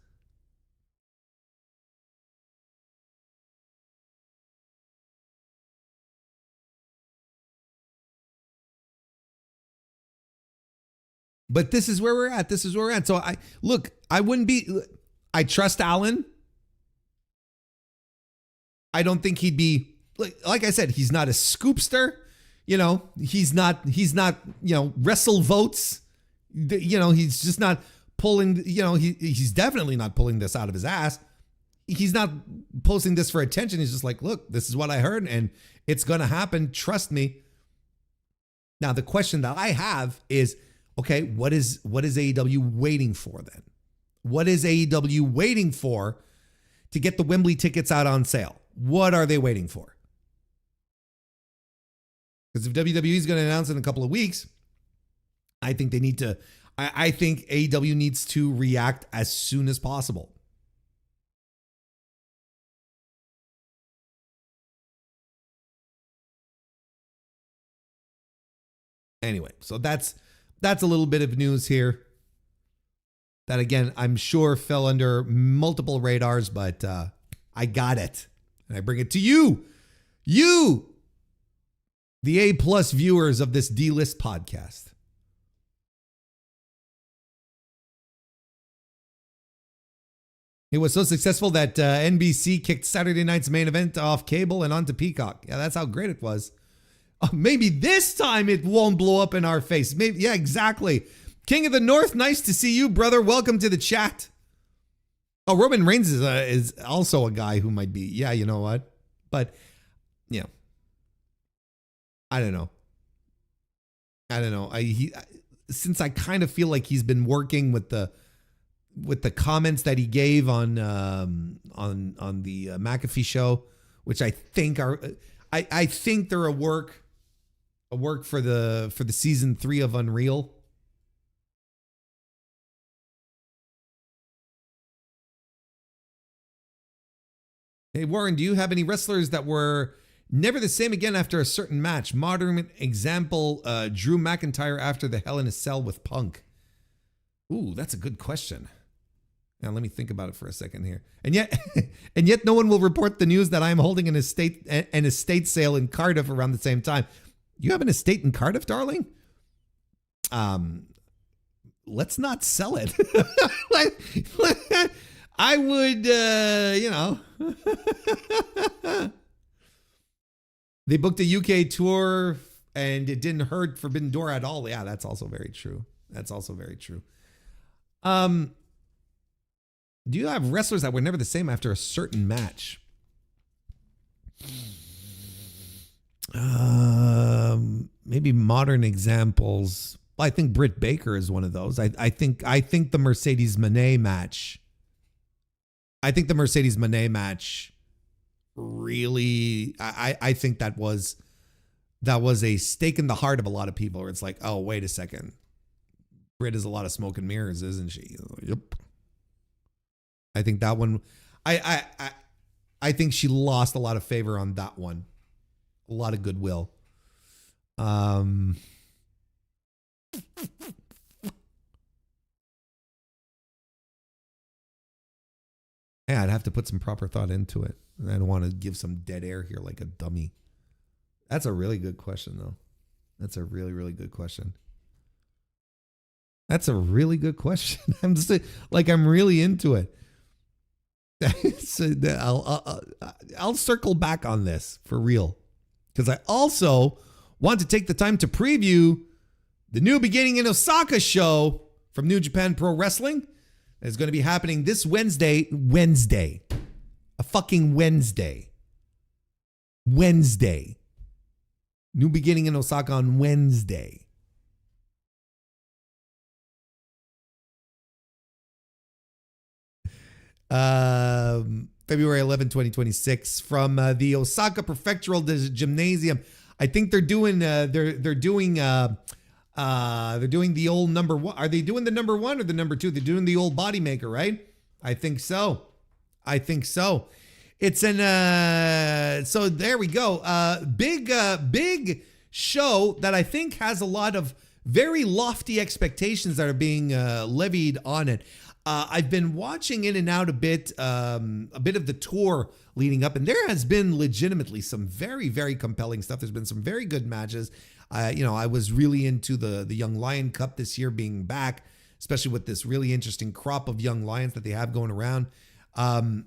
But this is where we're at. This is where we're at. So I trust Allen. I don't think he'd be, like I said, he's not a scoopster. He's not, wrestle votes. He's just not pulling, he's definitely not pulling this out of his ass. He's not posting this for attention. He's just like, look, this is what I heard and it's going to happen. Trust me. Now, the question that I have is, okay, what is AEW waiting for then? What is AEW waiting for to get the Wembley tickets out on sale? What are they waiting for? Because if WWE is going to announce in a couple of weeks, I think they need to. I think AEW needs to react as soon as possible. Anyway, so that's a little bit of news here. That again, I'm sure fell under multiple radars, but I got it. And I bring it to you, the A+ viewers of this D-List podcast. It was so successful that NBC kicked Saturday night's main event off cable and onto Peacock. Yeah, that's how great it was. Maybe this time it won't blow up in our face. Maybe, yeah, exactly. King of the North, nice to see you, brother. Welcome to the chat. Oh, Roman Reigns is also a guy who might be. Yeah, you know what? But, yeah. I don't know. Since I kind of feel like he's been working with the comments that he gave on the McAfee show, which I think are, I think they're a work for the season 3 of Unreal. Hey, Warren, do you have any wrestlers that were never the same again after a certain match? Modern example, Drew McIntyre after the Hell in a Cell with Punk. Ooh, that's a good question. Now let me think about it for a second here. And yet no one will report the news that I'm holding an estate sale in Cardiff around the same time. You have an estate in Cardiff, darling? Let's not sell it. I would, They booked a UK tour and it didn't hurt Forbidden Door at all. Yeah, that's also very true. Do you have wrestlers that were never the same after a certain match? Maybe modern examples. Well, I think Britt Baker is one of those. I think the Mercedes Moné match. I think the Mercedes Moné match really. I think that was a stake in the heart of a lot of people. Where it's like, oh, wait a second, Britt is a lot of smoke and mirrors, isn't she? Yep. I think that one. I think she lost a lot of favor on that one. A lot of goodwill. Yeah, I'd have to put some proper thought into it. And I don't want to give some dead air here like a dummy. That's a really good question, though. That's a really, really good question. That's a really good question. I'm just like, I'm really into it. So I'll circle back on this for real, because I also want to take the time to preview the New Beginning in Osaka show from New Japan Pro Wrestling. It's going to be happening this Wednesday, a fucking Wednesday. New Beginning in Osaka on Wednesday. February 11, 2026, from the Osaka Prefectural Gymnasium. I think they're doing they're doing the old number one. Are they doing the number one or the number two? They're doing the old Bodymaker, right? I think so. It's an so there we go. Big show that I think has a lot of very lofty expectations that are being levied on it. I've been watching in and out a bit of the tour leading up, and there has been legitimately some very, very compelling stuff. There's been some very good matches. I was really into the Young Lion Cup this year being back, especially with this really interesting crop of young lions that they have going around. And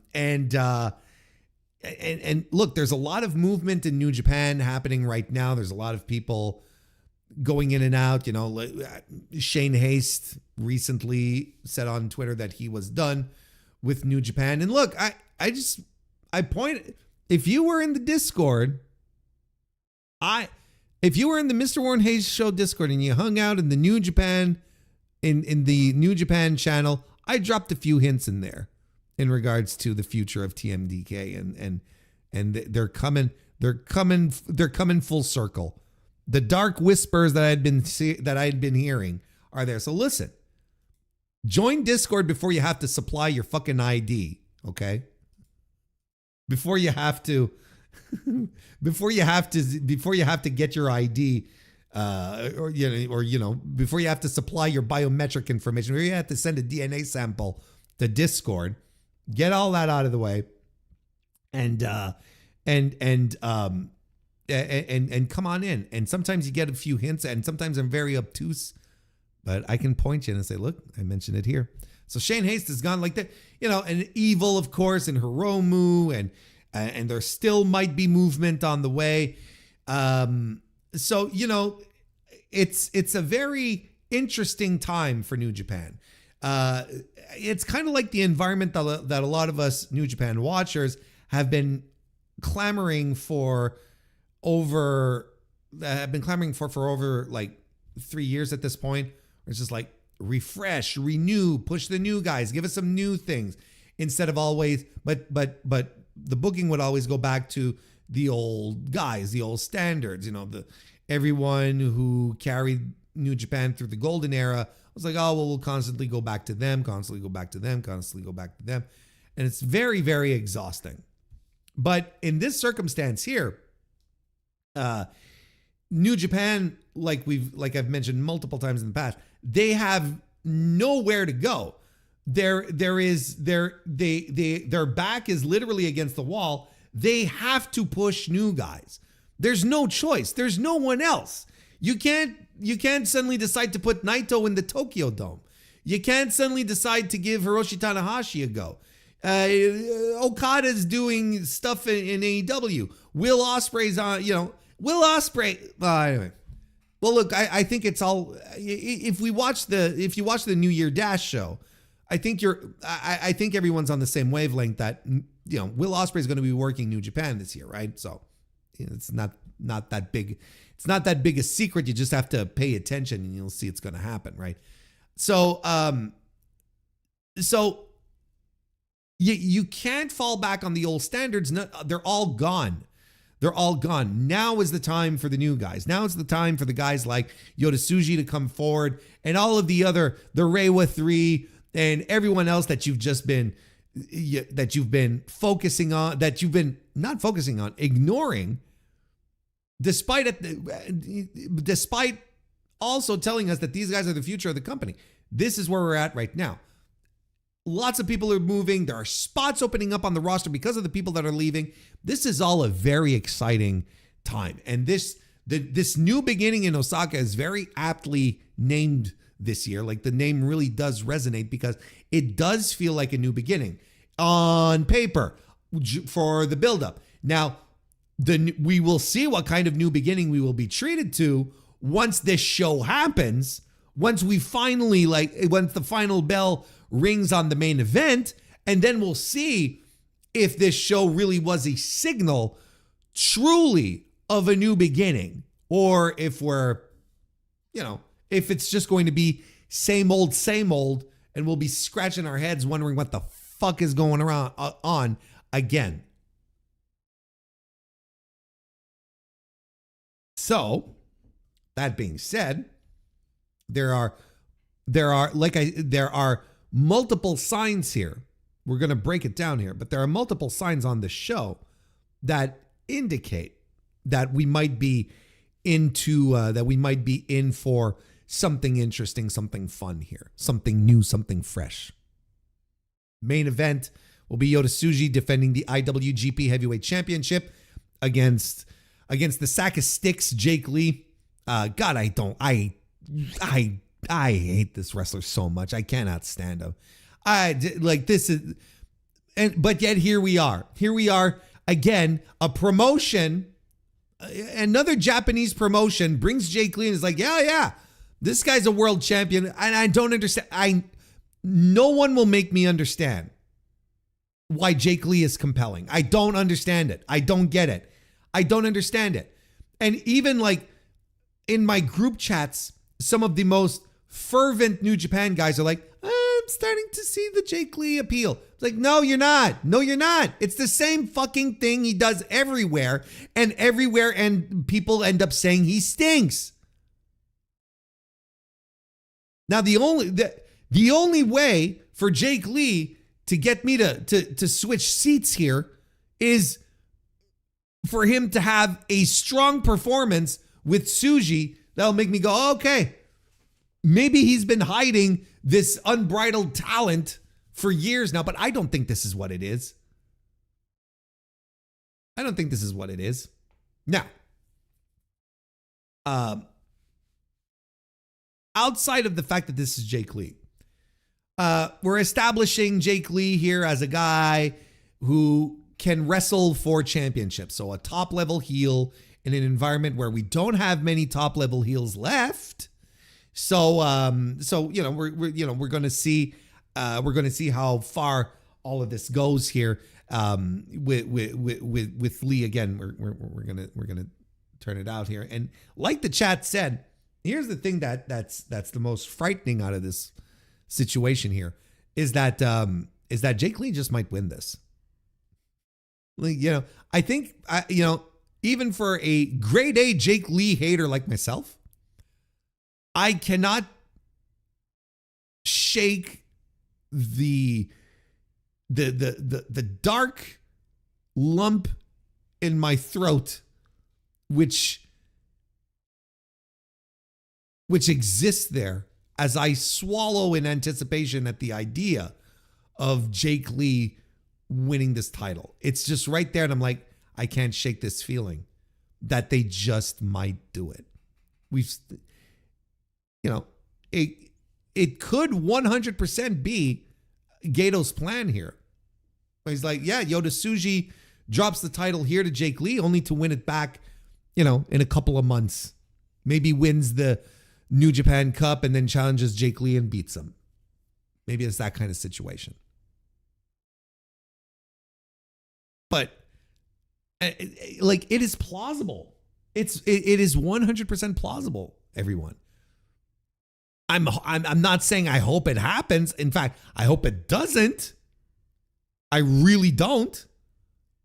look, there's a lot of movement in New Japan happening right now. There's a lot of people going in and out. Shane Haste recently said on Twitter that he was done with New Japan. And look, if you were in the Discord, if you were in the Mr. Warren Hayes Show Discord and you hung out in the New Japan, in the New Japan channel, I dropped a few hints in there in regards to the future of TMDK, and they're coming full circle. The dark whispers that I had been hearing are there. So listen, join Discord before you have to supply your fucking ID, okay? Before you have to get your ID, before you have to supply your biometric information, or you have to send a DNA sample to Discord. Get all that out of the way, and come on in. And sometimes you get a few hints, and sometimes I'm very obtuse, but I can point you and say, look, I mentioned it here. So Shane Haste has gone like that, and Evil, of course, and Hiromu, and there still might be movement on the way. So it's a very interesting time for New Japan. It's kind of like the environment that a lot of us New Japan watchers have been clamoring for over like 3 years at this point. It's just like refresh, renew, push the new guys, give us some new things instead of always. But the booking would always go back to the old guys, the old standards. Everyone who carried New Japan through the golden era was like, oh, well, we'll constantly go back to them, constantly go back to them. And it's very, very exhausting. But in this circumstance here, New Japan, like I've mentioned multiple times in the past, they have nowhere to go. Their back is literally against the wall. They have to push new guys. There's no choice. There's no one else. You can't suddenly decide to put Naito in the Tokyo Dome. You can't suddenly decide to give Hiroshi Tanahashi a go. Okada's doing stuff in AEW. Will Ospreay's on, Will Ospreay. Anyway. Well, look, I think it's all. If you watch the New Year Dash show, I think everyone's on the same wavelength that Will Ospreay is going to be working New Japan this year, right? So it's not that big. It's not that big a secret. You just have to pay attention and you'll see it's going to happen, right? So, you can't fall back on the old standards. No, they're all gone. They're all gone. Now is the time for the new guys. Now is the time for the guys like Yota Tsuji to come forward, and all of the Reiwa 3 and everyone else that you've been focusing on, that you've been not focusing on, ignoring, despite also telling us that these guys are the future of the company. This is where we're at right now. Lots of people are moving. There are spots opening up on the roster because of the people that are leaving. This is all a very exciting time. And this new beginning in Osaka is very aptly named this year. Like, the name really does resonate because it does feel like a new beginning on paper for the buildup. Now, we will see what kind of new beginning we will be treated to once this show happens. Once the final bell rings on the main event, and then we'll see if this show really was a signal truly of a new beginning, or if if it's just going to be same old, and we'll be scratching our heads wondering what the fuck is going on again. So, that being said, there are multiple signs here. We're going to break it down here, but there are multiple signs on the show that indicate that we might be in for something interesting, something fun here, something new, something fresh. Main event will be Yota Tsuji defending the IWGP Heavyweight Championship against the sack of sticks Jake Lee. God, I hate this wrestler so much. I cannot stand him. But yet here we are. Here we are again, a promotion, another Japanese promotion brings Jake Lee and is like, yeah, this guy's a world champion. And I don't understand. No one will make me understand why Jake Lee is compelling. I don't understand it. I don't get it. I don't understand it. And even like in my group chats, some of the most fervent New Japan guys are like, I'm starting to see the Jake Lee appeal. It's like, no, you're not. No, you're not. It's the same fucking thing he does everywhere, and people end up saying he stinks. Now, the only way for Jake Lee to get me to switch seats here is for him to have a strong performance with Tsuji that'll make me go, oh, okay, maybe he's been hiding this unbridled talent for years now, but I don't think this is what it is. I don't think this is what it is. Now, outside of the fact that this is Jake Lee, we're establishing Jake Lee here as a guy who can wrestle for championships. So a top level heel in an environment where we don't have many top level heels left. So we're going to see how far all of this goes here with Lee. Again, we're gonna turn it out here. And like the chat said, here's the thing that's the most frightening out of this situation here is that Jake Lee just might win this. Like, I think even for a grade A Jake Lee hater like myself, I cannot shake the dark lump in my throat, which exists there as I swallow in anticipation at the idea of Jake Lee winning this title. It's just right there, and I'm like, I can't shake this feeling that they just might do it. It could 100% be Gato's plan here. He's like, yeah, Yota Tsuji drops the title here to Jake Lee only to win it back, in a couple of months. Maybe wins the New Japan Cup and then challenges Jake Lee and beats him. Maybe it's that kind of situation. But it is plausible. It is 100% plausible, everyone. I'm not saying I hope it happens. In fact, I hope it doesn't. I really don't.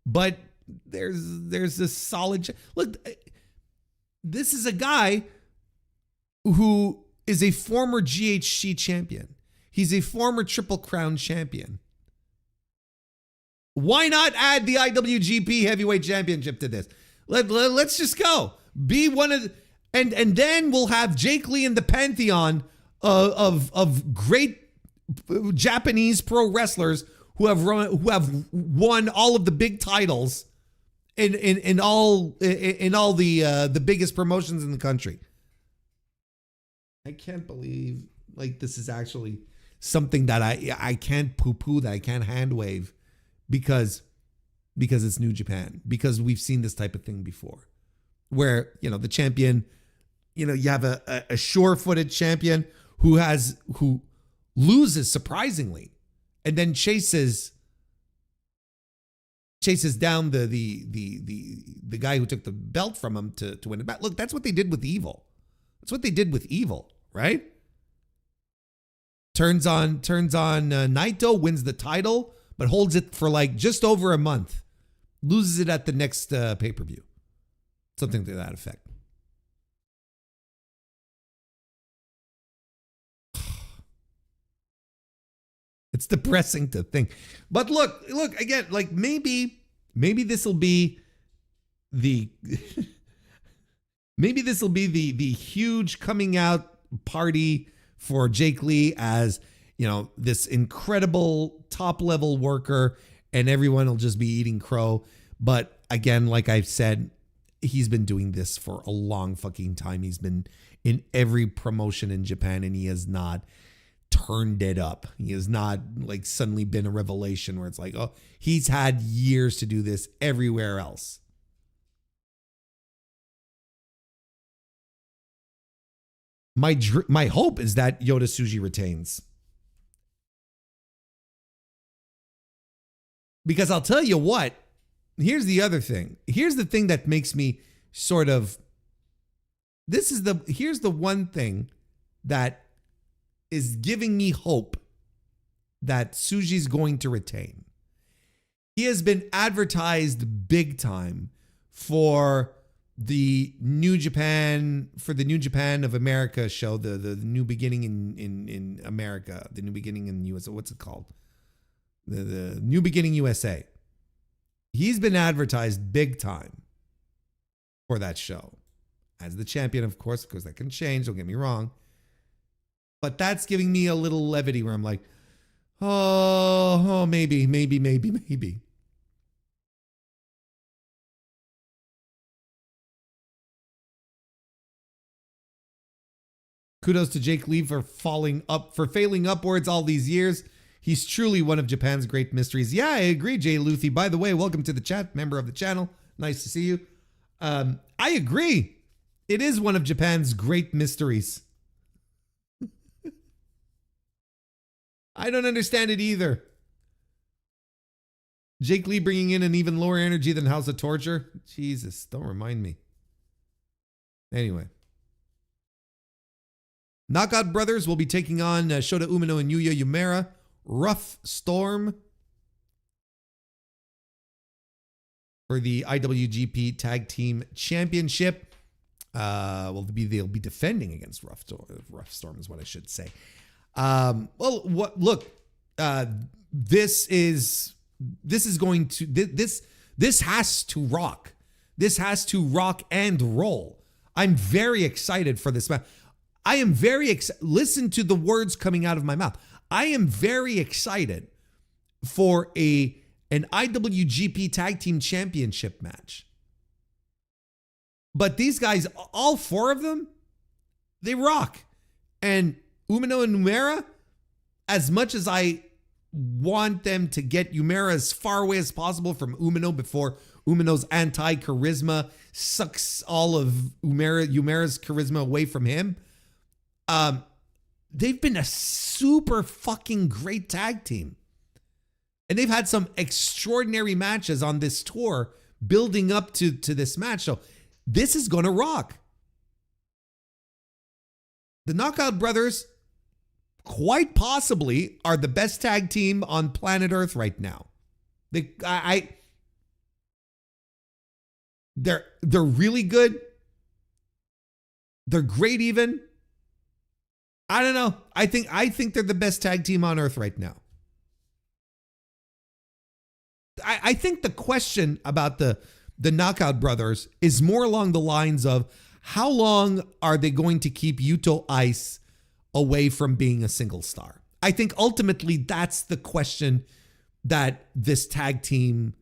But there's this solid look. This is a guy who is a former GHC champion. He's a former Triple Crown champion. Why not add the IWGP Heavyweight Championship to this? Let's just go. Be one of the, and then we'll have Jake Lee in the pantheon of great Japanese pro wrestlers who have won all of the big titles in all the biggest promotions in the country. I can't believe this is actually something that I can't poo-poo, that I can't hand wave because it's New Japan, because we've seen this type of thing before where, the champion, you have a sure-footed champion who loses surprisingly and then chases down the guy who took the belt from him to win it back. Look, that's what they did with Evil. That's what they did with Evil, right? Turns on Naito, wins the title but holds it for like just over a month, loses it at the next pay-per-view. Something to that effect. It's depressing to think. But look again, like maybe this will be the maybe this will be the huge coming out party for Jake Lee as, you know, this incredible top level worker, and everyone will just be eating crow. But again, like I've said, he's been doing this for a long fucking time. He's been in every promotion in Japan, and he has not turned it up. He has not like suddenly been a revelation where it's like, oh, he's had years to do this everywhere else. My hope is that Yota Tsuji retains. Because I'll tell you what, here's the other thing. Here's the thing that makes me sort of, here's the one thing that is giving me hope that Tsuji's going to retain. He has been advertised big time for the New Japan of America show, the New Beginning in America, the New Beginning in USA. What's it called? The New Beginning USA. He's been advertised big time for that show as the champion, of course, because that can change. Don't get me wrong. But that's giving me a little levity where I'm like, oh, maybe. Kudos to Jake Lee for failing upwards all these years. He's truly one of Japan's great mysteries. Yeah, I agree, Jay Luthi. By the way, welcome to the chat, member of the channel. Nice to see you. I agree. It is one of Japan's great mysteries. I don't understand it either. Jake Lee bringing in an even lower energy than House of Torture. Jesus, don't remind me. Anyway. Knockout Brothers will be taking on Shota Umino and Yuya Uemura. Rough Storm for the IWGP Tag Team Championship. They'll be defending against Rough Storm is what I should say. This has to rock. This has to rock and roll. I'm very excited for this match. I am very excited. Listen to the words coming out of my mouth. I am very excited for an IWGP Tag Team Championship match. But these guys, all four of them, they rock. And Umino and Uemura, as much as I want them to get Uemura as far away as possible from Umino before Umino's anti-charisma sucks all of Uemura's charisma away from him, they've been a super fucking great tag team. And they've had some extraordinary matches on this tour building up to this match. So this is going to rock. The Knockout Brothers quite possibly are the best tag team on planet Earth right now. They're really good. They're great even. I don't know. I think they're the best tag team on Earth right now. I think the question about the Knockout Brothers is more along the lines of how long are they going to keep Yuto Ice away from being a single star? I think ultimately that's the question that this tag team,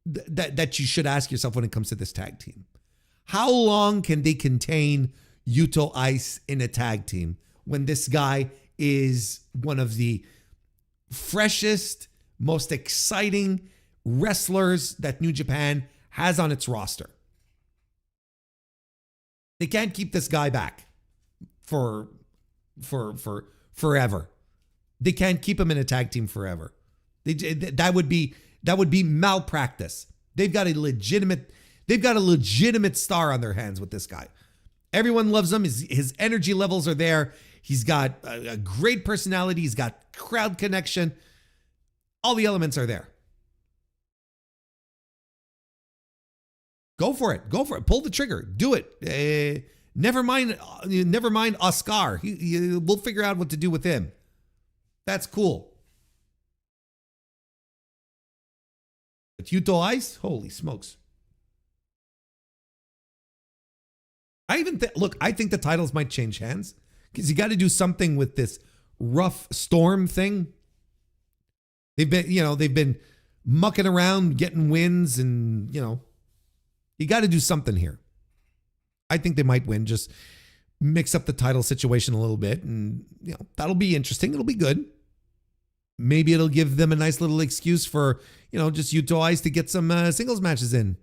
that you should ask yourself when it comes to this tag team. How long can they contain Yuto Ice in a tag team when this guy is one of the freshest, most exciting wrestlers that New Japan has on its roster? They can't keep this guy back for forever. They can't keep him in a tag team forever. That would be malpractice. They've got a legitimate star on their hands with this guy. Everyone loves him. His energy levels are there. He's got a great personality. He's got crowd connection. All the elements are there. Go for it. Go for it. Pull the trigger. Do it. Never mind Oscar. We'll figure out what to do with him. That's cool. But Yuto Ice? Holy smokes. I think the titles might change hands because you got to do something with this rough storm thing. They've been mucking around, getting wins, and you got to do something here. I think they might win. Just mix up the title situation a little bit, and that'll be interesting. It'll be good. Maybe it'll give them a nice little excuse for just Yuto Ice to get some singles matches in.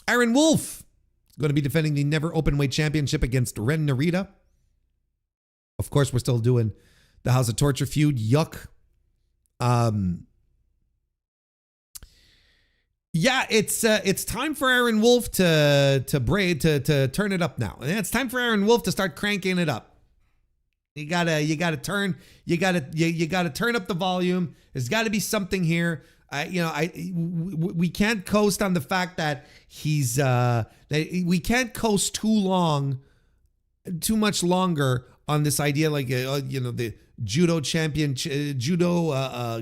Aaron Wolf is going to be defending the Never Openweight Championship against Ren Narita. Of course, we're still doing the House of Torture feud. Yuck. Yeah, it's time for Aaron Wolf to turn it up now. And it's time for Aaron Wolf to start cranking it up. You gotta turn up the volume. There's got to be something here. We can't coast on the fact that we can't coast too much longer on this idea, like the judo champion,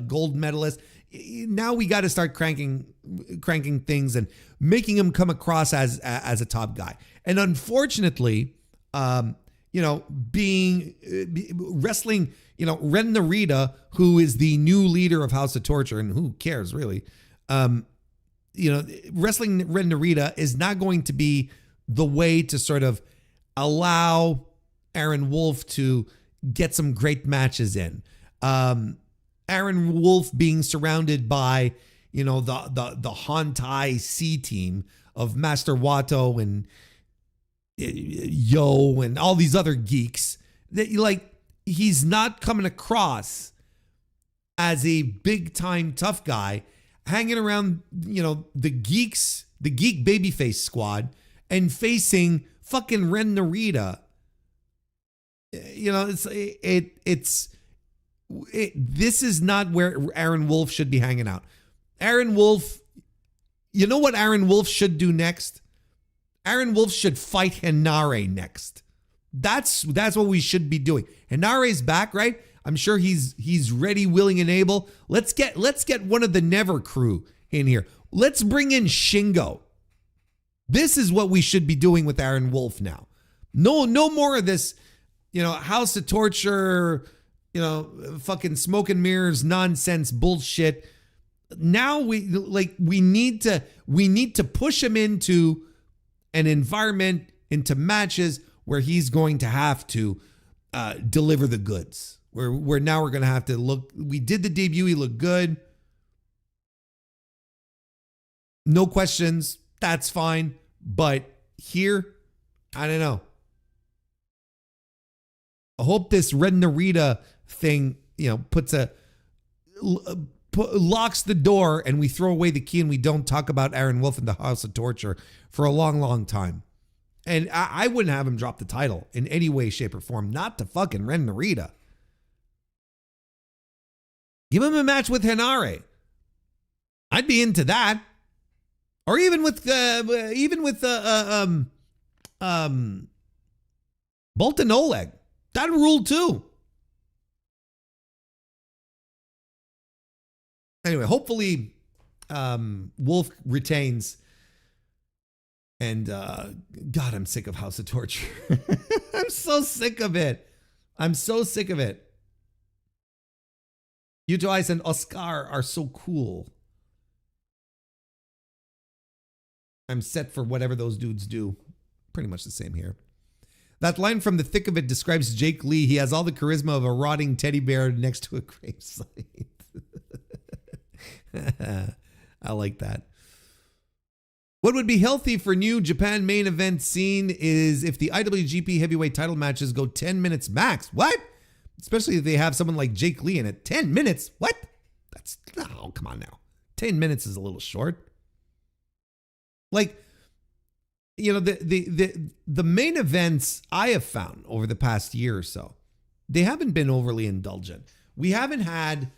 gold medalist. Now we got to start cranking things and making him come across as a top guy. And unfortunately, wrestling, Ren Narita, who is the new leader of House of Torture, and who cares really, wrestling Ren Narita is not going to be the way to sort of allow Aaron Wolf to get some great matches in. Aaron Wolf being surrounded by, the Hontai C team of Master Wato and Yo and all these other geeks, that he's not coming across as a big time tough guy hanging around, the geeks, the geek babyface squad, and facing fucking Ren Narita. This is not where Aaron Wolf should be hanging out. Aaron Wolf, you know what Aaron Wolf should do next? Aaron Wolf should fight Henare next. That's what we should be doing. Henare's back, right? I'm sure he's ready, willing, and able. Let's get one of the Never crew in here. Let's bring in Shingo. This is what we should be doing with Aaron Wolf now. No more of this, House of Torture, fucking smoke and mirrors nonsense bullshit. Now we need to push him into an environment, into matches where he's going to have to deliver the goods. Where now we're going to have to look. We did the debut. He looked good. No questions. That's fine. But here, I don't know. I hope this Ren Narita thing, locks the door and we throw away the key and we don't talk about Aaron Wolf in the House of Torture for a long, long time. And I wouldn't have him drop the title in any way, shape, or form. Not to fucking Ren Narita. Give him a match with Henare. I'd be into that. Or even with Bolton Oleg. That'd rule too. Anyway, hopefully Wolf retains. And God, I'm sick of House of Torture. I'm so sick of it. Yuto Ice and Oscar are so cool. I'm set for whatever those dudes do. Pretty much the same here. That line from The Thick of It describes Jake Lee. He has all the charisma of a rotting teddy bear next to a gravesite. I like that. What would be healthy for New Japan main event scene is if the IWGP heavyweight title matches go 10 minutes max. What? Especially if they have someone like Jake Lee in it. 10 minutes? What? Come on now. 10 minutes is a little short. The main events I have found over the past year or so, they haven't been overly indulgent. We haven't had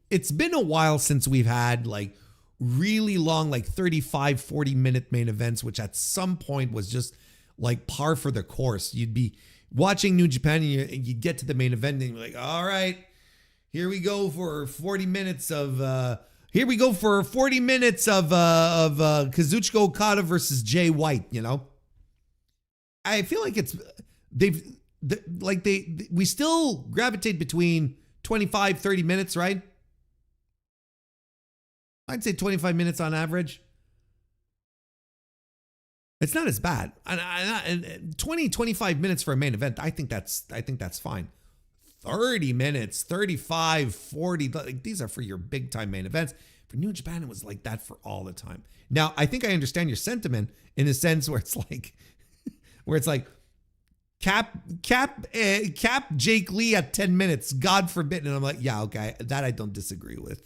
it's been a while since we've had like really long, like 35, 40-minute main events, which at some point was just like par for the course. You'd be watching New Japan and you'd get to the main event and you're like, all right, here we go for 40 minutes of Kazuchika Okada versus Jay White, you know? I feel like we still gravitate between 25, 30 minutes, right? I'd say 25 minutes on average. It's not as bad. And 20, 25 minutes for a main event, I think that's fine. 30 minutes, 35, 40, like these are for your big time main events. For New Japan, it was like that for all the time. Now, I think I understand your sentiment in the sense where it's like, cap Jake Lee at 10 minutes, God forbid. And I'm like, yeah, okay, that I don't disagree with.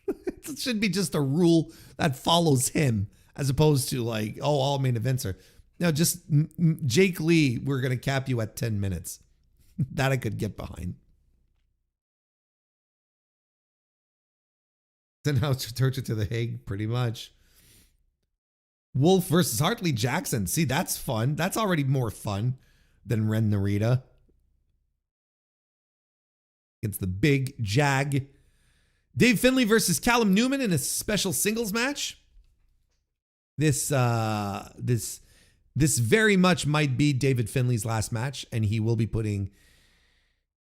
It should be just a rule that follows him, as opposed to like, oh, all main events are. No, just Jake Lee, we're going to cap you at 10 minutes. That I could get behind. Then how to torture to the Hague, pretty much. Wolf versus Hartley Jackson. See, that's fun. That's already more fun than Ren Narita against the big Jag. Dave Finlay versus Callum Newman in a special singles match. This very much might be David Finlay's last match, and he will be putting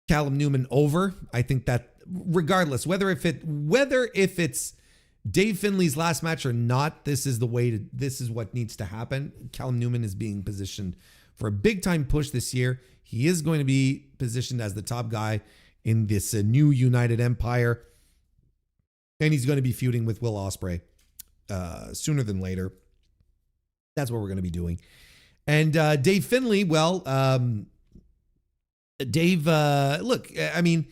Callum Newman over. I think that regardless, whether if it's Dave Finlay's last match or not, this is what needs to happen. Callum Newman is being positioned for a big time push this year. He is going to be positioned as the top guy in this new United Empire. And he's going to be feuding with Will Ospreay sooner than later. That's what we're going to be doing. And Dave Finlay, well, Dave, look, I mean,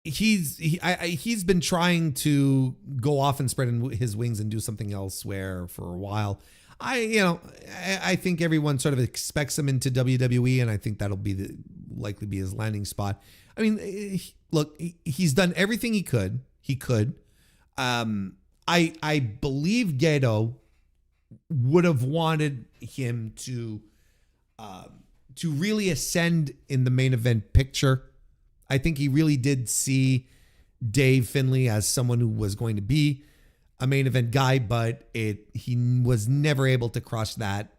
he's been trying to go off and spread his wings and do something elsewhere for a while. I think everyone sort of expects him into WWE, and I think that'll be likely be his landing spot. I mean, look, he's done everything he could. I believe Gedo would have wanted him to really ascend in the main event picture. I think he really did see Dave Finlay as someone who was going to be a main event guy, but he was never able to cross that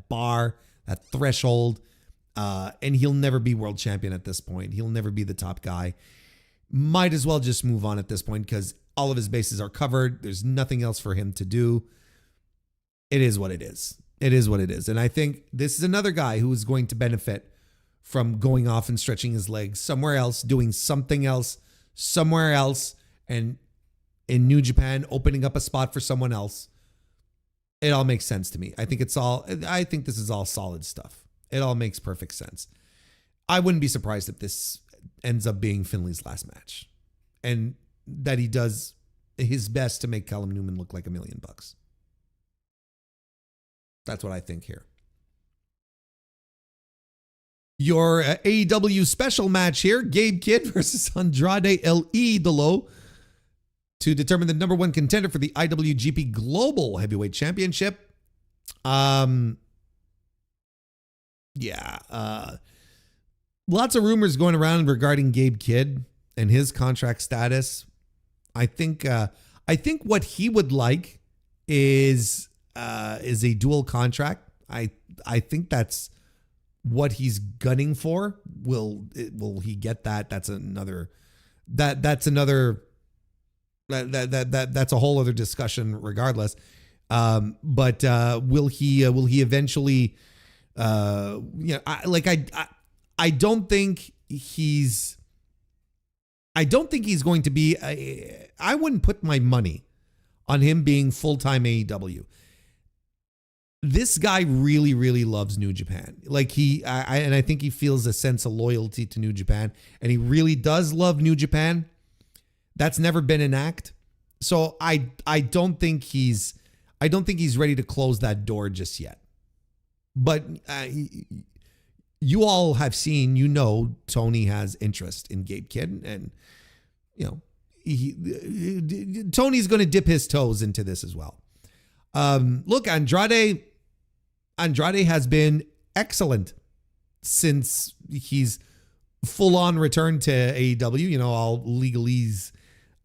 bar, that threshold, and he'll never be world champion at this point. He'll never be the top guy. Might as well just move on at this point because all of his bases are covered. There's nothing else for him to do. It is what it is. It is what it is. And I think this is another guy who is going to benefit from going off and stretching his legs somewhere else, doing something else somewhere else, and in New Japan, opening up a spot for someone else. It all makes sense to me. I think this is all solid stuff. It all makes perfect sense. I wouldn't be surprised if this ends up being Finlay's last match, and that he does his best to make Callum Newman look like $1 million. That's what I think here. Your AEW special match here, Gabe Kidd versus Andrade El Idolo, to determine the number one contender for the IWGP Global Heavyweight Championship. Lots of rumors going around regarding Gabe Kidd and his contract status. I think what he would like is a dual contract. I think that's what he's gunning for. Will he get that? That's another that's a whole other discussion regardless. But will he eventually I don't think he's going to be I wouldn't put my money on him being full-time AEW. This guy really, really loves New Japan. Like I think he feels a sense of loyalty to New Japan, and he really does love New Japan. That's never been an act. So I don't think he's ready to close that door just yet. But you all have seen, Tony has interest in Gabe Kidd, and Tony's going to dip his toes into this as well. Look, Andrade has been excellent since he's full on returned to AEW, all legalese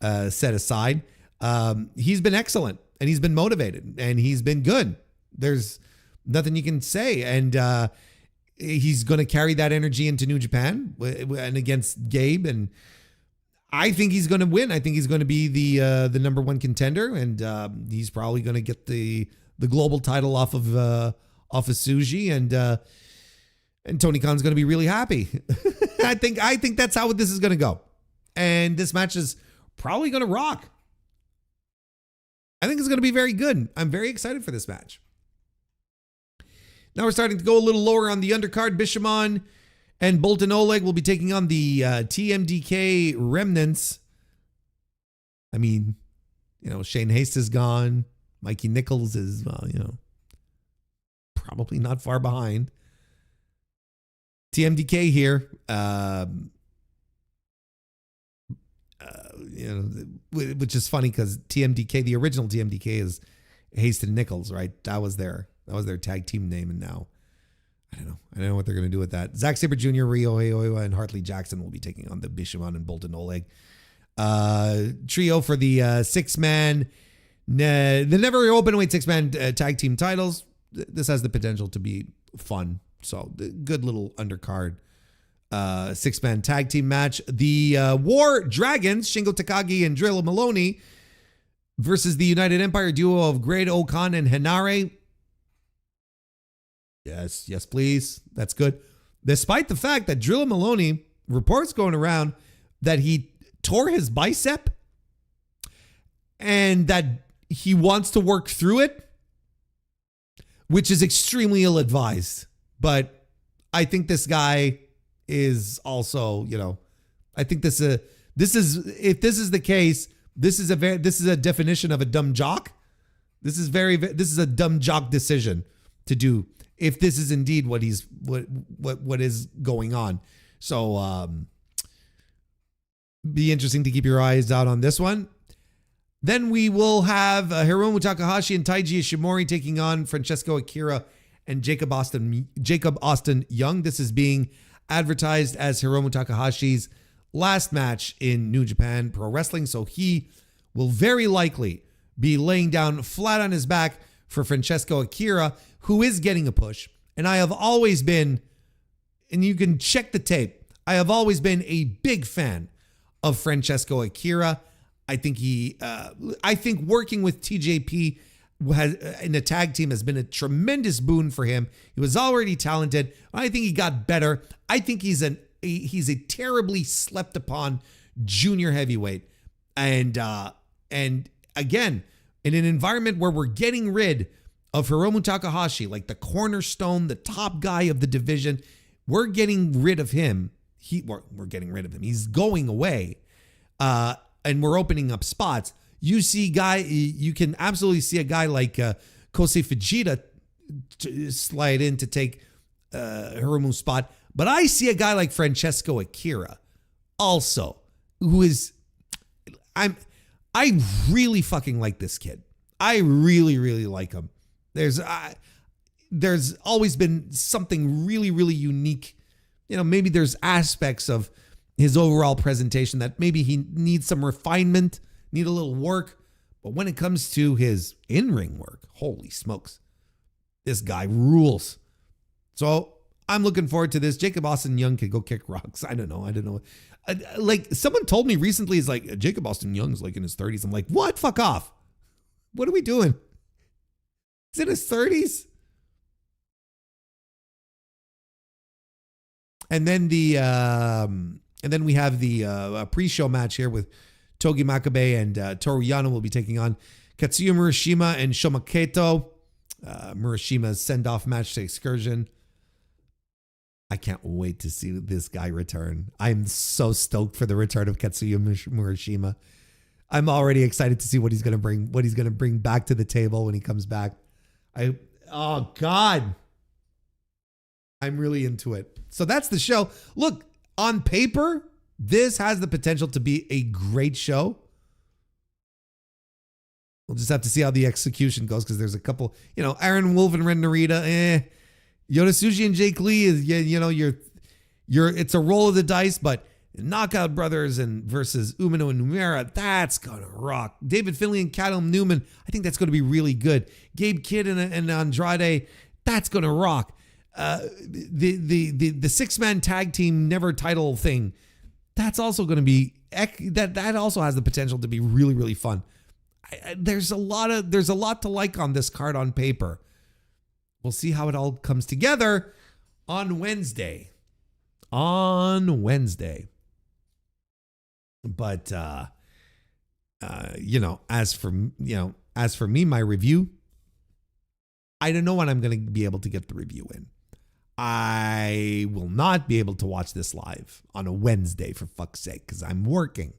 set aside. He's been excellent, and he's been motivated, and he's been good. There's nothing you can say. And he's going to carry that energy into New Japan and against Gabe. And I think he's going to win. I think he's going to be the number one contender, and he's probably going to get the global title off of Suji, and Tony Khan's going to be really happy. I think that's how this is going to go. And this match is probably going to rock. I think it's going to be very good. I'm very excited for this match. Now we're starting to go a little lower on the undercard. Bishamon and Boltin Oleg will be taking on the TMDK remnants. I mean, Shane Haste is gone. Mikey Nichols is, probably not far behind. TMDK here, which is funny because TMDK, the original TMDK is Haste and Nichols, right? That was their tag team name, and now I don't know what they're going to do with that. Zack Sabre Jr., Rio Oiwa, and Hartley Jackson will be taking on the Bishamon and Boltin Oleg trio for the six-man, the never openweight six-man tag team titles. This has the potential to be fun. So the good little undercard six-man tag team match. The War Dragons, Shingo Takagi and Drilla Maloney, versus the United Empire duo of Great Okan and Henare. Yes, please. That's good. Despite the fact that Drilla Maloney, reports going around that he tore his bicep and that he wants to work through it, which is extremely ill-advised. But I think this guy is also, I think this is if this is the case, this is a definition of a dumb jock. This is a dumb jock decision to do if this is indeed what is going on. So be interesting to keep your eyes out on this one. Then we will have Hiromu Takahashi and Taiji Ishimori taking on Francesco Akira and Jacob Austin Young. This is being advertised as Hiromu Takahashi's last match in New Japan Pro Wrestling. So he will very likely be laying down flat on his back for Francesco Akira, who is getting a push. And I have always been, and you can check the tape, I have always been a big fan of Francesco Akira. I think working with TJP in a tag team has been a tremendous boon for him. He was already talented. I think he got better. I think he's a terribly slept upon junior heavyweight. And again, in an environment where we're getting rid of Hiromu Takahashi, like the cornerstone, the top guy of the division, we're getting rid of him. We're getting rid of him. He's going away. And we're opening up spots. You can absolutely see a guy like Kosei Fujita slide in to take Hiromu's spot. But I see a guy like Francesco Akira also, who is, I really fucking like this kid. I really, really like him. There's always been something really, really unique. Maybe there's aspects of his overall presentation that maybe he needs some refinement, need a little work. But when it comes to his in-ring work, holy smokes, this guy rules. So I'm looking forward to this. Jacob Austin Young could go kick rocks. I don't know. Like someone told me recently, is like Jacob Austin Young's like in his 30s. I'm like, what? Fuck off. What are we doing? He's in his 30s. And then we have the pre-show match here with Togi Makabe and Toru Yano will be taking on Katsuya Murashima and Shoma Kato. Murashima's send-off match to Excursion. I can't wait to see this guy return. I'm so stoked for the return of Katsuya Murashima. I'm already excited to see what he's going to bring back to the table when he comes back. Oh God. I'm really into it. So that's the show. Look, on paper, this has the potential to be a great show. We'll just have to see how the execution goes because there's a couple, Aaron Wolf and Ren Narita, Yoda Suji and Jake Lee is, it's a roll of the dice, but Knockout Brothers and versus Umino and Numera, that's gonna rock. David Finlay and Callum Newman, I think that's gonna be really good. Gabe Kidd and Andrade, that's gonna rock. The 6-man tag team never title thing, that's also gonna be that also has the potential to be really, really fun. There's a lot to like on this card on paper. We'll see how it all comes together on Wednesday. But as for me, my review, I don't know when I'm going to be able to get the review in. I will not be able to watch this live on a Wednesday, for fuck's sake, because I'm working.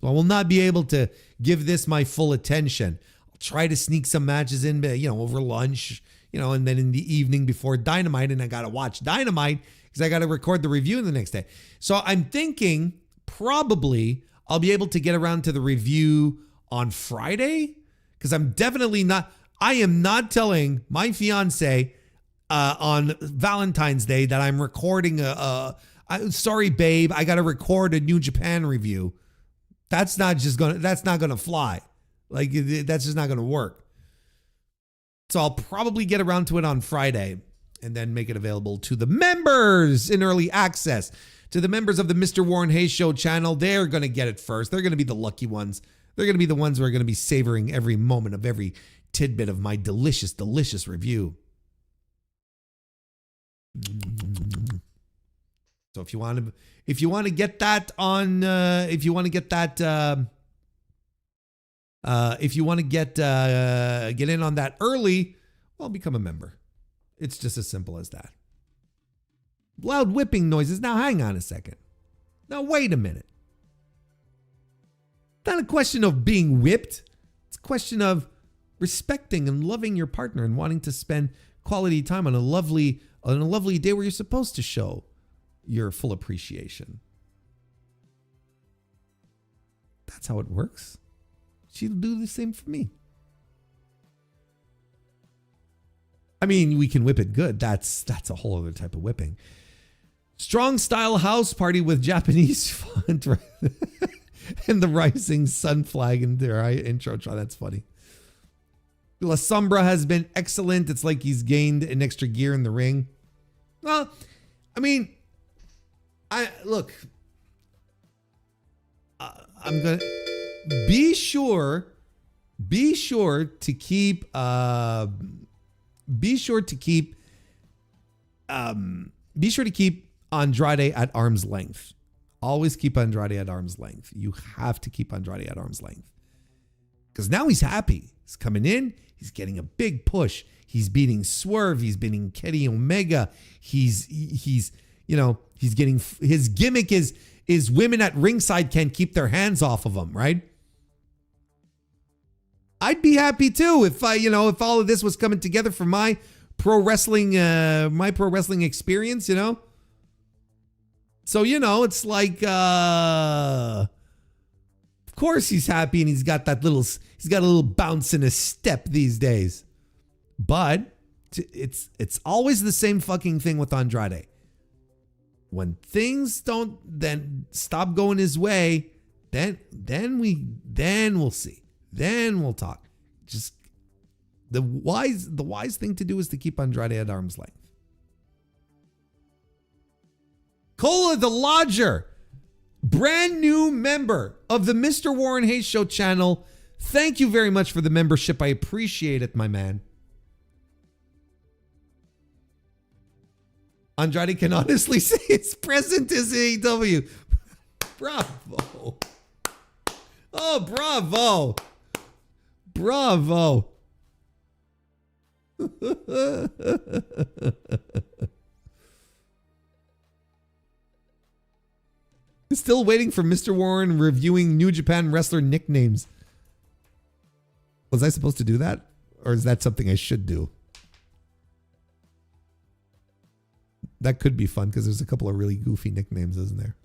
So I will not be able to give this my full attention. I'll try to sneak some matches in, over lunch, and then in the evening before Dynamite, and I got to watch Dynamite because I got to record the review the next day. So I'm thinking probably I'll be able to get around to the review on Friday because I am not telling my fiance on Valentine's Day that I'm recording sorry, babe, I got to record a New Japan review. That's not gonna fly. Like, that's just not gonna work. So I'll probably get around to it on Friday and then make it available to the members in early access. To the members of the Mr. Warren Hayes Show channel, they're gonna get it first. They're gonna be the lucky ones. They're gonna be the ones who are gonna be savoring every moment of every tidbit of my delicious, delicious review. So if you want to get that on, get in on that early, well, become a member. It's just as simple as that. Loud whipping noises. Now, hang on a second. Now, wait a minute. Not a question of being whipped. It's a question of respecting and loving your partner and wanting to spend quality time on a lovely day where you're supposed to show your full appreciation. That's how it works. She'll do the same for me. I mean, we can whip it good. That's a whole other type of whipping. Strong style house party with Japanese font and the rising sun flag in their intro. That's funny. La Sombra has been excellent. It's like he's gained an extra gear in the ring. Well, I mean, I'm gonna be sure to keep Andrade at arm's length. Always keep Andrade at arm's length. You have to keep Andrade at arm's length. Because now he's happy. He's coming in. He's getting a big push. He's beating Swerve. He's beating Kenny Omega. He's getting, his gimmick is women at ringside can't keep their hands off of him, right? I'd be happy too if all of this was coming together for my pro wrestling experience, So, it's like, of course he's happy and he's got a little bounce in his step these days. But it's always the same fucking thing with Andrade. When things don't then stop going his way, then we'll see. Then we'll talk. Just the wise thing to do is to keep Andrade at arm's length. Cola the Lodger, brand new member of the Mr. Warren Hayes Show channel. Thank you very much for the membership. I appreciate it, my man. Andrade can honestly say his present is AEW. Bravo. Oh, bravo. Bravo. Still waiting for Mr. Warren reviewing New Japan wrestler nicknames. Was I supposed to do that? Or is that something I should do? That could be fun because there's a couple of really goofy nicknames, isn't there?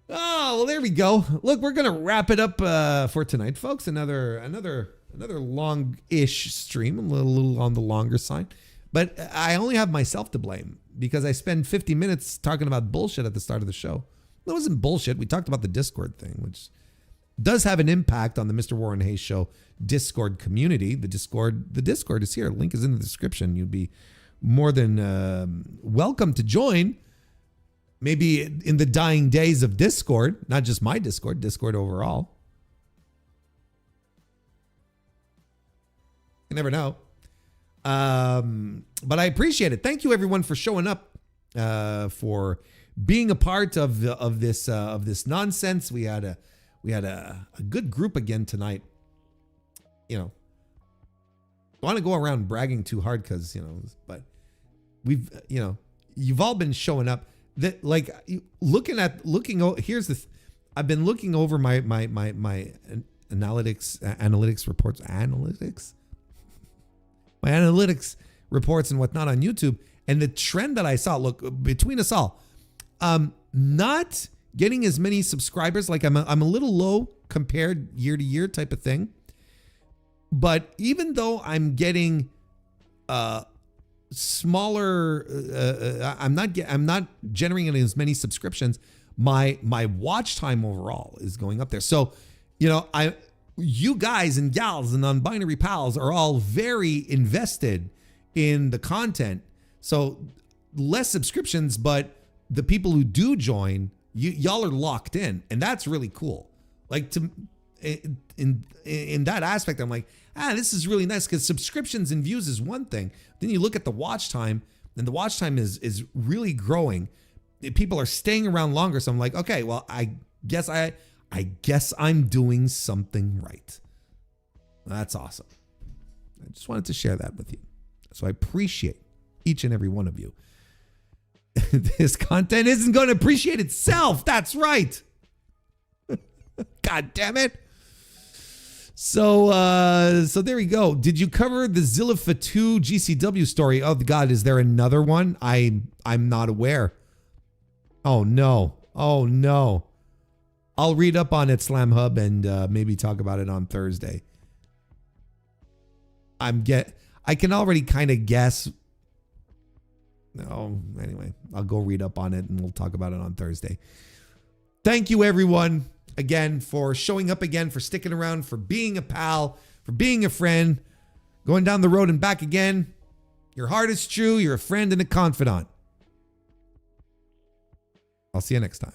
Oh, well, there we go. Look, we're gonna wrap it up for tonight, folks. Another long-ish stream, a little on the longer side. But I only have myself to blame because I spend 50 minutes talking about bullshit at the start of the show. That wasn't bullshit. We talked about the Discord thing, which does have an impact on the Mr. Warren Hayes Show Discord community. The Discord is here. Link is in the description. You'd be more than welcome to join. Maybe in the dying days of Discord, not just my Discord, Discord overall. You never know. But I appreciate it. Thank you, everyone, for showing up, for being a part of this nonsense. We had a good group again tonight. You know, I want to go around bragging too hard because but you've all been showing up. That like I've been looking over my analytics reports and whatnot on YouTube, and the trend that I saw, look, between us all, not getting as many subscribers. Like I'm a little low compared year to year type of thing, but even though I'm getting smaller, I'm not generating as many subscriptions. My watch time overall is going up there. So, you guys and gals and non-binary pals are all very invested in the content. So less subscriptions, but the people who do join, y'all are locked in, and that's really cool. Like in that aspect, I'm like, this is really nice because subscriptions and views is one thing. Then you look at the watch time, and the watch time is really growing. People are staying around longer. So I'm like, okay, well, I guess I'm doing something right. That's awesome. I just wanted to share that with you. So I appreciate each and every one of you. This content isn't going to appreciate itself. That's right. God damn it. So there we go. Did you cover the Zilla Fatu GCW story? Oh God, is there another one? I'm not aware. Oh no. I'll read up on it, Slam Hub, and maybe talk about it on Thursday. I can already kind of guess. No, anyway, I'll go read up on it and we'll talk about it on Thursday. Thank you, everyone, again, for showing up again, for sticking around, for being a pal, for being a friend, going down the road and back again. Your heart is true. You're a friend and a confidant. I'll see you next time.